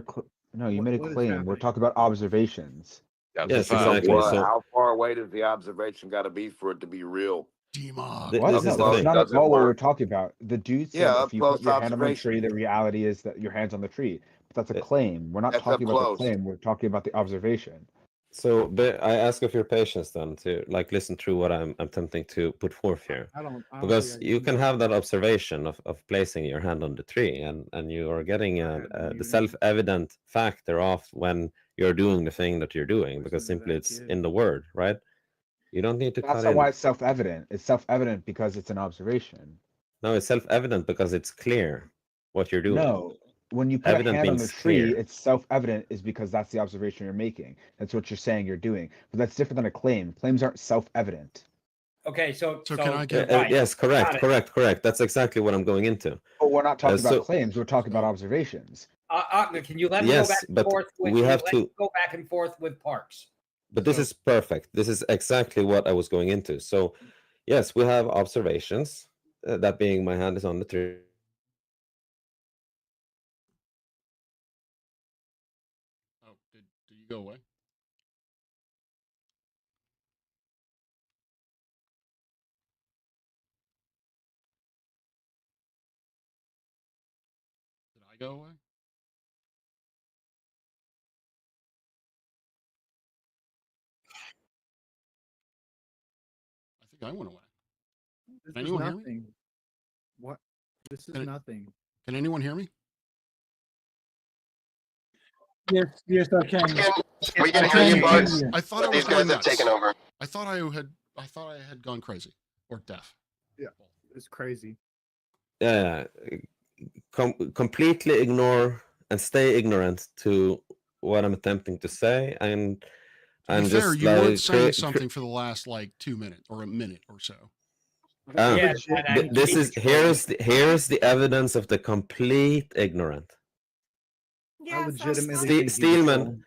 No, you made a claim. We're talking about observations. Yes, exactly. So how far away does the observation got to be for it to be real? What? This No, is the that's thing. not at all what we're talking about. The dude said Yeah, if you put up-close your hand on the observation. tree, the reality is that your hand's on the tree. But that's a claim. We're not That's talking about the up-close. claim. We're talking about the observation. So, but I ask of your patience then to listen through what I'm attempting to put forth here, I don't because think I you can have that observation of placing your hand on the tree, and you are getting the self-evident fact thereof when you're doing the thing that you're doing, because simply it's in the word, right? You don't need to That's cut not in. why it's self-evident. It's self-evident because it's an observation. No, it's self-evident because it's clear what you're doing. No, when you put Evident a hand on the means tree, clear. it's self-evident is because that's the observation you're making. That's what you're saying you're doing. But that's different than a claim. Claims aren't self-evident. Okay, so can I get right. Yes, Got it. correct. That's exactly what I'm going into. But we're not talking so- about claims. We're talking about observations. Can you let me go Yes, back and but forth with we can you have let to- me go back and forth with Parks? But this is perfect. This is exactly what I was going into. So, yes, we have observations. That being my hand is on the tree. Oh, did you go away? Did I go away? I think I went away. This Can is anyone hear me? nothing. What? This is Can it- nothing. Can anyone hear me? Yes, I can. We can I hear you, can Parks. you. I thought But I was these guys going have nuts. taken over. I thought I had gone crazy or deaf. Yeah, it's crazy. Yeah, completely ignore and stay ignorant to what I'm attempting to say, and To be fair, just you weren't saying create- something for the last like 2 minutes or a minute or so. This is here's the evidence of the complete ignorant. I legitimately think he's Steelman,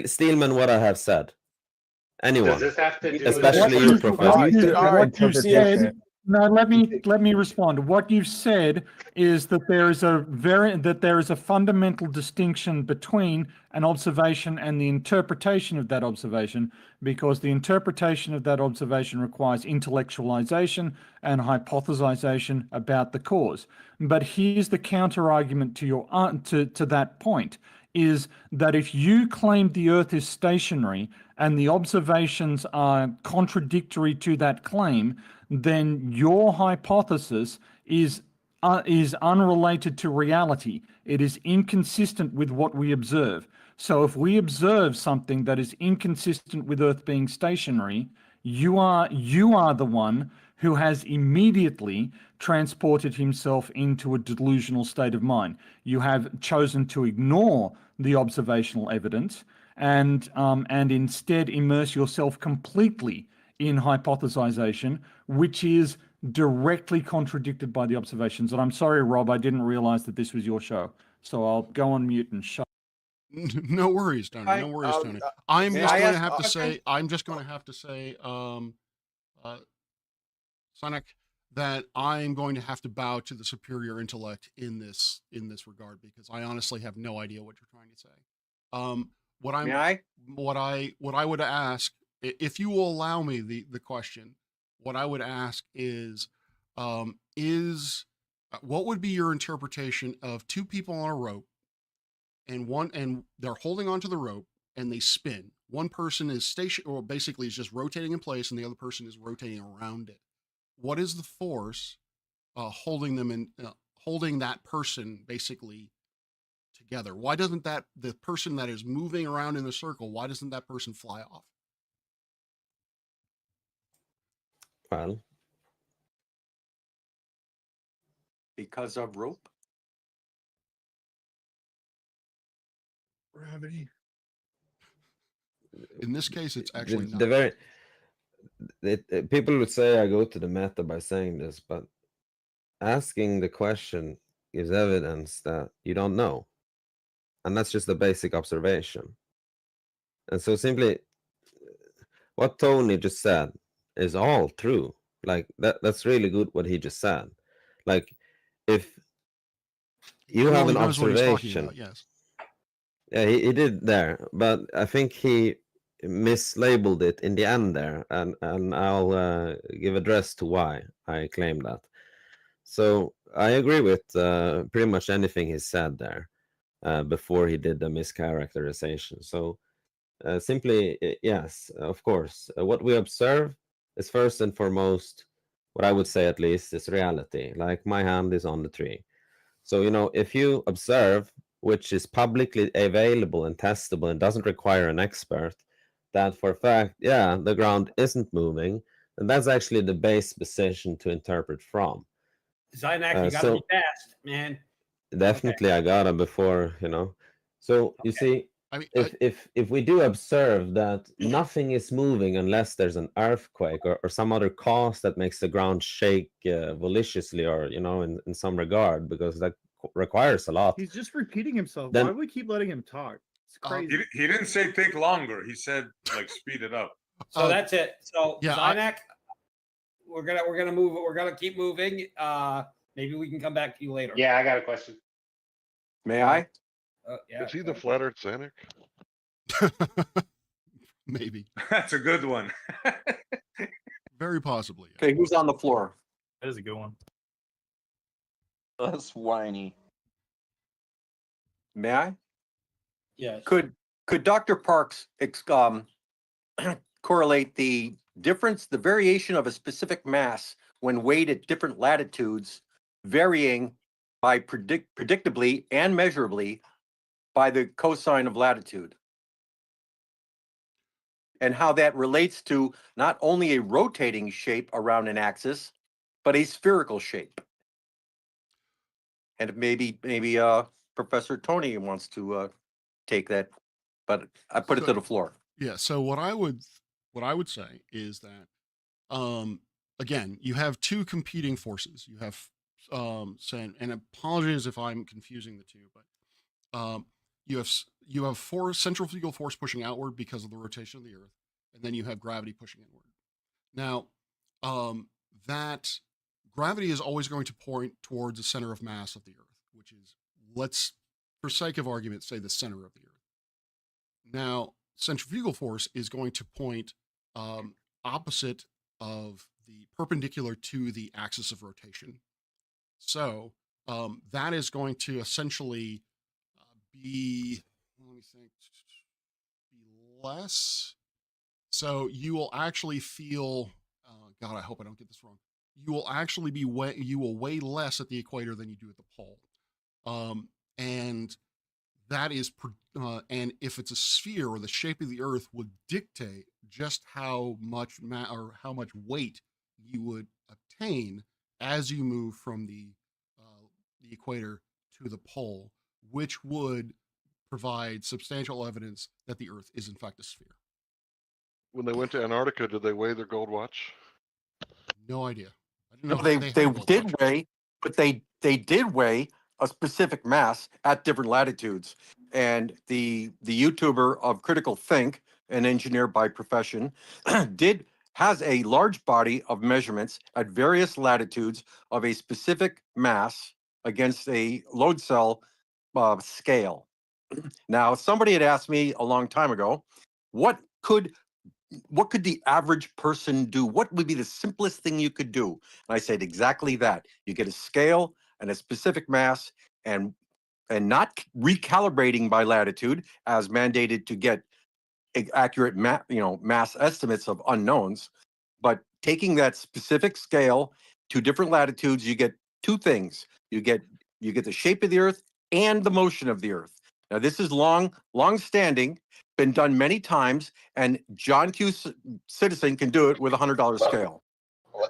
Steelman, what I have said. Anyone, Does this have to do especially with you, the Professor. What you've said. No, let me respond. What you've said is that there is a fundamental distinction between an observation and the interpretation of that observation, because the interpretation of that observation requires intellectualization and hypothesization about the cause. But here's the counter argument to your to that point, is that if you claim the Earth is stationary and the observations are contradictory to that claim, then your hypothesis is unrelated to reality. It is inconsistent with what we observe. So if we observe something that is inconsistent with Earth being stationary, you are the one who has immediately transported himself into a delusional state of mind. You have chosen to ignore the observational evidence and instead immerse yourself completely in hypothesization, which is directly contradicted by the observations. And I'm sorry, Rob, I didn't realize that this was your show. So I'll go on mute and shut. No worries, Tony. No worries, Tony. I'm may just I going to ask have a to question? say. I'm just going to have to say, Sonic, that I'm going to have to bow to the superior intellect in this regard because I honestly have no idea what you're trying to say. What I'm May I? what I would ask, if you will allow me the question, what I would ask is what would be your interpretation of two people on a rope and they're holding onto the rope and they spin. One person is or basically is just rotating in place, and the other person is rotating around it. What is the force holding them in, holding that person basically together? Why doesn't the person that is moving around in the circle? Why doesn't that person fly off? Well, Because of rope. Gravity. In this case, it's the, actually the not. very people would say I go to the meta by saying this, but asking the question gives evidence that you don't know, and that's just a basic observation. And so simply what Tony just said is all true. Like that's really good what he just said. Like if you have Really an knows what he's talking observation. about. Yes. Yeah, he did there, but I think he mislabeled it in the end there, and I'll give address to why I claim that. So I agree with pretty much anything he said there before he did the mischaracterization. So simply, yes, of course, what we observe is first and foremost, what I would say at least, is reality. Like my hand is on the tree. So, if you observe, which is publicly available and testable and doesn't require an expert, that for a fact, yeah, the ground isn't moving, and that's actually the base position to interpret from. Zynak, you gotta be fast, man. Definitely, I gotta before, So you see, I mean, if we do observe that nothing is moving unless there's an earthquake or some other cause that makes the ground shake maliciously, or in some regard, because that requires a lot. He's just repeating himself. Then- Why do we keep letting him talk? It's crazy. He didn't say take longer. He said like speed it up. So that's it. So yeah, Zynak, we're gonna move. We're gonna keep moving. Maybe we can come back to you later. Yeah, I got a question. May I? Yeah. Is he the flat Earth Sanic? Maybe. That's a good one. Very possibly. Okay, who's on the floor? That is a good one. That's whiny. May I? Yes. Could Dr. Parks correlate the difference, the variation of a specific mass when weighed at different latitudes, varying by predictably and measurably by the cosine of latitude? And how that relates to not only a rotating shape around an axis, but a spherical shape. And maybe Professor Tony wants to take that, but I put it to the floor. Yeah. So what I would say is that again, you have two competing forces. You have and apologies if I'm confusing the two, but you have centrifugal force pushing outward because of the rotation of the Earth, and then you have gravity pushing inward. Now, that gravity is always going to point towards the center of mass of the Earth, which is, let's, for sake of argument, say the center of the Earth. Now, centrifugal force is going to point opposite of the perpendicular to the axis of rotation. So that is going to essentially be, let me think, be less. So you will actually feel, God, I hope I don't get this wrong. You will actually you will weigh less at the equator than you do at the pole. And that is, and if it's a sphere, or the shape of the Earth would dictate just how much or how much weight you would obtain as you move from the equator to the pole, which would provide substantial evidence that the Earth is in fact a sphere. When they went to Antarctica, did they weigh their gold watch? No idea. I didn't No, know they had a gold did watch. weigh, but they did weigh a specific mass at different latitudes. And the YouTuber of Critical Think, an engineer by profession, has a large body of measurements at various latitudes of a specific mass against a load cell scale. Now, somebody had asked me a long time ago, what could the average person do? What would be the simplest thing you could do? And I said exactly that. You get a scale and a specific mass, and not recalibrating by latitude as mandated to get accurate mass estimates of unknowns, but taking that specific scale to different latitudes, you get two things. You get the shape of the Earth and the motion of the Earth. Now, this is long standing, been done many times, and John Q. Citizen can do it with $100 scale.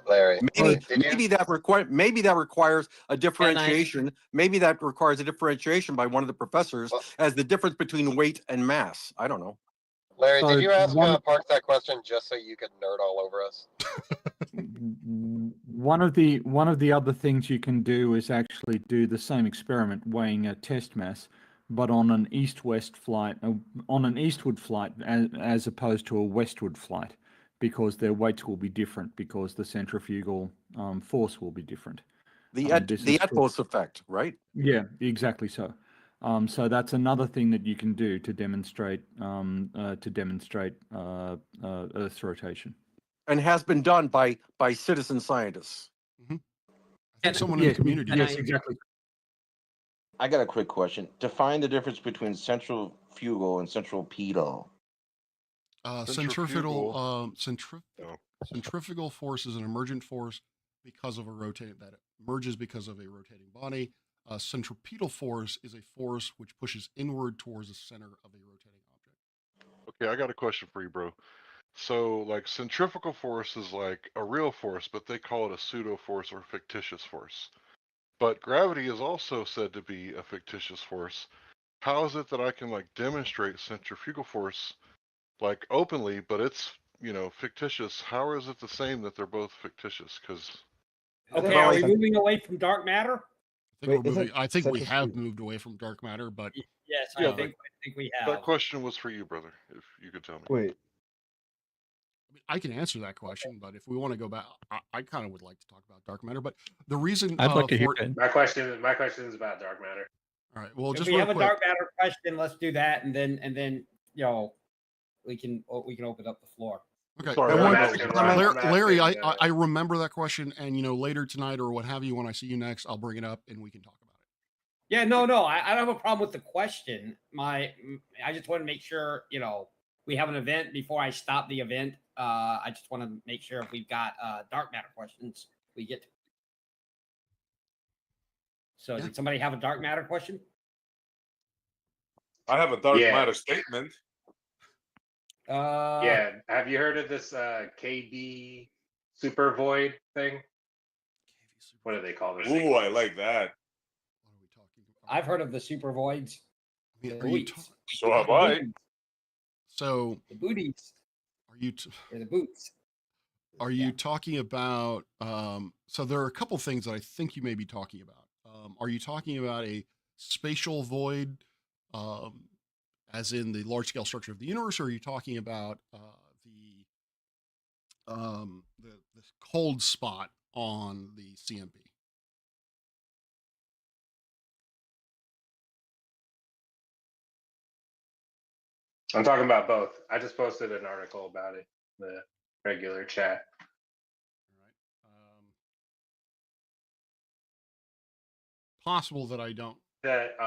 Larry, Maybe that requires a differentiation. Maybe that requires a differentiation by one of the professors as the difference between weight and mass. I don't know. Larry, So did you ask one- Parks that question just so you could nerd all over us? One of the other things you can do is actually do the same experiment, weighing a test mass, but on an east-west flight, on an eastward flight, as opposed to a westward flight, because their weights will be different, because the centrifugal force will be different. The Atmos effect, right? Yeah, exactly so. So that's another thing that you can do to demonstrate Earth's rotation. And has been done by citizen scientists. I think someone in the community. Yes, exactly. I got a quick question. Define the difference between centrifugal and centripetal. Centrifugal force is an emergent force because of a rotating that emerges because of a rotating body. Centripetal force is a force which pushes inward towards the center of a rotating object. Okay, I got a question for you, bro. So, like, centrifugal force is like a real force, but they call it a pseudo force or fictitious force. But gravity is also said to be a fictitious force. How is it that I can like demonstrate centrifugal force like openly, but it's fictitious? How is it the same that they're both fictitious? Because Okay, are we moving away from dark matter? I think we have moved away from dark matter, but Yes, Yeah, I think we have. that question was for you, brother. If you could tell me. Wait. I can answer that question, but if we want to go back, I kind of would like to talk about dark matter. But the reason I'd like to hear for it. My question is about dark matter. All right. Well, If just we real have quick. a dark matter question, let's do that, and then we can open up the floor. Okay. Sorry, Larry, I remember that question, and later tonight or what have you, when I see you next, I'll bring it up and we can talk about it. Yeah, no, I don't have a problem with the question. I just want to make sure we have an event before I stop the event. I just want to make sure if we've got dark matter questions, we get. So, Did somebody have a dark matter question? I have a dark matter statement. Yeah, have you heard of this KB super void thing? What do they call this? Ooh, I like that. I've heard of the super voids. So have I. So the booties. Are you? The boots. Are you talking about? So there are a couple things that I think you may be talking about. Are you talking about a spatial void, as in the large scale structure of the universe, or are you talking about the cold spot on the CMP? I'm talking about both. I just posted an article about it in the regular chat. Possible that I don't. That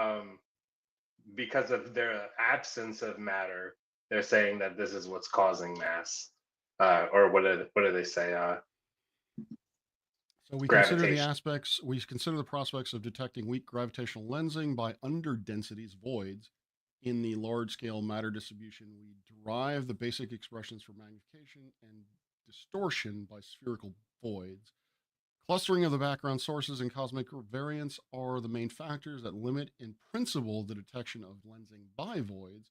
because of their absence of matter, they're saying that this is what's causing mass, or what do they say? So we consider the aspects. We consider the prospects of detecting weak gravitational lensing by underdensities voids in the large-scale matter distribution. We derive the basic expressions for magnification and distortion by spherical voids. Clustering of the background sources and cosmic variance are the main factors that limit, in principle, the detection of lensing by voids.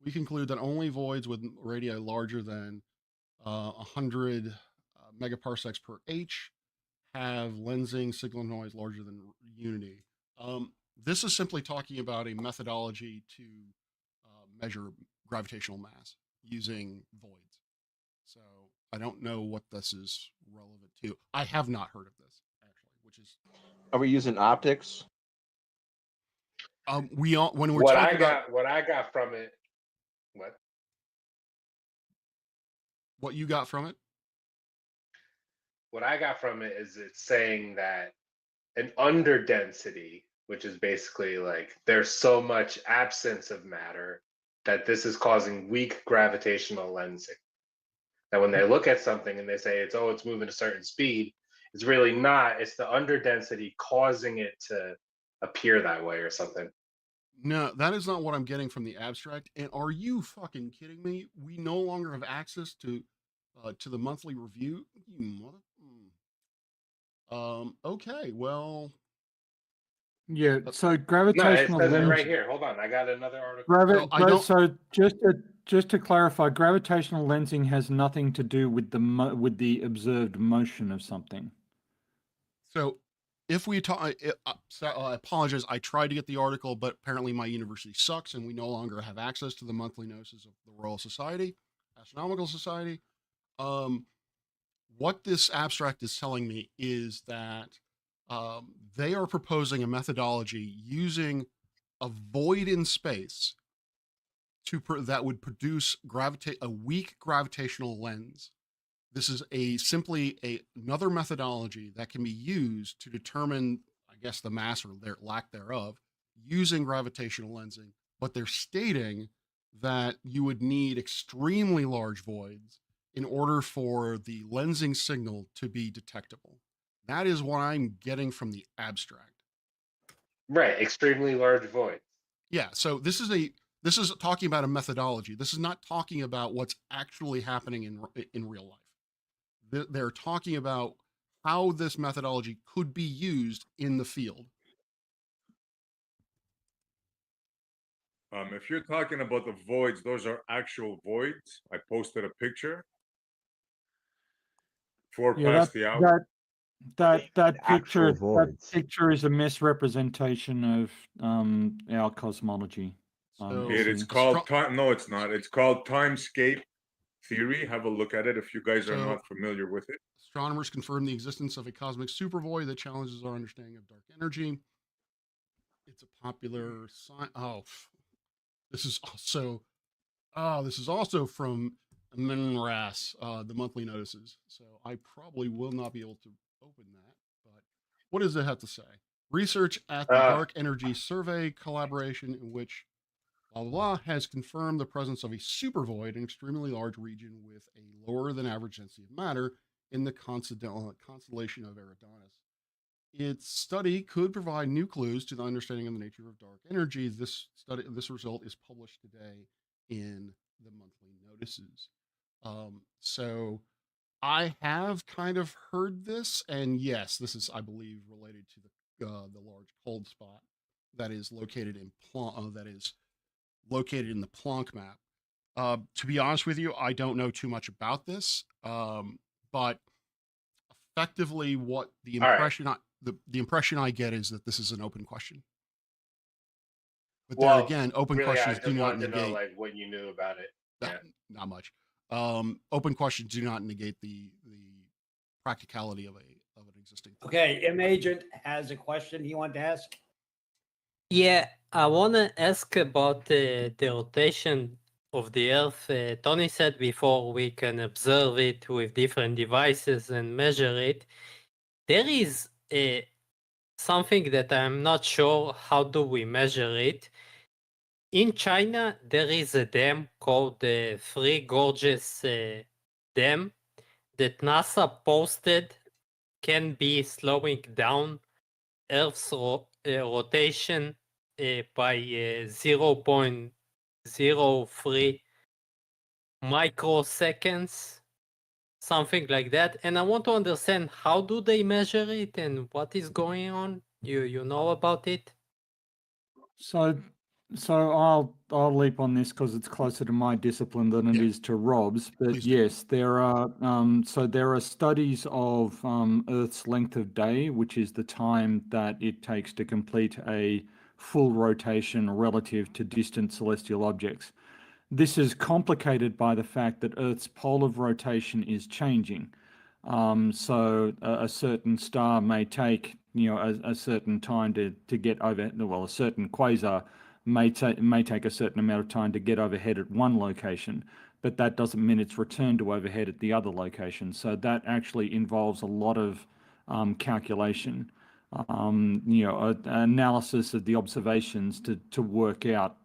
We conclude that only voids with radii larger than 100 megaparsecs per h have lensing signal noise larger than unity. This is simply talking about a methodology to measure gravitational mass using voids. So I don't know what this is relevant to. I have not heard of this actually, which is. Are we using optics? We all when we're talking about what I got from it. what you got from it. What I got from it is it's saying that an underdensity, which is basically like there's so much absence of matter that this is causing weak gravitational lensing. That when they look at something and they say it's moving at a certain speed, it's really not. It's the underdensity causing it to appear that way or something. No, that is not what I'm getting from the abstract. And are you fucking kidding me? We no longer have access to the monthly review. You mother. Okay. Well. Yeah. So No, gravitational it says it lens. right here. Hold on, I got another article. So just to clarify, gravitational lensing has nothing to do with the observed motion of something. So if we talk, I apologize. I tried to get the article, but apparently my university sucks, and we no longer have access to the monthly notices of the Royal Society, Astronomical Society. What this abstract is telling me is that they are proposing a methodology using a void in space that would produce a weak gravitational lens. This is simply another methodology that can be used to determine, I guess, the mass or their lack thereof using gravitational lensing. But they're stating that you would need extremely large voids in order for the lensing signal to be detectable. That is what I'm getting from the abstract. Right, extremely large void. Yeah, so this is talking about a methodology. This is not talking about what's actually happening in real life. They're talking about how this methodology could be used in the field. If you're talking about the voids, those are actual voids. I posted a picture. 4 past the hour. That Actual voids. picture is a misrepresentation of our cosmology. It's called time. No, it's not. It's called timescape theory. Have a look at it if you guys are not familiar with it. Astronomers confirm the existence of a cosmic supervoid that challenges our understanding of dark energy. It's a popular science. This is also from MNRAS, the monthly notices. So I probably will not be able to open that. But what does it have to say? Research at the Dark Energy Survey collaboration, in which blah blah blah has confirmed the presence of a supervoid, an extremely large region with a lower than average density of matter in the constellation of Eridanus. Its study could provide new clues to the understanding of the nature of dark energy. This result is published today in the monthly notices. So I have kind of heard this, and yes, this is, I believe, related to the large cold spot that is located in the Planck map. To be honest with you, I don't know too much about this, but effectively, what the impression the impression I get is that this is an open question. But there again, open really, questions do not negate. negate. To know, like, what you knew about it. Not much. Open questions do not negate the practicality of an existing thing. Okay, M Agent has a question he wanted to ask. Yeah, I want to ask about the rotation of the Earth. Tony said before we can observe it with different devices and measure it. There is something that I'm not sure how do we measure it. In China, there is a dam called the Three Gorges Dam that NASA posted can be slowing down Earth's rotation by 0.03 microseconds, something like that. And I want to understand how do they measure it and what is going on? You know about it? So I'll leap on this because it's closer to my discipline than it is to Rob's. But yes, there are studies of Earth's length of day, which is the time that it takes to complete a full rotation relative to distant celestial objects. This is complicated by the fact that Earth's pole of rotation is changing. So a certain star may take, a certain time to get over, well, a certain quasar may take a certain amount of time to get overhead at one location, but that doesn't mean it's returned to overhead at the other location. So that actually involves a lot of calculation, analysis of the observations to work out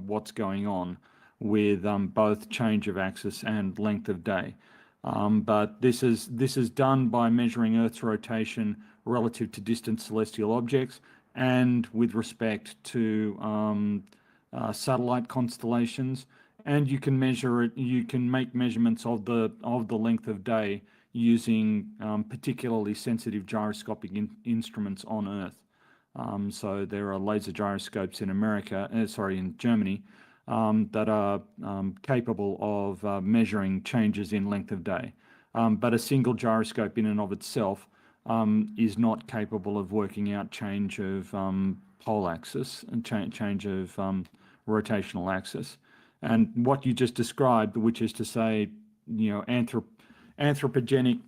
what's going on with both change of axis and length of day. But this is done by measuring Earth's rotation relative to distant celestial objects and with respect to satellite constellations. And you can measure it. You can make measurements of the length of day using particularly sensitive gyroscopic instruments on Earth. So there are laser gyroscopes in in Germany, that are capable of measuring changes in length of day. But a single gyroscope in and of itself is not capable of working out change of pole axis and change of rotational axis. And what you just described, which is to say, anthropogenic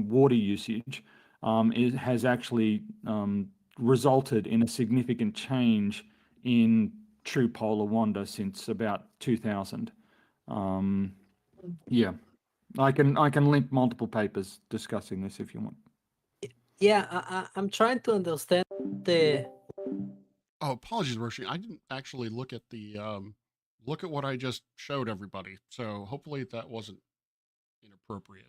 water usage, has actually resulted in a significant change in true polar wander since about 2000. Yeah, I can link multiple papers discussing this if you want. Yeah, I'm trying to understand the. Oh, apologies, Roshi. I didn't actually look at the look at what I just showed everybody. So hopefully that wasn't inappropriate.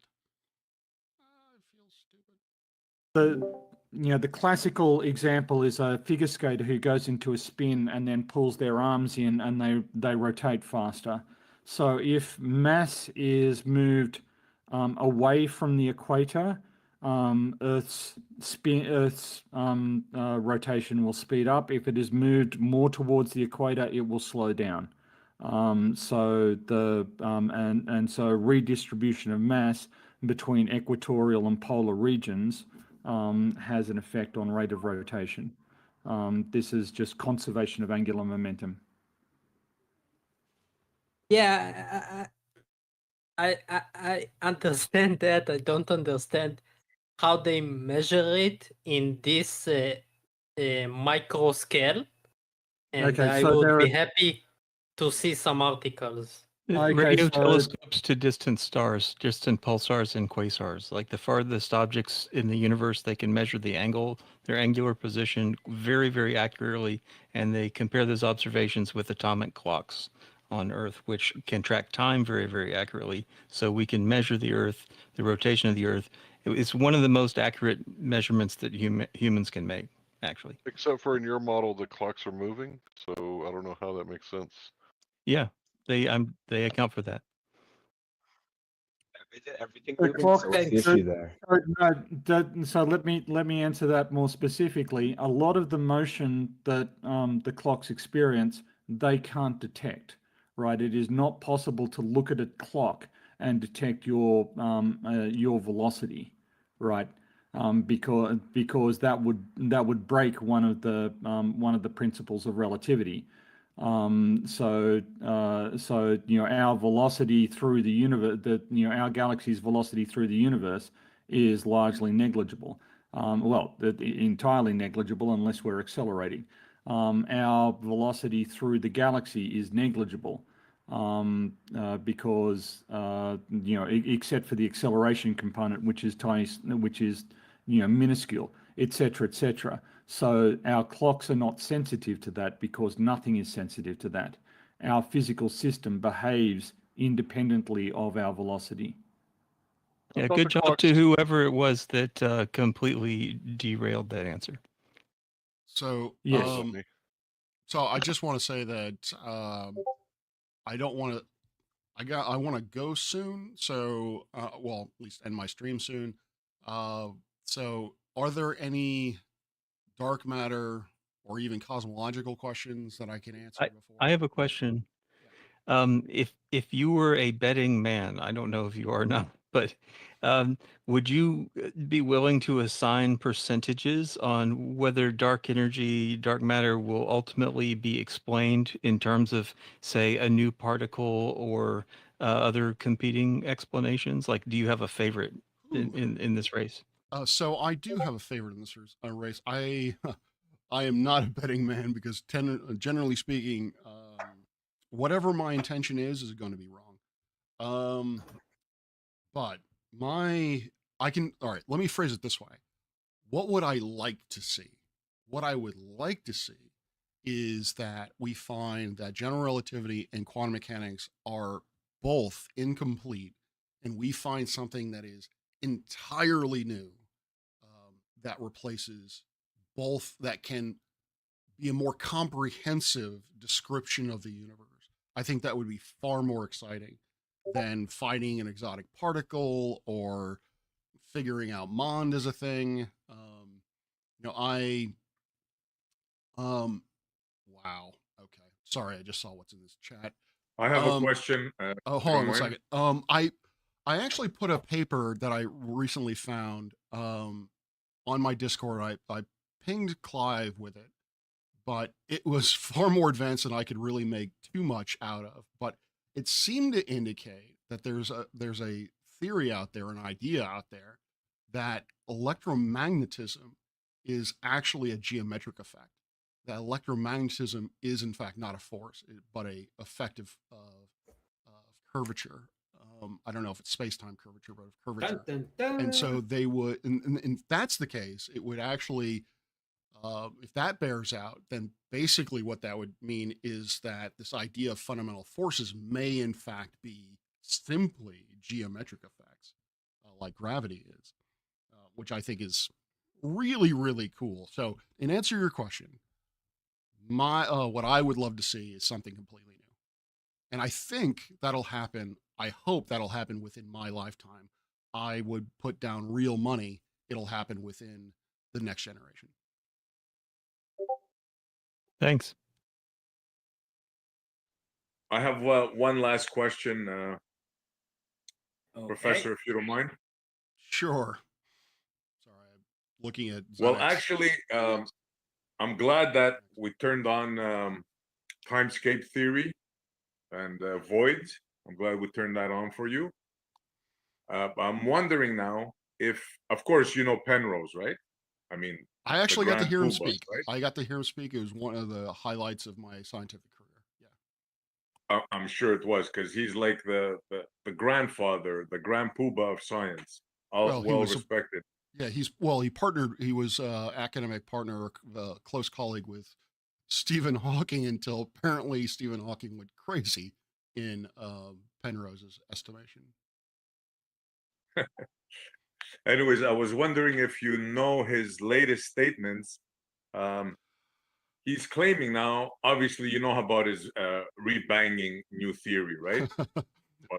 The classical example is a figure skater who goes into a spin and then pulls their arms in and they rotate faster. So if mass is moved away from the equator, Earth's rotation will speed up. If it is moved more towards the equator, it will slow down. So so redistribution of mass between equatorial and polar regions has an effect on rate of rotation. This is just conservation of angular momentum. Yeah, I understand that. I don't understand how they measure it in this micro scale, and Okay, I so would there be are- happy to see some articles. Radio telescopes to distant stars, distant pulsars and quasars. Like the farthest objects in the universe, they can measure the angle, their angular position very, very accurately, and they compare those observations with atomic clocks on Earth, which can track time very, very accurately. So we can measure the Earth, the rotation of the Earth. It's one of the most accurate measurements that humans can make, actually. Except for in your model, the clocks are moving, so I don't know how that makes sense. Yeah, they account for that. Everything The moving, clock- so what's the issue there? So let me answer that more specifically. A lot of the motion that the clocks experience, they can't detect, right? It is not possible to look at a clock and detect your velocity, right? Because that would break one of the principles of relativity. So our velocity through the universe, our galaxy's velocity through the universe is largely negligible. Entirely negligible unless we're accelerating. Our velocity through the galaxy is negligible because except for the acceleration component, which is tiny, which is minuscule, etc., etc. So our clocks are not sensitive to that because nothing is sensitive to that. Our physical system behaves independently of our velocity. Yeah, good job to whoever it was that completely derailed that answer. So Yes. so I just want to say that I don't want to. I want to go soon. So well, at least end my stream soon. So are there any dark matter or even cosmological questions that I can answer before? I have a question. If you were a betting man, I don't know if you are or not, but Would you be willing to assign percentages on whether dark energy, dark matter will ultimately be explained in terms of, say, a new particle or other competing explanations? Like, do you have a favorite in this race? So I do have a favorite in this race. I am not a betting man because generally speaking, whatever my intention is going to be wrong. But all right, let me phrase it this way. What would I like to see? What I would like to see is that we find that general relativity and quantum mechanics are both incomplete, and we find something that is entirely new, that replaces both, that can be a more comprehensive description of the universe. I think that would be far more exciting than finding an exotic particle or figuring out Mond as a thing. Wow. Okay. Sorry, I just saw what's in this chat. I have a question. Oh, hold on one second. I actually put a paper that I recently found on my Discord. I pinged Clive with it, but it was far more advanced than I could really make too much out of. But it seemed to indicate that there's a theory out there, an idea out there, that electromagnetism is actually a geometric effect. That electromagnetism is in fact not a force, but a effect of curvature. I don't know if it's space-time curvature, but of curvature. Dun, dun, dun. And so they would, and if that's the case, it would actually, if that bears out, then basically what that would mean is that this idea of fundamental forces may in fact be simply geometric effects, like gravity is, which I think is really, really cool. So in answer to your question, what I would love to see is something completely new. And I think that'll happen. I hope that'll happen within my lifetime. I would put down real money. It'll happen within the next generation. Thanks. I have one last question, Professor, if you don't mind. Sure. Sorry, I'm looking at. Well, Xanax. actually, I'm glad that we turned on timescape theory and voids. I'm glad we turned that on for you. I'm wondering now if, of course, you know Penrose, right? I mean, I actually got to hear him Poobah, speak. right? I got to hear him speak. It was one of the highlights of my scientific career. Yeah. I'm sure it was, because he's like the grandfather, the grand Poobah of science. All He well was respected. Yeah, he was academic partner, close colleague with Stephen Hawking until apparently Stephen Hawking went crazy in Penrose's estimation. Anyways, I was wondering if you know his latest statements. He's claiming now, obviously, you know about his rebanging new theory, right? About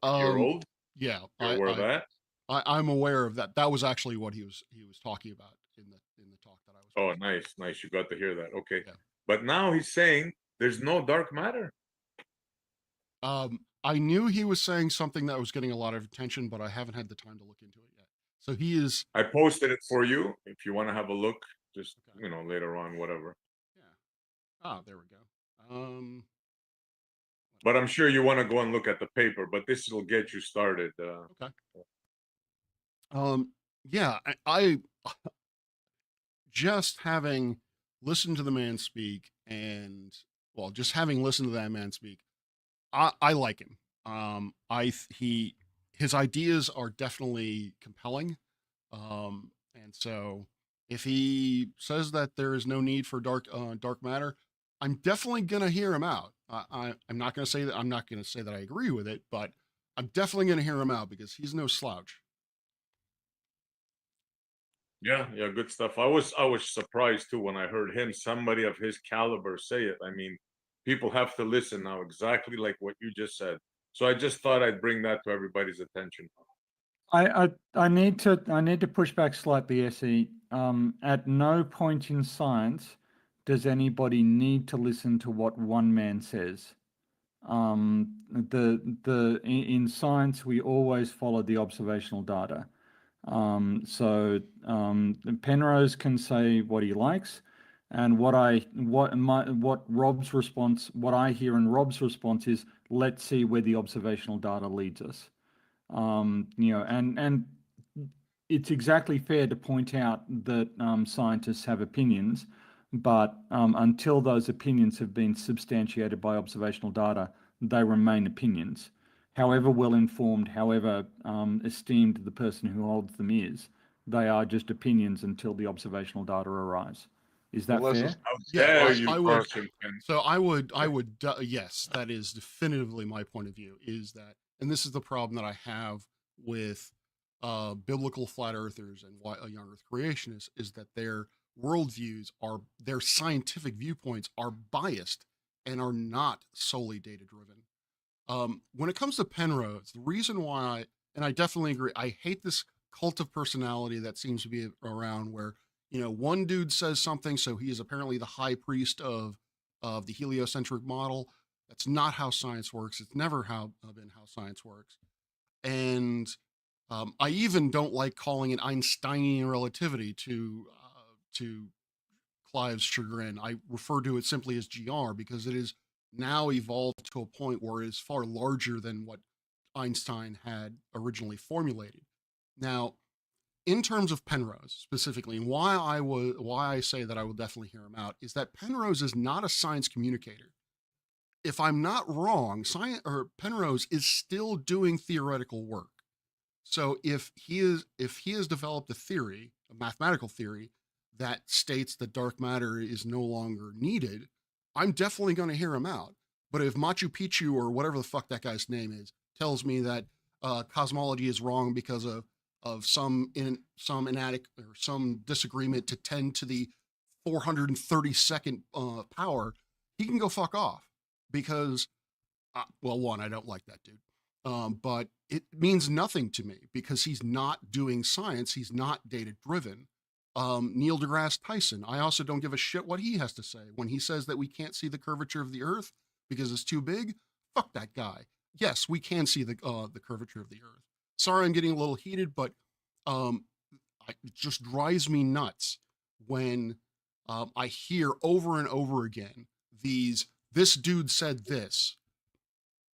a year old. Yeah, You're aware of that? I'm aware of that. That was actually what he was talking about in the talk that I was. Oh, nice. You got to hear that. Okay. Yeah. But now he's saying there's no dark matter. I knew he was saying something that was getting a lot of attention, but I haven't had the time to look into it yet. So he is. I posted it for you if you want to have a look, just later on, whatever. Ah, there we go. But I'm sure you want to go and look at the paper, but this will get you started. Okay. Yeah, I just having listened to the man speak, and well, just having listened to that man speak, I like him. His ideas are definitely compelling. And so if he says that there is no need for dark matter, I'm definitely gonna hear him out. I'm not gonna say that I agree with it, but I'm definitely gonna hear him out because he's no slouch. Yeah, good stuff. I was surprised too when I heard him, somebody of his caliber, say it. I mean, people have to listen now, exactly like what you just said. So I just thought I'd bring that to everybody's attention. I need to push back slightly, SE. At no point in science does anybody need to listen to what one man says. In science we always follow the observational data. Penrose can say what he likes, and what I hear in Rob's response is, let's see where the observational data leads us. And it's exactly fair to point out that scientists have opinions, but until those opinions have been substantiated by observational data, they remain opinions. However well informed, however esteemed the person who holds them is, they are just opinions until the observational data arrives. Is that Unless fair? it's Yeah, you, I would. Carson. So I would. Yes, that is definitively my point of view. Is that, and this is the problem that I have with biblical flat earthers and young Earth creationists, is that their worldviews are, their scientific viewpoints are biased and are not solely data driven. When it comes to Penrose, the reason why, and I definitely agree, I hate this cult of personality that seems to be around where, one dude says something, so he is apparently the high priest of the heliocentric model. That's not how science works. It's never been how science works. And I even don't like calling it Einsteinian relativity to Clive's chagrin. I refer to it simply as GR because it is now evolved to a point where it is far larger than what Einstein had originally formulated. Now, in terms of Penrose specifically, and why I say that I will definitely hear him out, is that Penrose is not a science communicator. If I'm not wrong, Penrose is still doing theoretical work. So if he has developed a theory, a mathematical theory that states that dark matter is no longer needed, I'm definitely going to hear him out. But if Machu Picchu or whatever the fuck that guy's name is tells me that cosmology is wrong because of some inadequate or some disagreement to 10 to the 432nd power, he can go fuck off because, well, one, I don't like that dude. But it means nothing to me because he's not doing science. He's not data driven. Neil deGrasse Tyson, I also don't give a shit what he has to say. When he says that we can't see the curvature of the Earth because it's too big, fuck that guy. Yes, we can see the curvature of the Earth. Sorry, I'm getting a little heated, but it just drives me nuts when I hear over and over again this dude said this.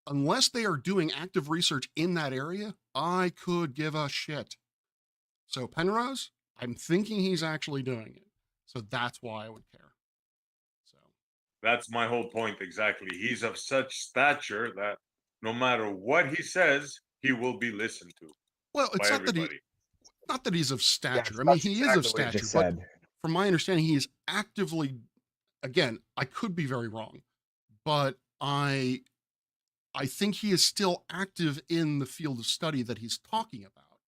Unless they are doing active research in that area, I could give a shit. So Penrose, I'm thinking he's actually doing it. So that's why I would care. So that's my whole point exactly. He's of such stature that no matter what he says, he will be listened to. Well, it's by not everybody. that he's of stature. Yes, I mean, that's he is of exactly what I stature, just but said. from my understanding, he is actively, again, I could be very wrong, but I think he is still active in the field of study that he's talking about,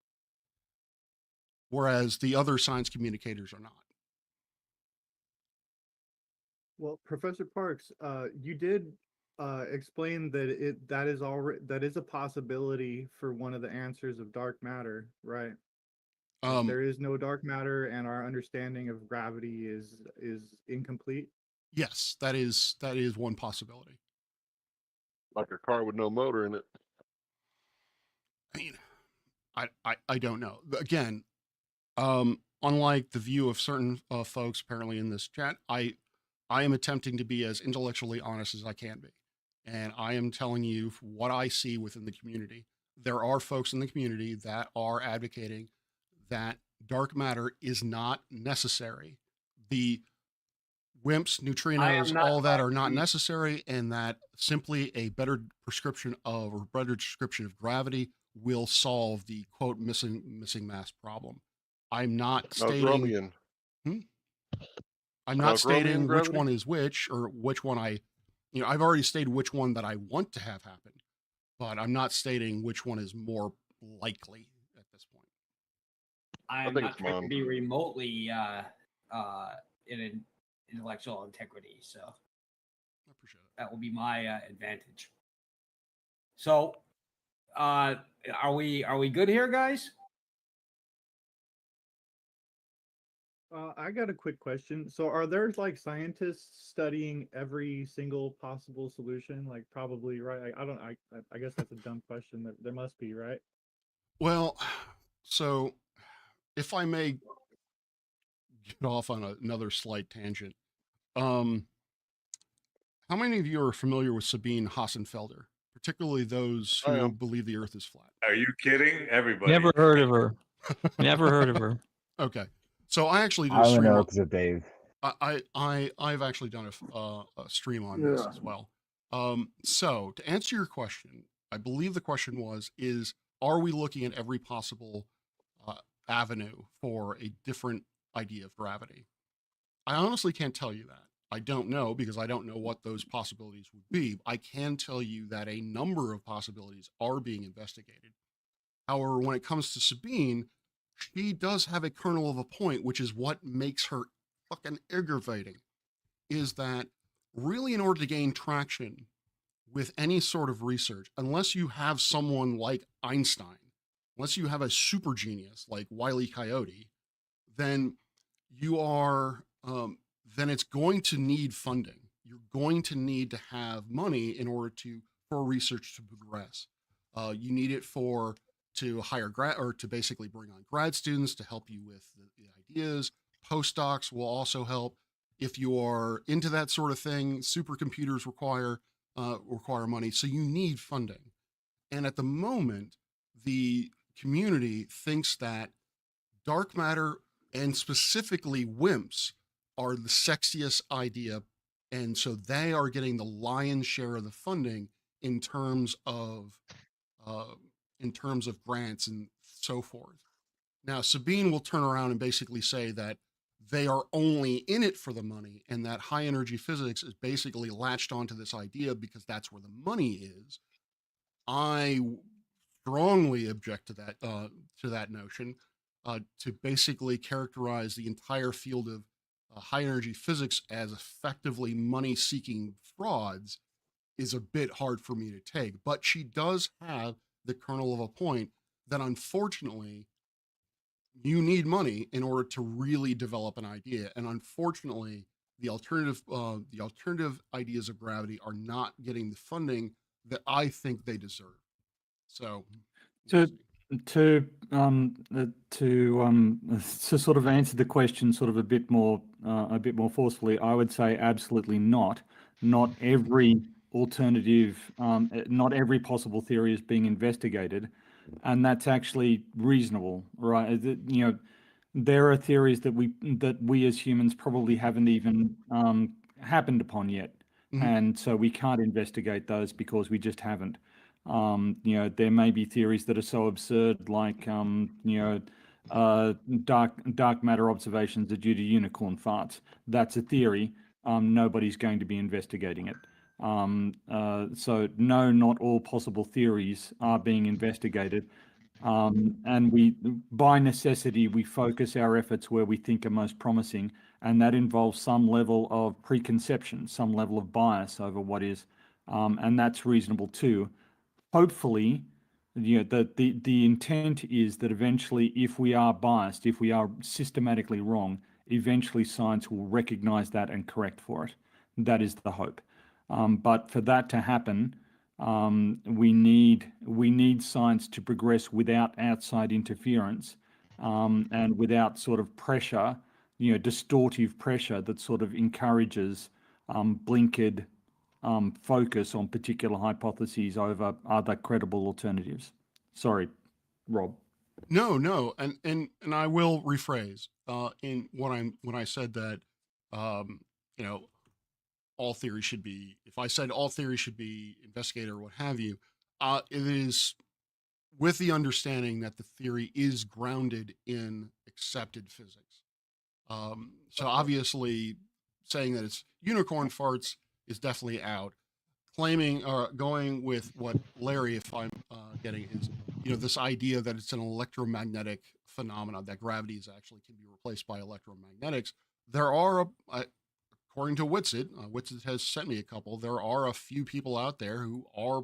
whereas the other science communicators are not. Well, Professor Parks, you did explain that that is a possibility for one of the answers of dark matter, right? There is no dark matter, and our understanding of gravity is incomplete. Yes, that is one possibility. Like a car with no motor in it. I mean, I don't know. Again, unlike the view of certain folks apparently in this chat, I am attempting to be as intellectually honest as I can be, and I am telling you what I see within the community. There are folks in the community that are advocating that dark matter is not necessary. The WIMPs, neutrinos, all that are not necessary, and that simply a better prescription of, or better description of gravity will solve the quote missing mass problem. I'm not stating. I'm not stating which one is which, or which one I've already stated which one that I want to have happen, but I'm not stating which one is more likely at this point. I'm not trying to be remotely in an intellectual integrity, so I appreciate it. That will be my advantage. So, are we good here, guys? I got a quick question. So are there like scientists studying every single possible solution? Like probably, right? I guess that's a dumb question. There must be, right? Well, so if I may get off on another slight tangent, how many of you are familiar with Sabine Hassenfelder, particularly those I who am. believe the Earth is flat? Are you kidding? Everybody. Never heard of her. Never heard of her. Okay, so I actually did I a only stream know on. because of Dave. I've actually done a stream on this as well. So to answer your question, I believe the question was: are we looking at every possible avenue for a different idea of gravity? I honestly can't tell you that. I don't know because I don't know what those possibilities would be. I can tell you that a number of possibilities are being investigated. However, when it comes to Sabine, she does have a kernel of a point, which is what makes her fucking aggravating, is that really in order to gain traction with any sort of research, unless you have someone like Einstein, unless you have a super genius like Wile E. Coyote, then you are then it's going to need funding. You're going to need to have money in order for research to progress. You need it to hire grad or to basically bring on grad students to help you with the ideas. Postdocs will also help. If you are into that sort of thing, supercomputers require money, so you need funding. And at the moment, the community thinks that dark matter and specifically WIMPs are the sexiest idea. And so they are getting the lion's share of the funding in terms of grants and so forth. Now, Sabine will turn around and basically say that they are only in it for the money and that high energy physics is basically latched onto this idea because that's where the money is. I strongly object to that notion. To basically characterize the entire field of high energy physics as effectively money seeking frauds is a bit hard for me to take. But she does have the kernel of a point that unfortunately you need money in order to really develop an idea. And unfortunately, the alternative ideas of gravity are not getting the funding that I think they deserve. So To to sort of answer the question sort of a bit more forcefully, I would say absolutely not. Not every alternative, not every possible theory is being investigated, and that's actually reasonable, right? You know, there are theories that we as humans probably haven't even happened upon yet, and so we can't investigate those because we just haven't. You know, there may be theories that are so absurd, like dark matter observations are due to unicorn farts. That's a theory. Nobody's going to be investigating it. So no, not all possible theories are being investigated. And by necessity, we focus our efforts where we think are most promising, and that involves some level of preconception, some level of bias over what is, and that's reasonable too. Hopefully, you know, the intent is that eventually, if we are biased, if we are systematically wrong, eventually science will recognize that and correct for it. That is the hope. But for that to happen, we need science to progress without outside interference, and without sort of pressure, you know, distortive pressure that sort of encourages blinkered focus on particular hypotheses over other credible alternatives. Sorry, Rob. No, and I will rephrase. In when I said that, you know, all theories should be. If I said all theories should be investigated or what have you, it is with the understanding that the theory is grounded in accepted physics. So obviously, saying that it's unicorn farts is definitely out. Claiming or going with what Larry, if I'm getting, is this idea that it's an electromagnetic phenomenon, that gravity is actually can be replaced by electromagnetics. There are, according to Witsit, Witsit has sent me a couple. There are a few people out there who are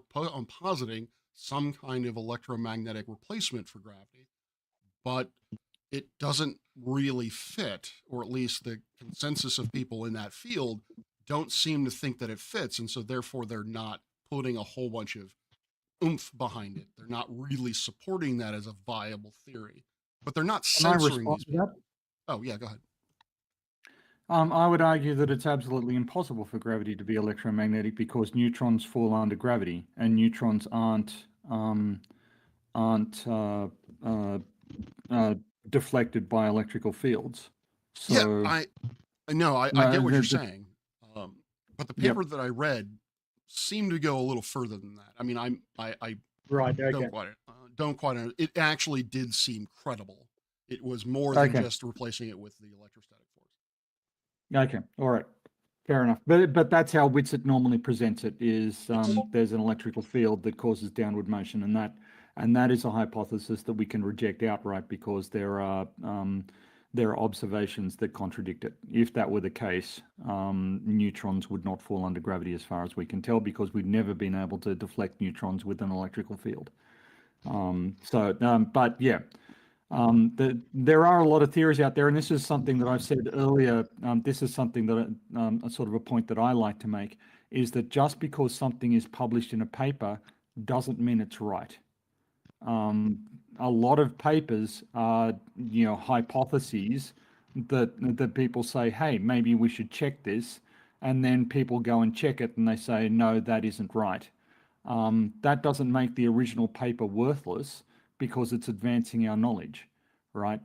positing some kind of electromagnetic replacement for gravity, but it doesn't really fit, or at least the consensus of people in that field don't seem to think that it fits. And so therefore they're not putting a whole bunch of oomph behind it. They're not really supporting that as a viable theory. but they're not Can I censoring respond these to people. that? Oh yeah, go ahead. I would argue that it's absolutely impossible for gravity to be electromagnetic because neutrons fall under gravity, and neutrons aren't deflected by electrical fields. Yeah, So I know, I no, get what you're the- saying, but the Yep. paper that I read seemed to go a little further than that. I mean, I Right. Okay. don't quite. It actually did seem credible. It was more than Okay. just replacing it with the electrostatic force. Okay, all right, fair enough. But that's how Witsit normally presents it. Is there's an electrical field that causes downward motion, and that is a hypothesis that we can reject outright because there are observations that contradict it. If that were the case, neutrons would not fall under gravity as far as we can tell because we've never been able to deflect neutrons with an electrical field. But yeah. There are a lot of theories out there, and this is something that I've said earlier. This is something that a sort of a point that I like to make is that just because something is published in a paper doesn't mean it's right. A lot of papers are, hypotheses that people say, hey, maybe we should check this, and then people go and check it, and they say, no, that isn't right. That doesn't make the original paper worthless because it's advancing our knowledge, right?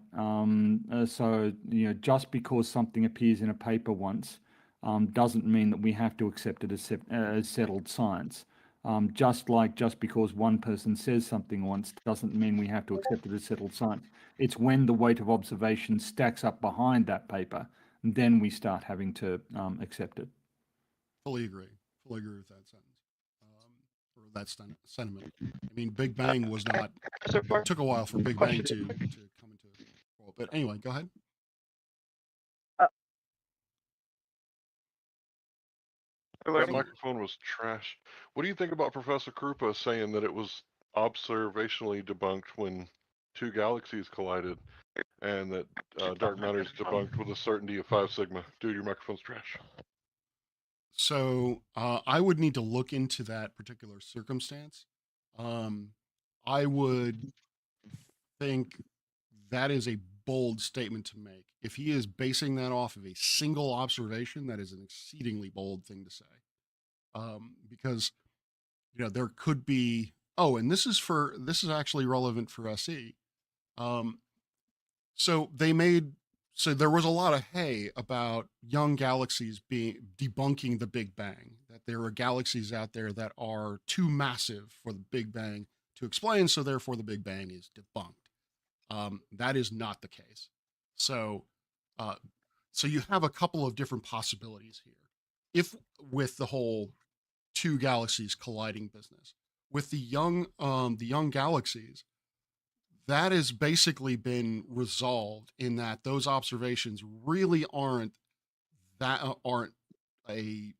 So, just because something appears in a paper once doesn't mean that we have to accept it as settled science. Just because one person says something once doesn't mean we have to accept it as settled science. It's when the weight of observation stacks up behind that paper, then we start having to accept it. Fully agree with that sentence. Or that sentiment. I mean, Big Bang was not. It took a while for Big Bang to come into. But anyway, go ahead. That microphone was trash. What do you think about Professor Krupa saying that it was observationally debunked when two galaxies collided, and that dark matter is debunked with a certainty of 5 sigma? Dude, your microphone's trash. So I would need to look into that particular circumstance. I would think that is a bold statement to make. If he is basing that off of a single observation, that is an exceedingly bold thing to say. Because there could be. Oh, and this is actually relevant for SE. So there was a lot of hay about young galaxies debunking the Big Bang, that there are galaxies out there that are too massive for the Big Bang to explain, so therefore the Big Bang is debunked. That is not the case. So you have a couple of different possibilities here. If with the whole two galaxies colliding business, with the young galaxies, that has basically been resolved in that those observations really aren't a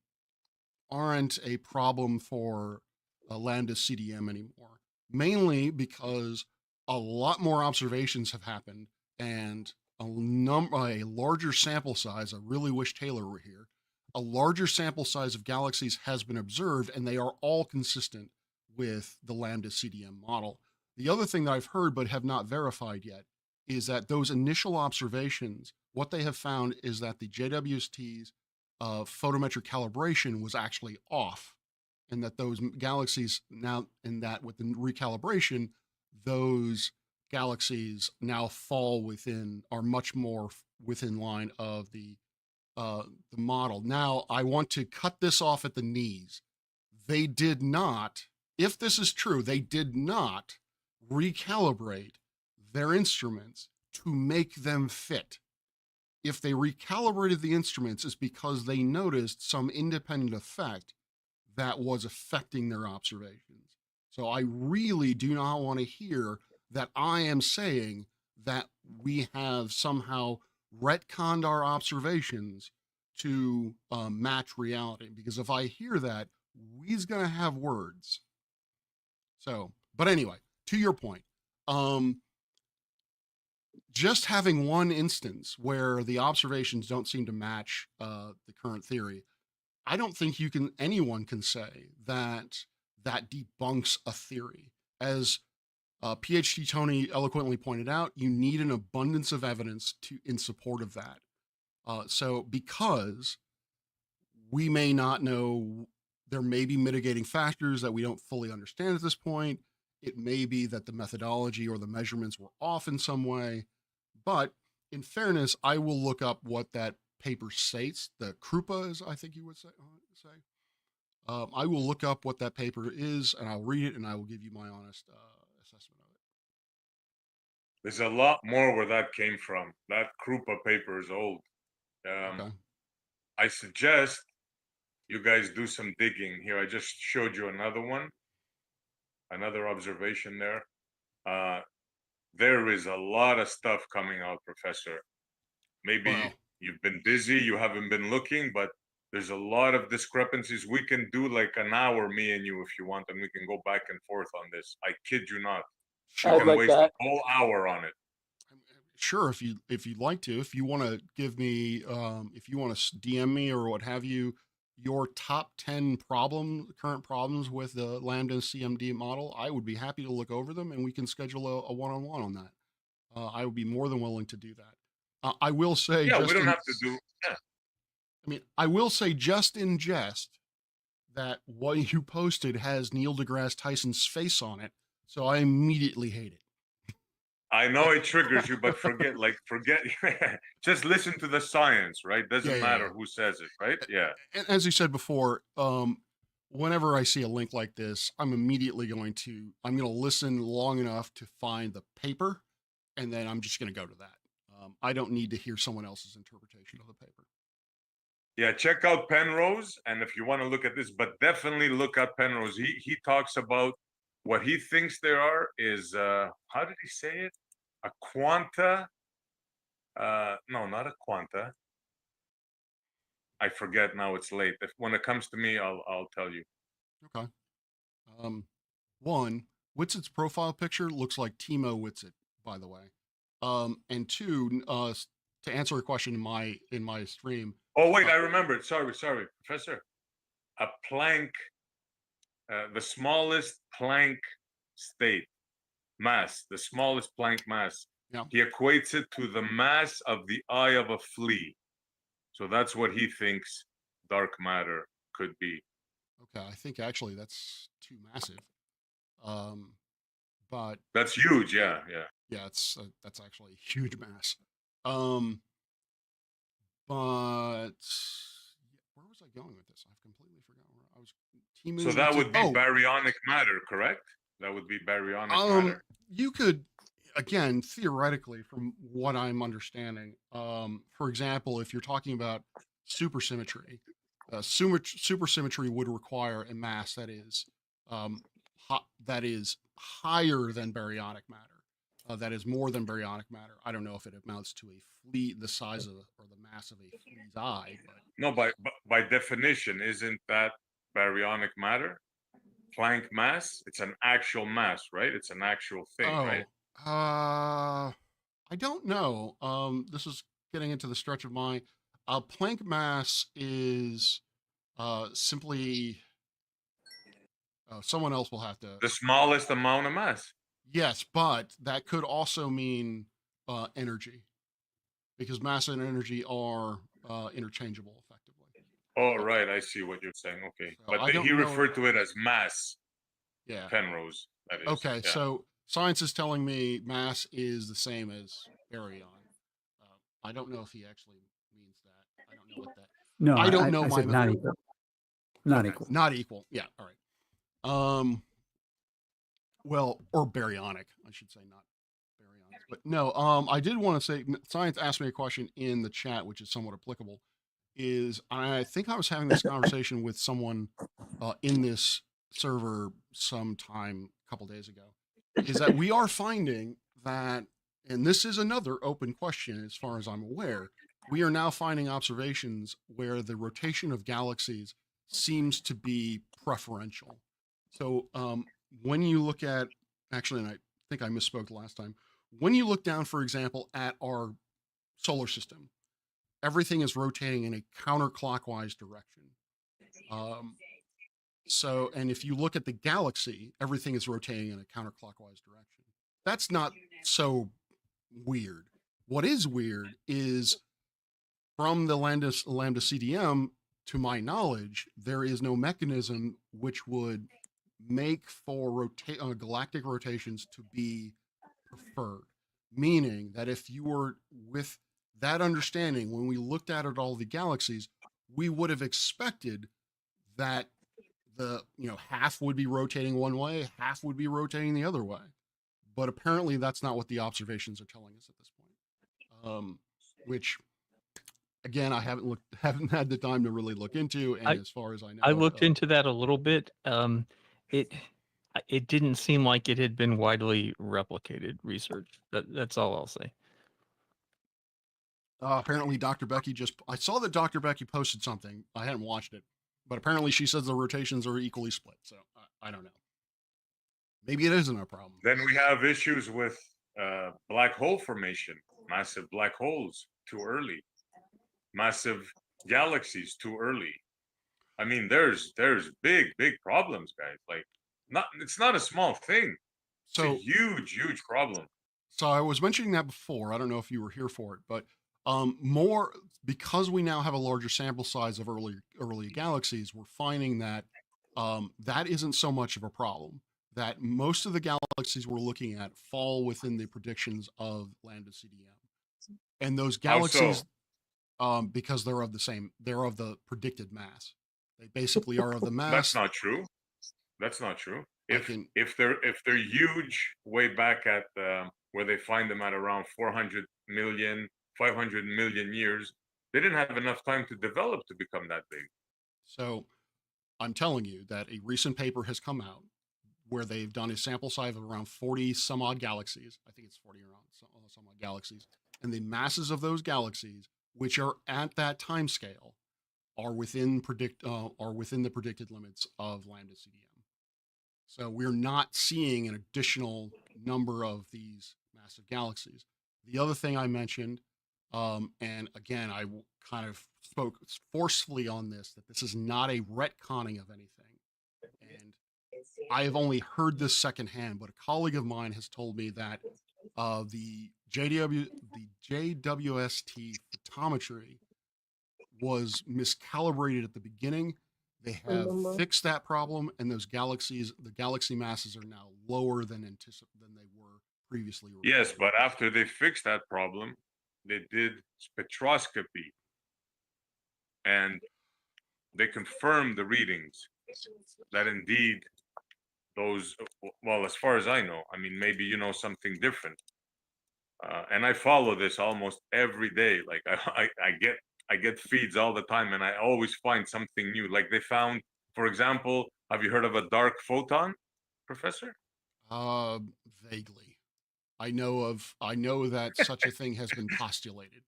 problem for lambda CDM anymore. Mainly because a lot more observations have happened and a larger sample size. I really wish Taylor were here. A larger sample size of galaxies has been observed, and they are all consistent with the lambda CDM model. The other thing that I've heard but have not verified yet is that those initial observations, what they have found is that the JWST's photometric calibration was actually off, and that those galaxies now, and that with the recalibration, those galaxies now are much more within line of the model. Now, I want to cut this off at the knees. They did not, if this is true, they did not recalibrate their instruments to make them fit. If they recalibrated the instruments, it's because they noticed some independent effect that was affecting their observations. So I really do not want to hear that I am saying that we have somehow retconned our observations to match reality, because if I hear that, we's gonna have words. So, but anyway, to your point, just having one instance where the observations don't seem to match the current theory, I don't think anyone can say that debunks a theory. As PhD Tony eloquently pointed out, you need an abundance of evidence in support of that. So because we may not know, there may be mitigating factors that we don't fully understand at this point. It may be that the methodology or the measurements were off in some way. But in fairness, I will look up what that paper states. The Krupa, as I think you would say. I will look up what that paper is, and I'll read it, and I will give you my honest assessment of it. There's a lot more where that came from. That Krupa paper is old. Okay. I suggest you guys do some digging here. I just showed you another one, another observation there. There is a lot of stuff coming out, Professor. Maybe you've been busy, you haven't been looking, but there's a lot of discrepancies. We can do like an hour, me and you, if you want, and we can go back and forth on this. I kid you not. We I'd can like waste that. a whole hour on it. Sure, if you'd like to, if you want to give me, if you want to DM me or what have you, your top 10 current problems with the Lambda CMD model, I would be happy to look over them, and we can schedule a one-on-one on that. I would be more than willing to do that. I will say, Yeah, we just don't in, have to do. Yeah, I mean, I will say just in jest that what you posted has Neil deGrasse Tyson's face on it, so I immediately hate it. I know it triggers you, but forget. Just listen to the science, right? Doesn't matter who says it, right? Yeah. And as you said before, whenever I see a link like this, I'm immediately going to listen long enough to find the paper, and then I'm just going to go to that. I don't need to hear someone else's interpretation of the paper. Yeah, check out Penrose, and if you want to look at this, but definitely look at Penrose. He talks about what he thinks there are is how did he say it? A quanta. No, not a quanta. I forget now. It's late. When it comes to me, I'll tell you. Okay. One, Whitsett's profile picture looks like Timo Whitsett, by the way. And two, to answer a question in my stream. Oh wait, I remembered. Sorry, Professor. A Planck, the smallest Planck state mass, the smallest Planck mass. Yeah. He equates it to the mass of the eye of a flea. So that's what he thinks dark matter could be. Okay, I think actually that's too massive. But that's huge. Yeah. Yeah, that's actually a huge mass. But where was I going with this? I've completely forgotten where I was. So that would be baryonic matter, correct? That would be baryonic matter. You could, again, theoretically, from what I'm understanding, for example, if you're talking about supersymmetry, supersymmetry would require a mass that is higher than baryonic matter. That is more than baryonic matter. I don't know if it amounts to a flea, the size of or the mass of a flea's eye. But no, by definition, isn't that baryonic matter? Planck mass? It's an actual mass, right? It's an actual thing, right? I don't know. This is getting into the stretch of my Planck mass is simply someone else will have to. The smallest amount of mass. Yes, but that could also mean energy, because mass and energy are interchangeable effectively. Oh, right. I see what you're saying. Okay. So But he referred to it as mass. Yeah. Penrose, that is. Okay, Yeah. so science is telling me mass is the same as baryon. I don't know if he actually means that. I don't know what that. No, I don't know I my said not equal. Not equal. Not equal. Yeah. All right. Well, or baryonic, I should say, not baryonic. But no, I did want to say, science asked me a question in the chat, which is somewhat applicable. I think I was having this conversation with someone in this server sometime a couple days ago, is that we are finding that, and this is another open question as far as I'm aware, we are now finding observations where the rotation of galaxies seems to be preferential. So when you look at, actually, and I think I misspoke last time, when you look down, for example, at our solar system, everything is rotating in a counterclockwise direction. And if you look at the galaxy, everything is rotating in a counterclockwise direction. that's not so weird. What is weird is from the Lambda CDM, to my knowledge, there is no mechanism which would make for galactic rotations to be preferred. Meaning that if you were with that understanding, when we looked at all the galaxies, we would have expected that half would be rotating one way, half would be rotating the other way. But apparently that's not what the observations are telling us at this point. Which again, I haven't had the time to really look into, and as far as I know, I looked into that a little bit. It didn't seem like it had been widely replicated research. That's all I'll say. Apparently, I saw that Dr. Becky posted something. I hadn't watched it, but apparently she says the rotations are equally split. So I don't know. Maybe it isn't a problem. Then we have issues with black hole formation, massive black holes too early, massive galaxies too early. I mean, there's big problems, guys. Like, it's not a small thing. It's a huge problem. So I was mentioning that before. I don't know if you were here for it, but more because we now have a larger sample size of early galaxies, we're finding that that isn't so much of a problem. That most of the galaxies we're looking at fall within the predictions of Lambda CDM, and those galaxies, because they're of the predicted mass. They basically are of the mass. That's not true. That's not true. If they're huge, way back at where they find them at around 400 million, 500 million years, they didn't have enough time to develop to become that big. So I'm telling you that a recent paper has come out where they've done a sample size of around 40 some odd galaxies. I think it's 40 around some odd galaxies. And the masses of those galaxies, which are at that time scale, are within the predicted limits of Lambda CDM. So we're not seeing an additional number of these massive galaxies. The other thing I mentioned, and again, I kind of spoke forcefully on this, that this is not a retconning of anything. And I have only heard this secondhand, but a colleague of mine has told me that the JWST photometry was miscalibrated at the beginning. They have fixed that problem, and the galaxy masses are now lower than they were previously. Yes, but after they fixed that problem, they did spectroscopy, and they confirmed the readings that indeed those, well, as far as I know, I mean, maybe you know something different. And I follow this almost every day. Like I get feeds all the time, and I always find something new. Like they found, for example, have you heard of a dark photon, Professor? Vaguely. I know that such a thing has been postulated.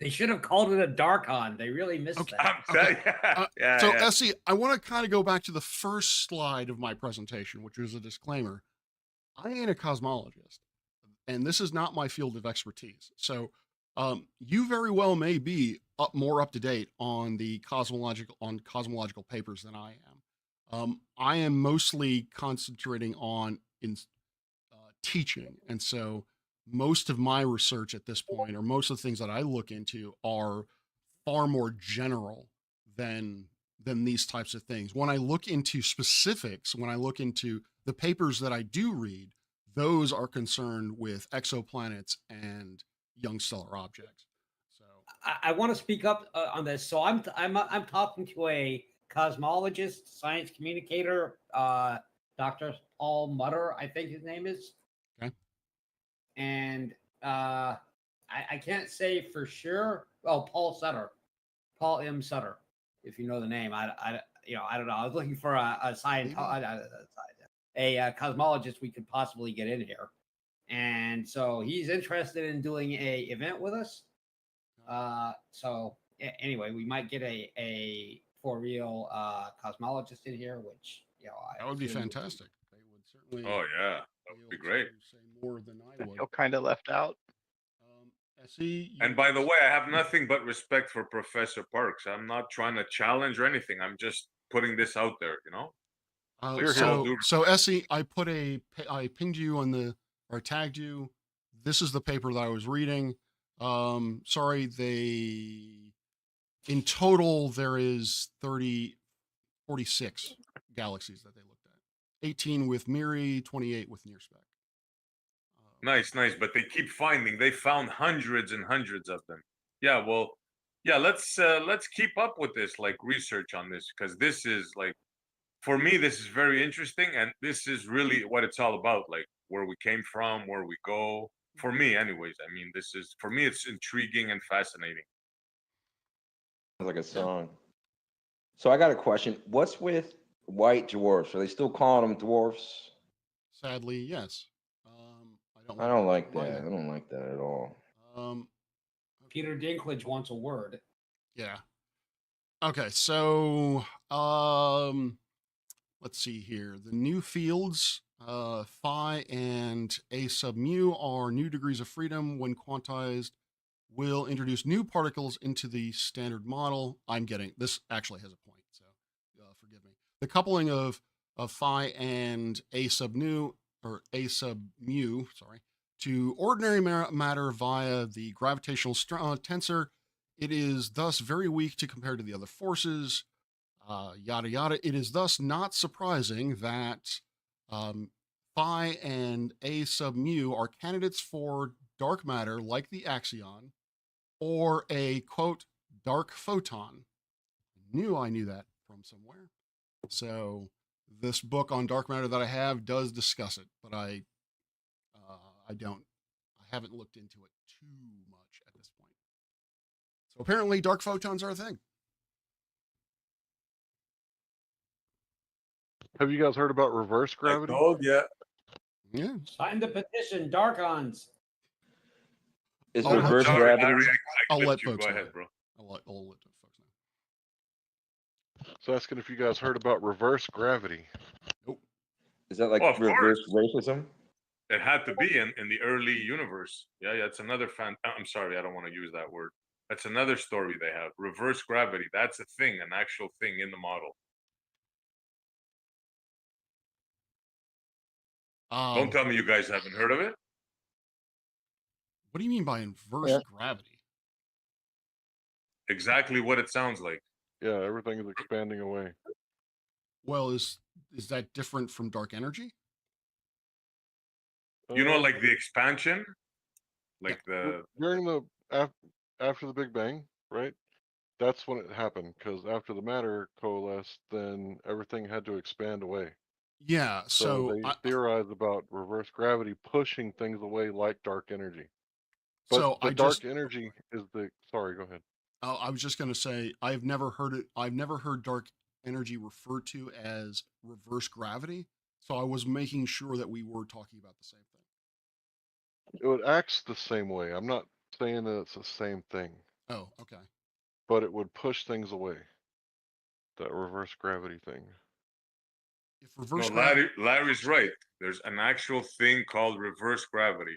They should have called it a Darkon. They really missed that. Okay. So, Essie, I want to kind of go back to the first slide of my presentation, which was a disclaimer. I ain't a cosmologist, and this is not my field of expertise. So, you very well may be more up to date on the cosmological papers than I am. I am mostly concentrating on teaching, and so most of my research at this point, or most of the things that I look into, are far more general than these types of things. When I look into specifics, when I look into the papers that I do read, those are concerned with exoplanets and young stellar objects. So I want to speak up on this. So I'm talking to a cosmologist, science communicator, Dr. Paul Mutter, I think his name is. Okay. And I can't say for sure. Oh, Paul M. Sutter, if you know the name. I don't know. I was looking for a cosmologist we could possibly get in here, and so he's interested in doing a event with us. So anyway, we might get a for real cosmologist in here, which that would be fantastic. They would certainly. Oh yeah, that would be great. Say more than I would. Feel kind of left out. And by the way, I have nothing but respect for Professor Parks. I'm not trying to challenge or anything. I'm just putting this out there, you know. So Essie, I pinged you on the or I tagged you. This is the paper that I was reading. Sorry, in total, there is 46 galaxies that they looked at. 18 with MIRI, 28 with NearSpec. Nice, nice. But they keep finding. They found hundreds and hundreds of them. Yeah, well, yeah. Let's keep up with this, like research on this, because this is like, for me, this is very interesting, and this is really what it's all about. Like where we came from, where we go. For me, anyways. I mean, this is for me. It's intriguing and fascinating. Sounds like a song. So I got a question. What's with white dwarfs? Are they still calling them dwarfs? Sadly, yes. I don't like that. I don't like that at all. Peter Dinklage wants a word. Yeah. Okay, so let's see here. The new fields, phi and a sub mu, are new degrees of freedom. When quantized, will introduce new particles into the standard model. I'm getting this actually has a point, so forgive me. The coupling of phi and a sub mu, sorry, to ordinary matter via the gravitational tensor. It is thus very weak to compare to the other forces. Yada yada. It is thus not surprising that phi and a sub mu are candidates for dark matter like the axion, or a quote dark photon. I knew that from somewhere. So this book on dark matter that I have does discuss it, but I haven't looked into it too much at this point. So apparently dark photons are a thing. Have you guys heard about reverse gravity? Yeah. Yeah. Sign the petition, Darkons. Is I'll reverse let- gravity? Larry, I'll clipped let you. folks Go know. ahead, bro. I'll let folks know. So asking if you guys heard about reverse gravity. Nope. Is that like Oh, of reverse course. racism? It had to be in the early universe. Yeah, yeah. It's another I'm sorry, I don't want to use that word. That's another story they have. Reverse gravity. That's a thing, an actual thing in the model. Don't tell me you guys haven't heard of it. What do you mean by inverse gravity? Exactly what it sounds like. Yeah, everything is expanding away. Well, is that different from dark energy? You know, like the expansion, like during the after the Big Bang, right? That's when it happened, because after the matter coalesced, then everything had to expand away. Yeah, so they theorized about reverse gravity pushing things away like dark energy. But So the I dark just- energy is the sorry, go ahead. I was just going to say I've never heard it. I've never heard dark energy referred to as reverse gravity. So I was making sure that we were talking about the same thing. It acts the same way. I'm not saying that it's the same thing. Oh, okay. But it would push things away. That reverse gravity thing. If No, reverse gravity, Larry's right. There's an actual thing called reverse gravity.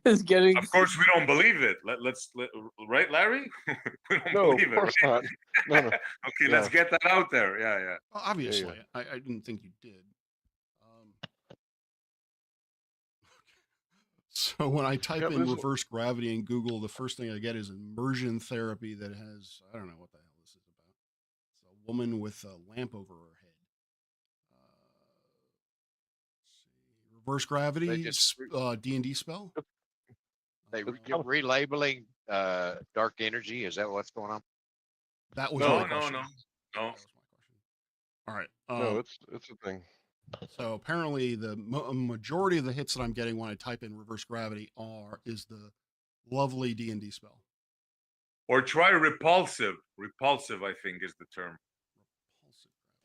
It's getting. Of course, we don't believe it. Right, Larry? We don't No, believe of course it. Right? not. No, no. Okay, let's get that out there. Yeah, yeah. Obviously, I didn't think you did. So when I type in reverse gravity in Google, the first thing I get is immersion therapy that has, I don't know what the hell this is about. It's a woman with a lamp over her head. Reverse gravity, D&D spell? They relabeling dark energy. Is that what's going on? That was No, my question. No. All right. No, it's a thing. So apparently, the majority of the hits that I'm getting when I type in reverse gravity is the lovely D&D spell. Or try repulsive. Repulsive, I think, is the term.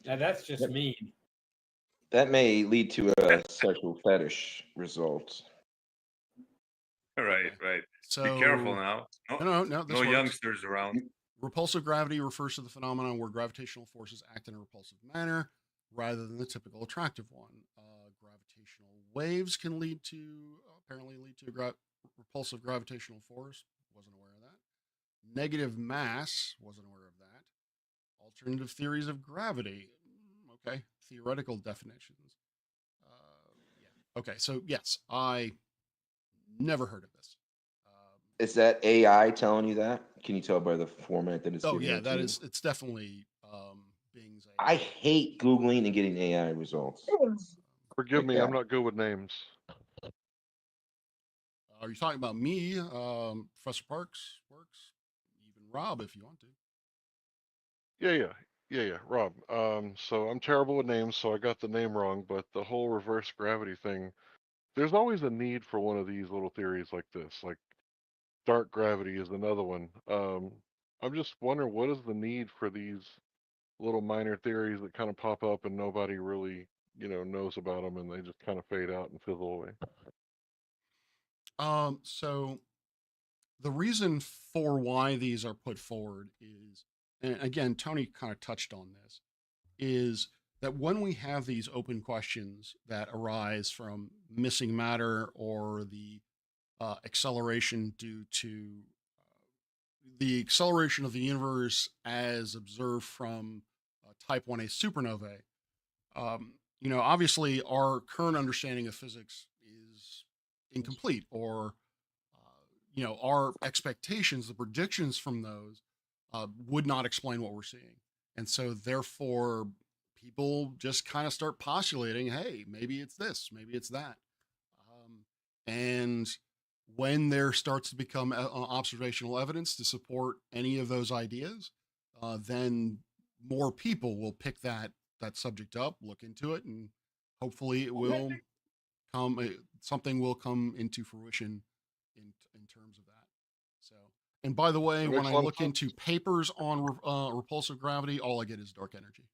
Now that's just mean. That may lead to a sexual fetish result. Right. So be careful now. No, No this works. youngsters around. Repulsive gravity refers to the phenomenon where gravitational forces act in a repulsive manner rather than the typical attractive one. Gravitational waves can apparently lead to a repulsive gravitational force. Wasn't aware of that. Negative mass. Wasn't aware of that. Alternative theories of gravity. Okay. Theoretical definitions. Okay, so yes, I never heard of this. Is that AI telling you that? Can you tell by the format that it's Oh giving yeah, it to that you? is. It's definitely Bing's I hate Googling and getting AI results. Forgive Like me, I'm that. not good with names. Are you talking about me, Professor Parks, Works, even Rob, if you want to? Yeah, Rob. So I'm terrible with names, so I got the name wrong, but the whole reverse gravity thing, there's always a need for one of these little theories like this. Like dark gravity is another one. I'm just wondering, what is the need for these little minor theories that kind of pop up and nobody really, knows about them, and they just kind of fade out and fizzle away? So the reason for why these are put forward is, and again, Tony kind of touched on this, is that when we have these open questions that arise from missing matter or the acceleration due to the acceleration of the universe as observed from type 1a supernovae, obviously our current understanding of physics is incomplete, or our expectations, the predictions from those would not explain what we're seeing. And so therefore people just kind of start postulating, hey, maybe it's this, maybe it's that. And when there starts to become observational evidence to support any of those ideas, then more people will pick that subject up, look into it, and hopefully it will come. Something will come into fruition in terms of that. So, and by the way, That when makes I a lot of look into papers on repulsive gravity, all I get is dark energy.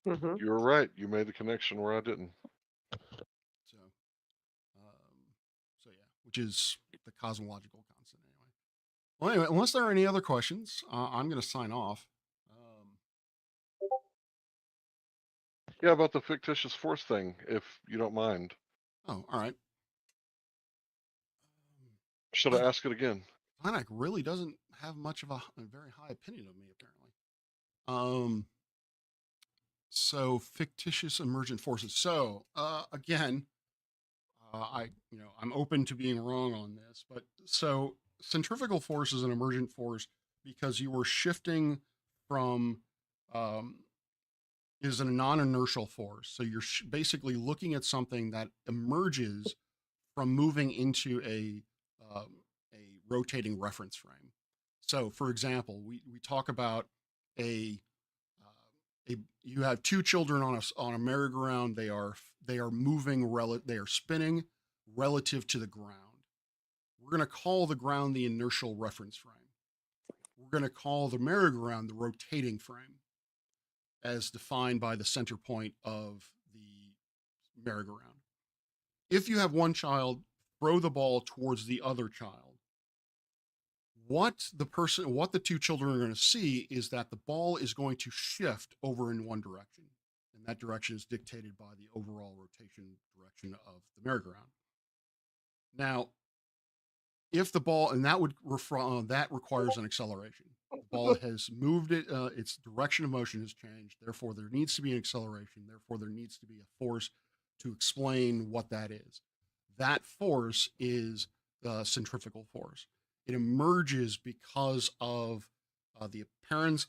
You were right. You made the connection where I didn't. So, so yeah, which is the cosmological constant anyway. Well, anyway, unless there are any other questions, I'm going to sign off. Yeah, about the fictitious force thing, if you don't mind. Oh, all right. Should I ask it again? Hynek really doesn't have much of a very high opinion of me, apparently. So fictitious emergent forces. So again, I'm open to being wrong on this, but so centrifugal force is an emergent force because you were shifting from is a non-inertial force. So you're basically looking at something that emerges from moving into a rotating reference frame. So, for example, we talk about a you have two children on a merry-go-round. They are moving they are spinning relative to the ground. We're going to call the ground the inertial reference frame. We're going to call the merry-go-round the rotating frame, as defined by the center point of the merry-go-round. If you have one child throw the ball towards the other child, what the two children are going to see is that the ball is going to shift over in one direction, and that direction is dictated by the overall rotation direction of the merry-go-round. Now, if the ball, and that requires an acceleration. The ball has moved its direction of motion has changed. Therefore, there needs to be an acceleration. Therefore, there needs to be a force to explain what that is. That force is the centrifugal force. It emerges because of the apparent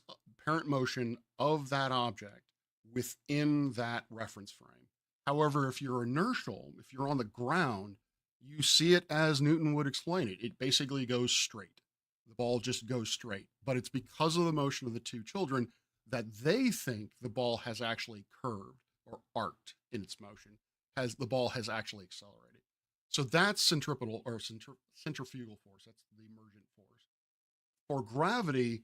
motion of that object within that reference frame. However, if you're inertial, if you're on the ground, you see it as Newton would explain it. It basically goes straight. The ball just goes straight. But it's because of the motion of the two children that they think the ball has actually curved or arced in its motion, as the ball has actually accelerated. So that's centripetal or centrifugal force. That's the emergent force. For gravity,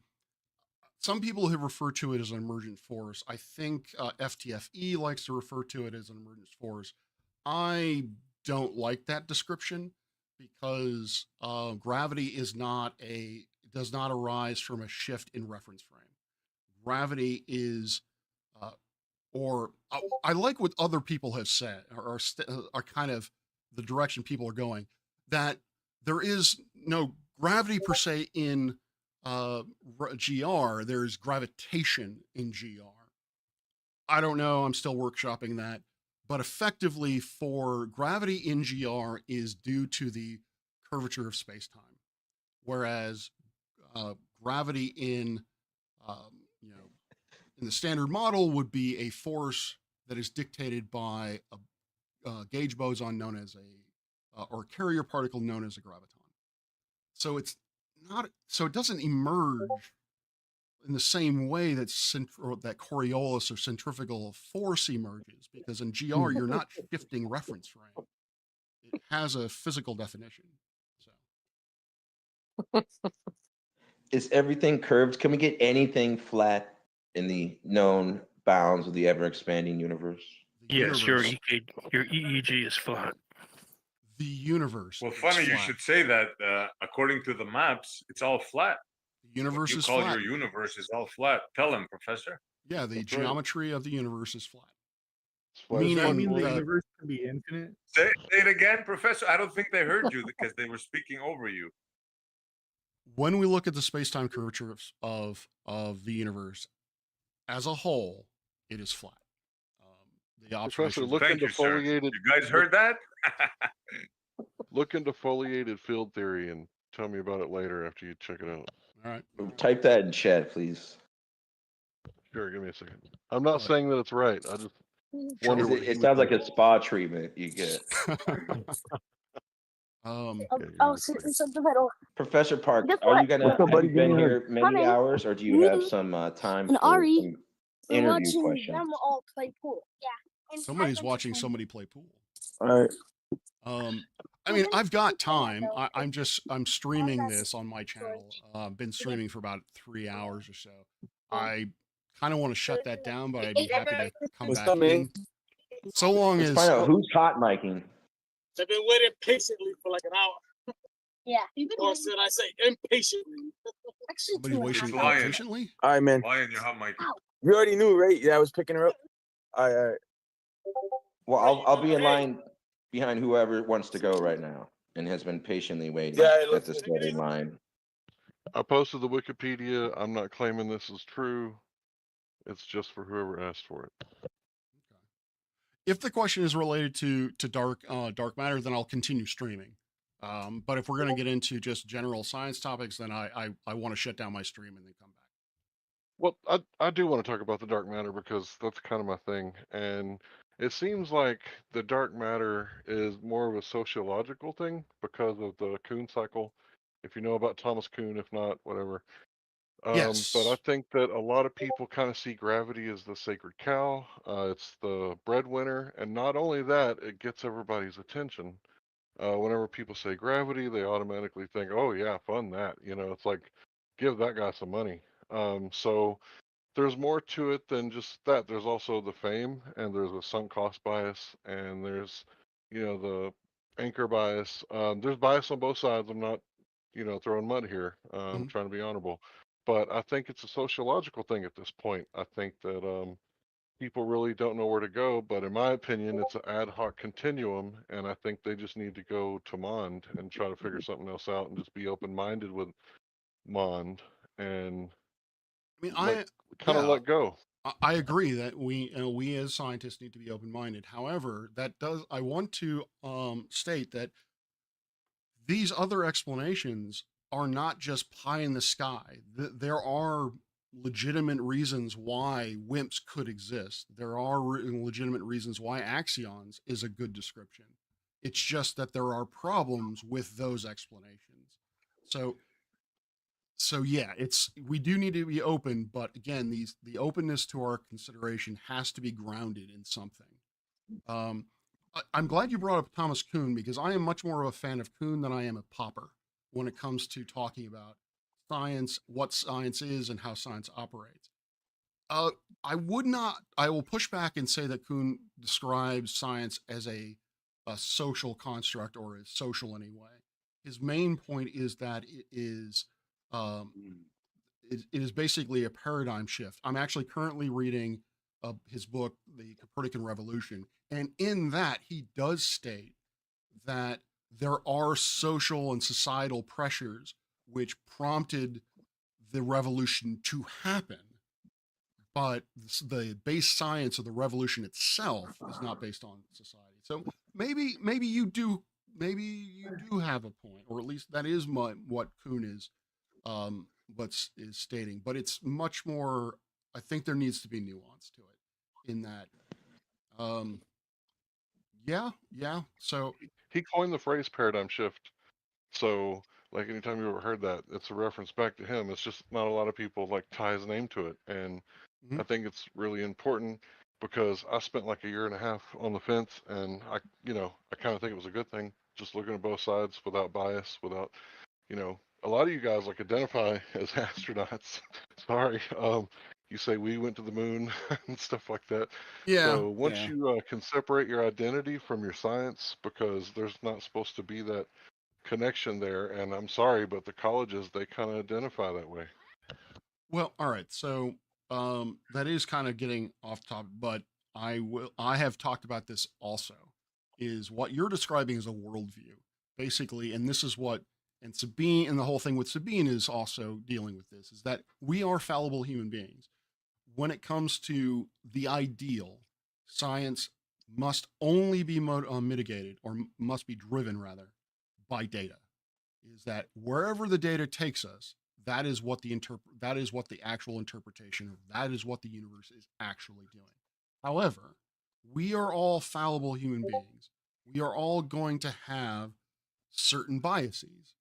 some people have referred to it as an emergent force. I think FTFE likes to refer to it as an emergent force. I don't like that description because gravity does not arise from a shift in reference frame. Gravity is, I like what other people have said, or are kind of the direction people are going, that there is no gravity per se in GR. There's gravitation in GR. I don't know. I'm still workshopping that. But effectively, for gravity in GR is due to the curvature of space-time, whereas gravity in in the standard model would be a force that is dictated by a gauge boson known as or carrier particle known as a graviton. So it's not. So it doesn't emerge in the same way that that Coriolis or centrifugal force emerges, because in GR you're not shifting reference frame. It has a physical definition. Is everything curved? Can we get anything flat in the known bounds of the ever expanding universe? Yes, your EEG is flat. The universe. Well, funny you should say that. According to the maps, it's all flat. The universe what you is call flat. your universe is all flat. Tell him, Professor. Yeah, the geometry of the universe is flat. Does that mean the that- universe can be infinite? Say it again, Professor. I don't think they heard you because they were speaking over you. when we look at the space-time curvature of the universe as a whole, it is flat. The Professor, observations. look into foliated. You guys heard that? Look into foliated field theory and tell me about it later after you check it out. All right. Type that in chat, please. Sure, give me a second. I'm not saying that it's right. I just wonder what It sounds like a spa treatment you get. I'll sit in the middle. Professor Park, Guess are you what? gonna What's up, have buddy? you been Come here many in. hours, or do you have Me some time and for Ari some We're interview watching questions? them all play pool. Yeah. And Somebody's watching somebody play pool. All right. I mean, I've got time. I'm streaming this on my channel. I've been streaming for about 3 hours or so. I kind of want to shut that down, but I'd be happy to come What's back up, man? in. So long Let's as find out who's hot micing. I've been waiting patiently for like an hour. Yeah. Or should I say impatiently? Actually, somebody's waiting Lion. patiently. All right, man. Lion, you're hot, Mike. You already knew, right? Yeah, I was picking her up. All right. Well, I'll be in line behind whoever wants to go right now and has been patiently waiting Yeah, at the starting line. I posted the Wikipedia. I'm not claiming this is true. It's just for whoever asked for it. If the question is related to dark matter, then I'll continue streaming. But if we're going to get into just general science topics, then I want to shut down my stream and then come back. Well, I do want to talk about the dark matter because that's kind of my thing. And it seems like the dark matter is more of a sociological thing because of the Kuhn cycle. If you know about Thomas Kuhn, if not, whatever. Yes. But I think that a lot of people kind of see gravity as the sacred cow. It's the breadwinner. And not only that, it gets everybody's attention. Whenever people say gravity, they automatically think, oh, yeah, fund that. You know, it's like, give that guy some money. So there's more to it than just that. There's also the fame, and there's a sunk cost bias, and there's, the anchor bias. There's bias on both sides. I'm not, throwing mud here. I'm trying to be honorable. But I think it's a sociological thing at this point. I think that people really don't know where to go. But in my opinion, it's an ad hoc continuum, and I think they just need to go to Mond and try to figure something else out and just be open-minded with Mond and let go. I agree that we as scientists need to be open-minded. However, I want to state that these other explanations are not just pie in the sky. There are legitimate reasons why WIMPs could exist. There are legitimate reasons why axions is a good description. It's just that there are problems with those explanations. So yeah, we do need to be open, but again, the openness to our consideration has to be grounded in something. I'm glad you brought up Thomas Kuhn because I am much more of a fan of Kuhn than I am of Popper when it comes to talking about science, what science is, and how science operates. I will push back and say that Kuhn describes science as a social construct or as social anyway. His main point is that it is basically a paradigm shift. I'm actually currently reading his book, The Copernican Revolution, and in that he does state that there are social and societal pressures which prompted the revolution to happen, but the base science of the revolution itself is not based on society. So maybe you do have a point, or at least that is what Kuhn is is stating. But it's much more. I think there needs to be nuance to it in that. Yeah. So He coined the phrase paradigm shift. So, like, anytime you ever heard that, it's a reference back to him. It's just not a lot of people like tie his name to it. And I think it's really important because I spent like a year and a half on the fence, and I kind of think it was a good thing, just looking at both sides without bias, without, a lot of you guys like identify as astronauts. Sorry. You say we went to the moon and stuff like that. Yeah, So once yeah. you can separate your identity from your science, because there's not supposed to be that connection there, and I'm sorry, but the colleges, they kind of identify that way. Well, all right. So that is kind of getting off topic, but I have talked about this also, is what you're describing as a worldview, basically, and this is what, and Sabine, and the whole thing with Sabine is also dealing with this, is that we are fallible human beings. When it comes to the ideal, science must only be mitigated, or must be driven rather, by data. Is that wherever the data takes us, that is what the actual interpretation of that is what the universe is actually doing. However, we are all fallible human beings. We are all going to have certain biases,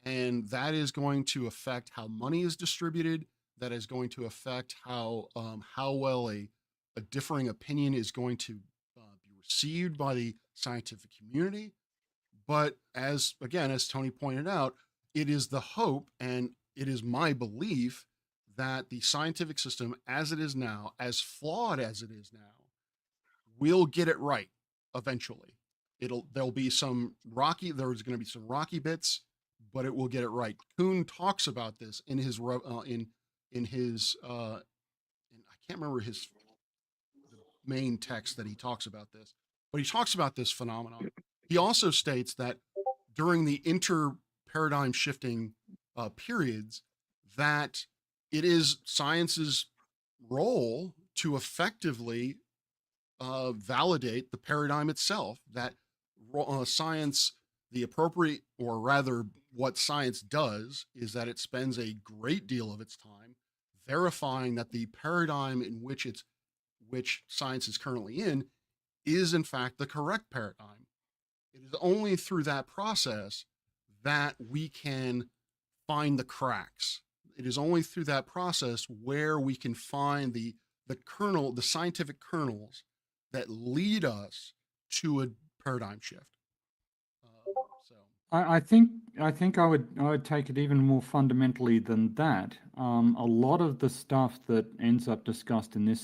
and that is going to affect how money is distributed. That is going to affect how well a differing opinion is going to be received by the scientific community. But as Tony pointed out, it is the hope and it is my belief that the scientific system as it is now, as flawed as it is now, will get it right eventually. There's going to be some rocky bits, but it will get it right. Kuhn talks about this in his I can't remember the main text that he talks about this, but he talks about this phenomenon. He also states that during the inter-paradigm shifting periods, that it is science's role to effectively validate the paradigm itself. That science, the appropriate, or rather, what science does is that it spends a great deal of its time verifying that the paradigm in which science is currently in is in fact the correct paradigm. It is only through that process that we can find the cracks. It is only through that process where we can find the scientific kernels that lead us to a paradigm shift. I think I would take it even more fundamentally than that. A lot of the stuff that ends up discussed in this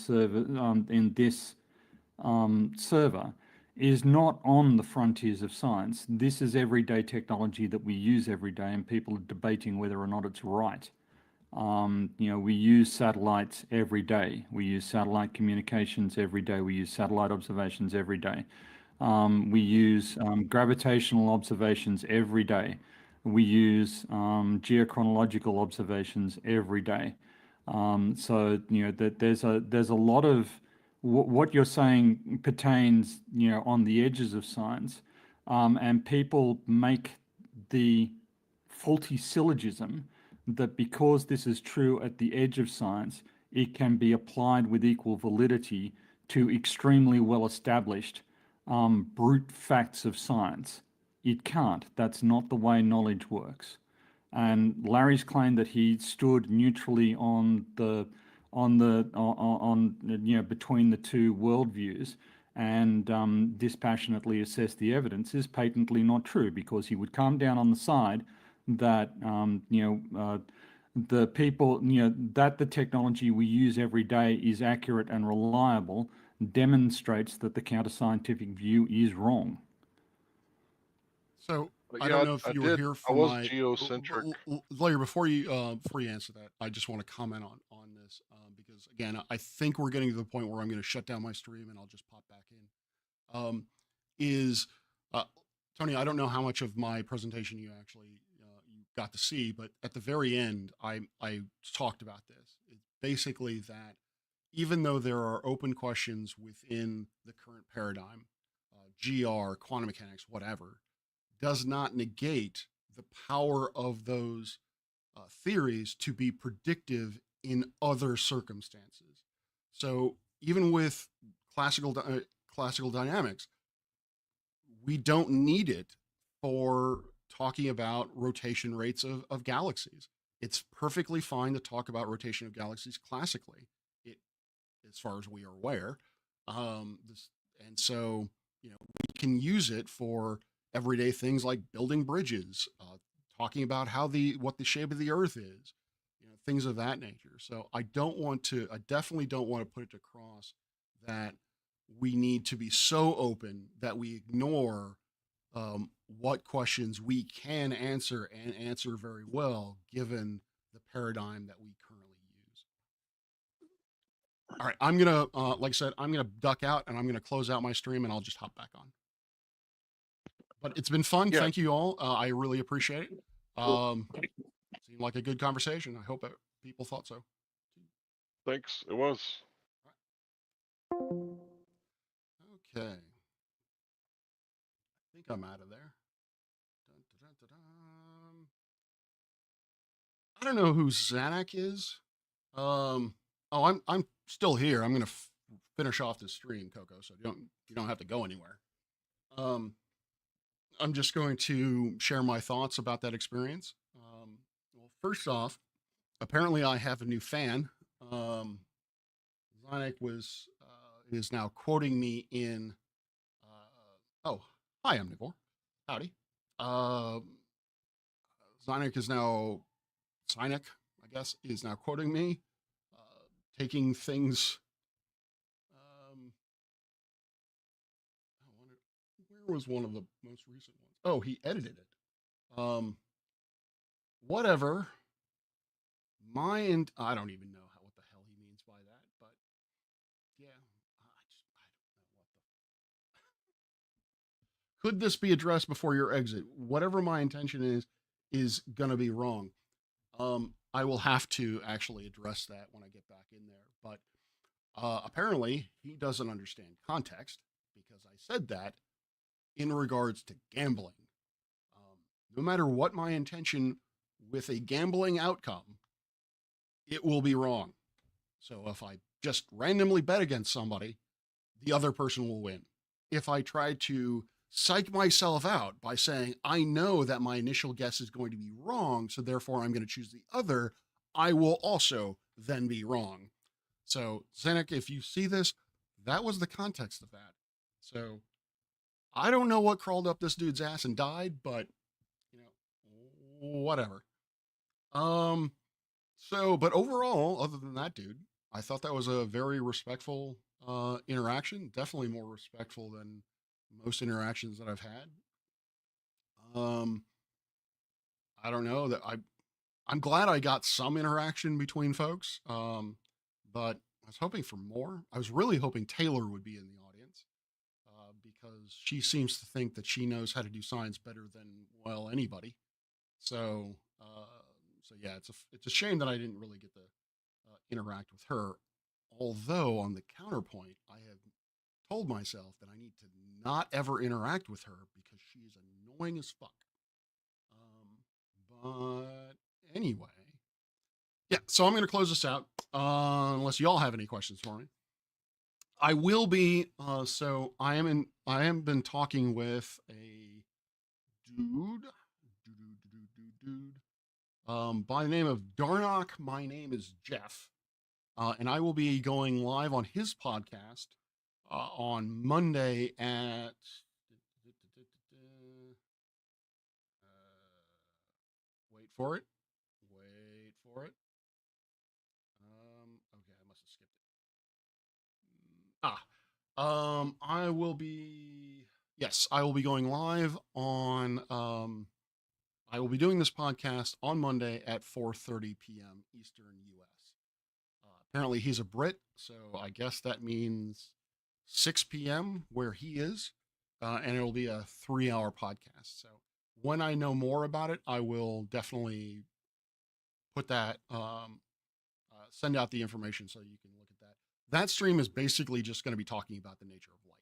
server is not on the frontiers of science. This is everyday technology that we use every day, and people are debating whether or not it's right. We use satellites every day. We use satellite communications every day. We use satellite observations every day. We use gravitational observations every day. We use geochronological observations every day. So that there's a lot of what you're saying pertains on the edges of science, and people make the faulty syllogism that because this is true at the edge of science, it can be applied with equal validity to extremely well established brute facts of science. It can't. That's not the way knowledge works. And Larry's claim that he stood neutrally on between the two worldviews and dispassionately assess the evidence is patently not true, because he would come down on the side that the people that the technology we use every day is accurate and reliable demonstrates that the counter-scientific view is wrong. So But I yeah, don't know if you were here I for was my geocentric. Larry. Before you answer that, I just want to comment on this because again, I think we're getting to the point where I'm going to shut down my stream and I'll just pop back in. Tony, I don't know how much of my presentation you actually you got to see, but at the very end, I talked about this. It's basically that even though there are open questions within the current paradigm, GR, quantum mechanics, whatever, does not negate the power of those theories to be predictive in other circumstances. So even with classical dynamics, we don't need it for talking about rotation rates of galaxies. It's perfectly fine to talk about rotation of galaxies classically, as far as we are aware. And so, we can use it for everyday things like building bridges, talking about what the shape of the Earth is, things of that nature. So I definitely don't want to put it across that we need to be so open that we ignore what questions we can answer and answer very well, given the paradigm that we currently use. All right, I'm gonna, like I said, I'm gonna duck out and I'm gonna close out my stream and I'll just hop back on. But it's been fun. Yeah. Thank you all. I really appreciate it. Seemed like a good conversation. I hope that people thought so. Thanks. It was. Okay. I think I'm out of there. Dun, dun, dun, dun, dun. I don't know who Zanuck is. Oh, I'm still here. I'm gonna finish off this stream, Coco, so you don't have to go anywhere. I'm just going to share my thoughts about that experience. Well, first off, apparently I have a new fan. Zanuck is now quoting me in. Oh, hi, Omnivore. Howdy. Zanuck is now. Sinek, I guess, is now quoting me, taking things. Where was one of the most recent ones? Oh, he edited it. Whatever. I don't even know what the hell he means by that, but yeah, I don't know Could this be addressed before your exit? Whatever my intention is gonna be wrong. I will have to actually address that when I get back in there. But apparently, he doesn't understand context because I said that in regards to gambling. No matter what my intention with a gambling outcome, it will be wrong. So if I just randomly bet against somebody, the other person will win. If I try to psych myself out by saying, I know that my initial guess is going to be wrong, so therefore I'm going to choose the other, I will also then be wrong. So, Zanuck, if you see this, that was the context of that. So, I don't know what crawled up this dude's ass and died, but, whatever. But overall, other than that dude, I thought that was a very respectful interaction. Definitely more respectful than most interactions that I've had. I don't know that I'm glad I got some interaction between folks. But I was hoping for more. I was really hoping Taylor would be in the audience because she seems to think that she knows how to do science better than, well, anybody. So yeah, it's a shame that I didn't really get to interact with her. Although on the counterpoint, I have told myself that I need to not ever interact with her because she is annoying as fuck. But anyway, yeah. So I'm going to close this out unless y'all have any questions for me. I will be. So I am been talking with a dude. By the name of Darnock. My name is Jeff. And I will be going live on his podcast on Monday at wait for it. Okay, I must have skipped it. I will be going live on I will be doing this podcast on Monday at 4:30 p.m. Eastern US. Apparently he's a Brit, so I guess that means 6 p.m. where he is, and it'll be a 3-hour podcast. So when I know more about it, I will definitely put that, send out the information so you can look at that. that stream is basically just going to be talking about the nature of light.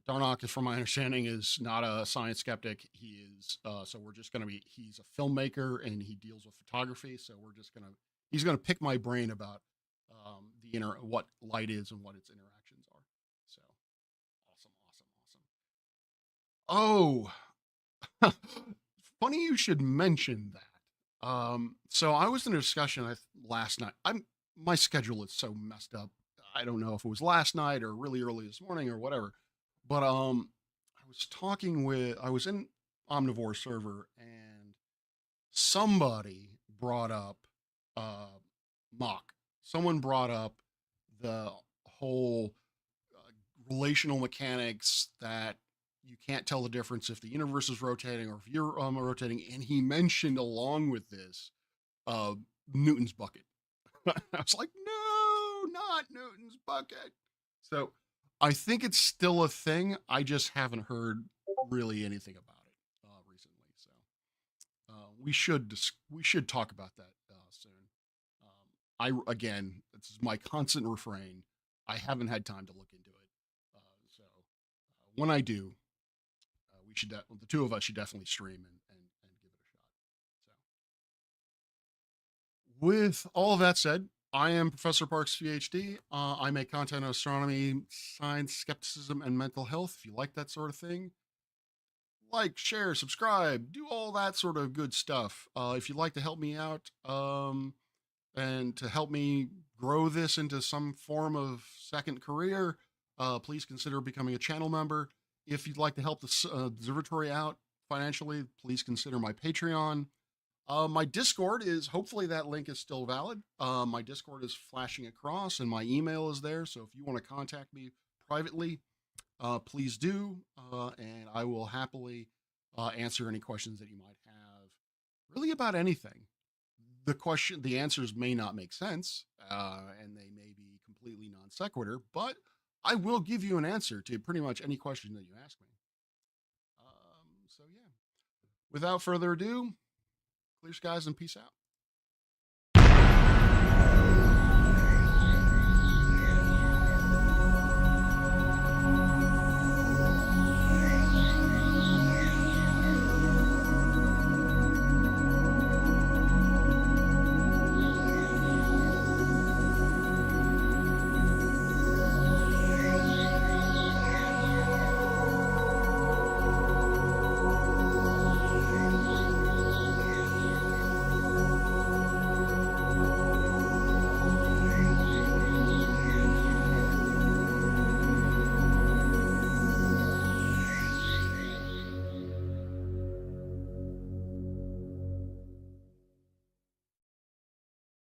Darnock, from my understanding, is not a science skeptic. He is, so we're just going to be, he's a filmmaker and he deals with photography. So we're just going to, he's going to pick my brain about what light is and what its interactions are. So awesome. Funny you should mention that. So I was in a discussion last night. My schedule is so messed up. I don't know if it was last night or really early this morning or whatever. But I was in Omnivore server and somebody brought up mock. Someone brought up the whole relational mechanics that you can't tell the difference if the universe is rotating or if you're rotating. And he mentioned along with this Newton's bucket. I was like, no, not Newton's bucket. So I think it's still a thing. I just haven't heard really anything about it recently. So we should talk about that soon. Again, this is my constant refrain. I haven't had time to look into it. So when I do, we should the two of us should definitely stream and give it a shot. So with all of that said, I am Professor Parks, PhD. I make content on astronomy, science, skepticism, and mental health. If you like that sort of thing, like, share, subscribe, do all that sort of good stuff. If you'd like to help me out and to help me grow this into some form of second career, please consider becoming a channel member. If you'd like to help the observatory out financially, please consider my Patreon. My Discord is, hopefully that link is still valid. My Discord is flashing across and my email is there. So if you want to contact me privately, please do. And I will happily answer any questions that you might have really about anything. The answers may not make sense and they may be completely non sequitur, but I will give you an answer to pretty much any question that you ask me. So yeah, without further ado, clear skies and peace out.